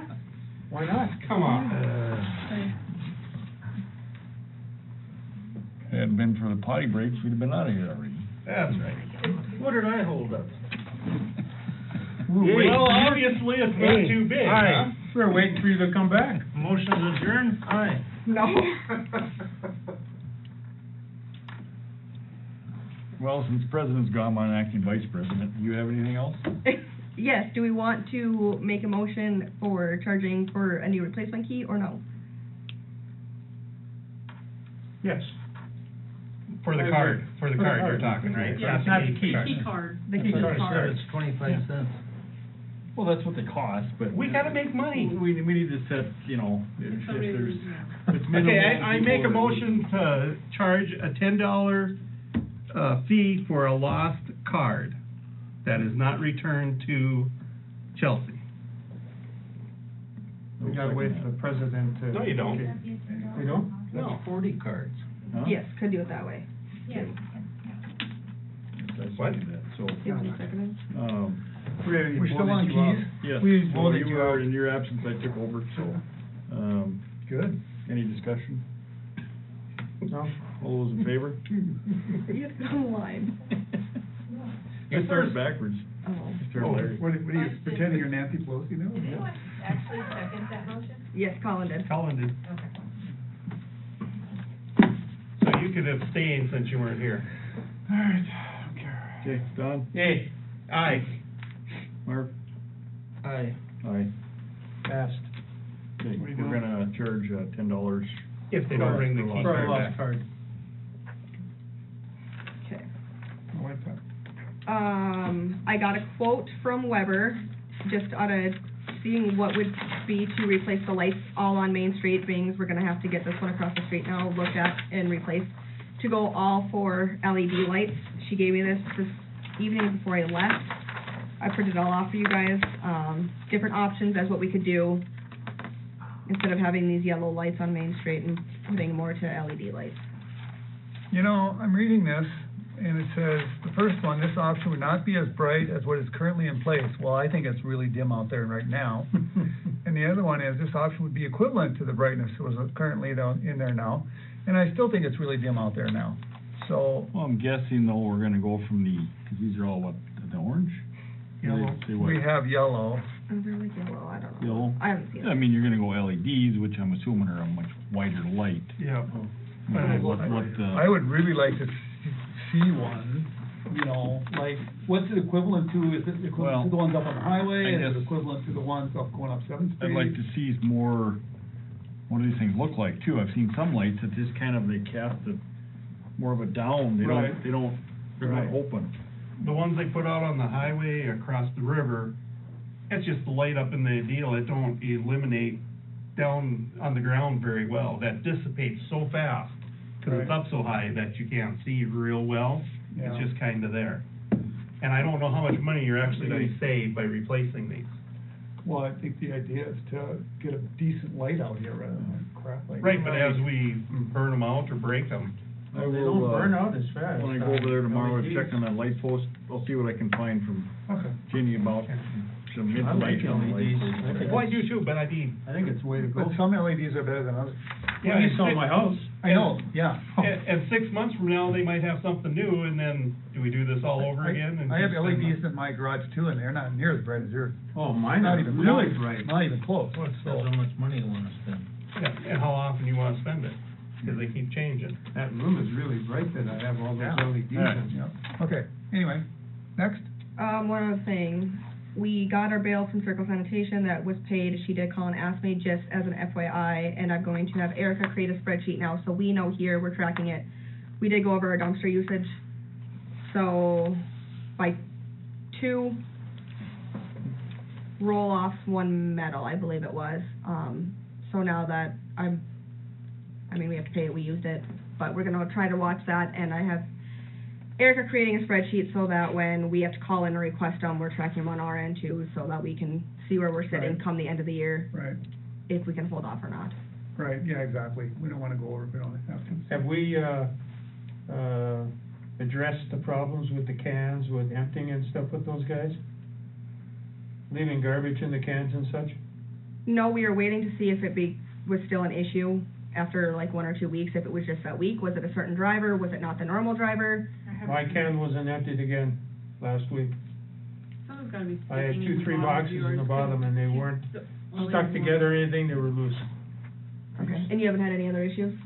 why not? Come on. Had it been for the potty breaks, we'd have been out of here already. That's right. What did I hold up? Well, obviously, it's not too big, huh? We're waiting for you to come back. Motion to adjourn? Aye. No. Well, since president's gone, I'm acting vice president. Do you have anything else? Yes, do we want to make a motion for charging for a new replacement key or no? Yes. For the card you're talking, right? Yeah, not the key. Key card. The key card. 25 cents. Well, that's what they cost, but. We gotta make money. We need to set, you know, if Somebody there's, was, if it's minimal. Okay, I make a people are- motion to charge a $10 fee for a lost card that is not returned to Chelsea. We gotta wait for the president to. No, you don't. Okay. We don't? No. 40 cards. Huh? Yes, could do it that way. Yeah. What? That, so, Give me a second. We're still on keys? yes, We so voted you you were, out. in your absence, I took over, so, Good. any discussion? No? All those in favor? You have to go online. I started backwards. Oh. I started Larry. What are you, pretending you're Nancy Pelosi now? Anyone actually second that motion? Yes, Colin did. Colin did. So you could abstain since you weren't here. All right, okay. Okay, Don? Yay, Aye. Mark? Aye. Aye. passed. Okay, What are you we're doing? gonna charge, $10. If they don't bring the key For a card lost back. card. Okay. I like that. I got a quote from Weber, just out of seeing what would be to replace the lights all on Main Street, being we're gonna have to get this one across the street now looked at and replaced, to go all for LED lights. She gave me this evening before I left. I printed it all off for you guys, different options as what we could do, instead of having these yellow lights on Main Street and putting more to LED lights. You know, I'm reading this, and it says, the first one, this option would not be as bright as what is currently in place. Well, I think it's really dim out there right now. And the other one is, this option would be equivalent to the brightness that was currently down in there now. And I still think it's really dim out there now. So, Well, I'm guessing though, we're gonna go from because these are all what, the orange? Yellow. Say what? We have yellow, Is there like yellow? I don't know. Yellow? I haven't seen it. I mean, you're gonna go LEDs, which I'm assuming are a much wider light. Yeah. I would really like to see one, you know, like, what's it equivalent to? Is it equivalent to the ones up on the highway? I Is it guess- equivalent to the ones up going up Seventh Street? I'd like to see more, what do these things look like too? I've seen some lights that just kind of, they cast a, more of a down, they're Right. not open. The ones they put out on the highway across the river, it's just the light up in the deal, it don't illuminate down on the ground very well. That dissipates so fast, cause it's Right. up so high that you can't see real well. It's Yeah. just kinda there. And I don't know how much money you're actually gonna save by replacing these. Well, I think the idea is to get a decent light out here rather than crap like. Right, but as we burn them out or break them. I They will, don't burn out as fast. When I go over there tomorrow and LEDs. check on that light post, I'll see what I can find from Okay. Ginny about some I like information on the light LEDs. post. I think Well, I do too, but I mean, I think it's the way to go. But some LEDs are better than others. Yeah, Well, you it's saw fit- my house. I know, yeah. and 6 months from now, they might have something new, and then, do we do this all over again? And I have just- LEDs in my garage too, and they're not near as bright as yours. Oh, mine Not are even really close. bright. Not even close. Well, it depends how much money you wanna spend. Yeah, and how often you wanna spend it, cause they keep changing. That room is really bright that I have all those Yeah. LEDs in. Yeah. Okay, anyway, next. One other thing, we got our bill from Circle Sanitation that was paid. She did call and ask me just as an FYI, and I'm going to have Erica create a spreadsheet now, so we know here, we're tracking it. We did go over our dumpster usage, so by 2 roll-offs, 1 metal, I believe it was. So now that I mean, we have to pay it, we used it, but we're gonna try to watch that, and I have Erica creating a spreadsheet so that when we have to call in and request them, we're tracking them on our end too, so that we can see where we're sitting Right. come the end of the year, Right, if we can hold off or not. right, yeah, exactly. We don't wanna go over if we don't have to. Have we, addressed the problems with the cans, with emptying and stuff with those guys? Leaving garbage in the cans and such? No, we are waiting to see if was still an issue after like 1 or 2 weeks, if it was just that week, was it a certain driver, was it not the normal driver? My can wasn't emptied again last week. Someone's gotta be I had sticking in 2, 3 the bottom of boxes in yours, the bottom and they weren't Well, stuck they together or anything, they were loose. Okay, and you haven't had any other issues?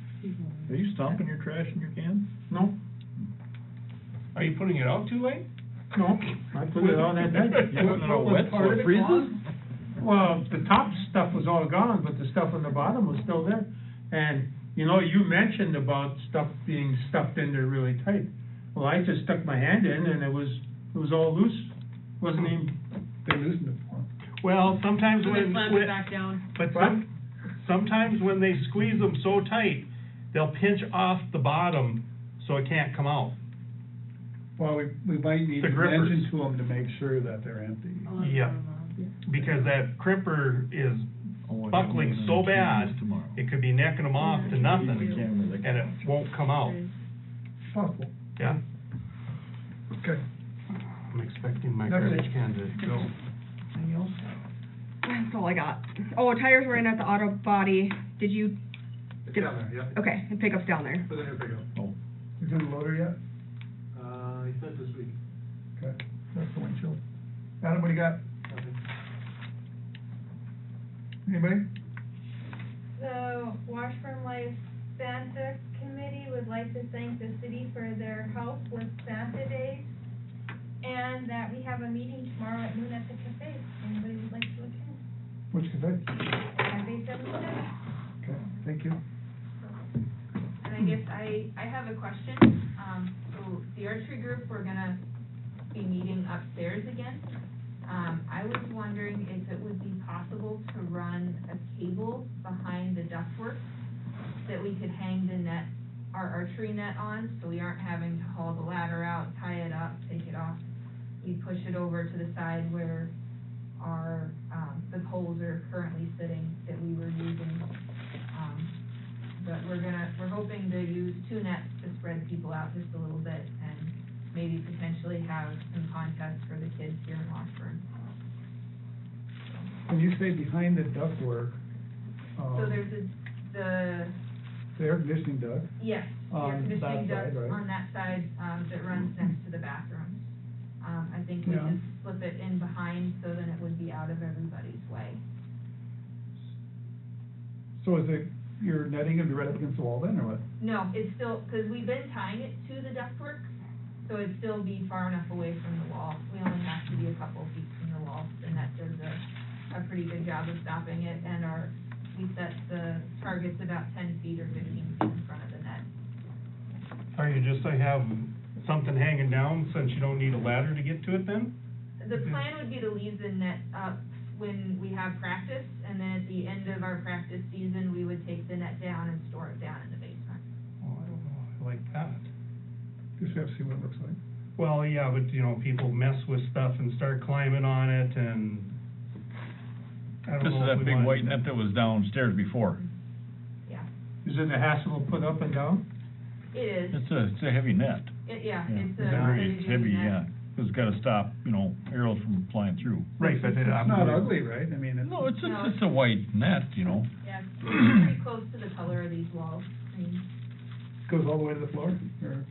Are you stomping your trash in your cans? No, Are you putting it out too late? no, I put it on that night. You putting it out wet so it freezes? Well, the top stuff was all gone, but the stuff on the bottom was still there. And, you know, you mentioned about stuff being stuffed in there really tight. Well, I just stuck my hand in and it was all loose, wasn't even, They loosened it for 'em. Well, sometimes So they when, slam it back down. but sometimes when they squeeze them so tight, they'll pinch off the bottom so it can't come out. Well, we might need The to grippers. mention to them to make sure that they're empty. Yeah, because that crimper is Oh, I buckling gotta so go in bad, tomorrow. it could be necking them off to nothing, Cameras, I and it won't come out, Possible. yeah? Okay. I'm expecting my That's it. garbage can to go. Anything else? That's all I got. Oh, tires were in at the auto body, did you? It's down there, yeah, Okay, and pickup's down there. for the new pickup. Oh, Is it a loader yet? He sent this week. Okay, that's the windshield. Adam, what do you got? Nothing. Anybody? The Washburn Life Santa Committee would like to thank the city for their help with Santa Days, and that we have a meeting tomorrow at noon at the cafe, if anybody would like to attend. Which cafe? Cafe 77. Okay, thank you. And I guess I have a question. So the archery group, we're gonna be meeting upstairs again. I was wondering if it would be possible to run a cable behind the ductwork that we could hang the net, our archery net on, so we aren't having to haul the ladder out, tie it up, take it off. We push it over to the side where our, the poles are currently sitting that we were using. But we're hoping to use 2 nets to spread people out just a little bit and maybe potentially have some contests for the kids here in Washburn. When you say behind the ductwork, So there's the, the air conditioning duct, yes, the air On that conditioning side, duct right? on that side, that runs next to the bathrooms. I think we Yeah. just slip it in behind, so then it would be out of everybody's way. So is it, your netting gonna be right up against the wall then, or what? No, it's still, cause we've been tying it to the ductwork, so it'd still be far enough away from the wall. We only have to be a couple feet from the wall, and that does a pretty good job of stopping it, and we set the targets about 10 feet or 15 feet in front of the net. Are you just gonna have something hanging down since you don't need a ladder to get to it then? The plan would be to leave the net up when we have practice, and then at the end of our practice season, we would take the net down and store it down in the basement. Oh, I don't know, I like that. Just have to see what it looks like. Well, yeah, but, you know, people mess with stuff and start climbing on it, and I don't This know is if that we big want- white net that was downstairs before. Yeah, Is it a hassle to put up and down? it is. It's a heavy net. Yeah, Yeah, it's a very heavy-duty heavy, net. yeah. It's gotta stop, you know, arrows from flying through. Right, but It's not ugly, right? I mean, it's. No, it's No, a white net, you know. Yeah, it's pretty close to the color of these walls. I mean, Goes all the way to the floor, or?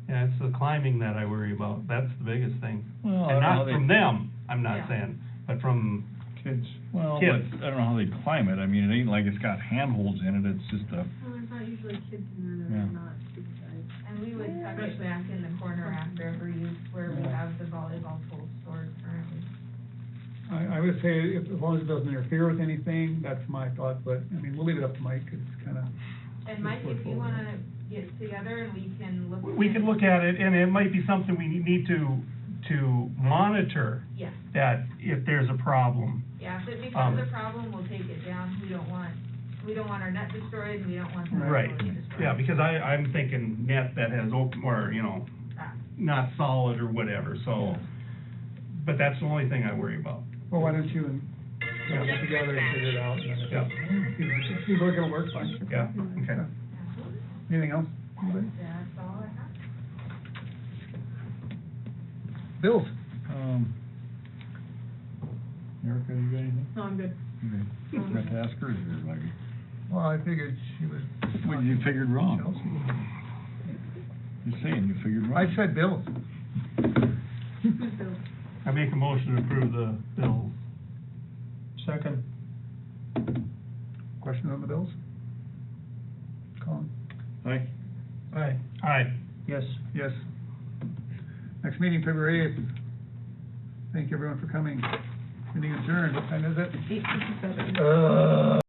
Yeah, it's the climbing that I worry about, that's the biggest thing. Well, I And don't know how not they- from them, I'm not Yeah. saying, but from Kids. Well, Kids. but I don't know how they climb it. I mean, it ain't like it's got handholds in it. It's just a, Well, there's not usually kids in there that Yeah. are not big size. and we would tuck it back in the corner after every use where we have the volleyball poles stored currently. I would say, if, as long as it doesn't interfere with anything, that's my thought, but, I mean, we'll leave it up to Mike, 'cause it's kinda. And Mike, if you wanna get together and we can look. we can look at it, and it might be something we need to monitor, Yes, that if there's a problem. yeah, if it becomes a problem, we'll take it down. We don't want our net destroyed, and we don't want the Right, facility destroyed. yeah, because I'm thinking net that has open, or, you know, not solid or whatever, so, but that's the only thing I worry about. Well, why don't you and, get together and figure it out, and then if Yeah. see if it's gonna work, fine. Yeah, okay. Anything else? Anybody? That's all I have. Bills? Erica, you got anything? No, I'm good. Okay. Forgot to ask her, is there, like, Well, I figured she was. what you figured wrong? You're saying you figured wrong. I said bills. Who's Bill? I make a motion to approve the bills. Second. Questions on the bills? Colin? Aye. Aye. Aye. Yes. Yes. Next meeting, February 8th. Thank you, everyone, for coming. Meeting adjourned. What time is it? 8:57.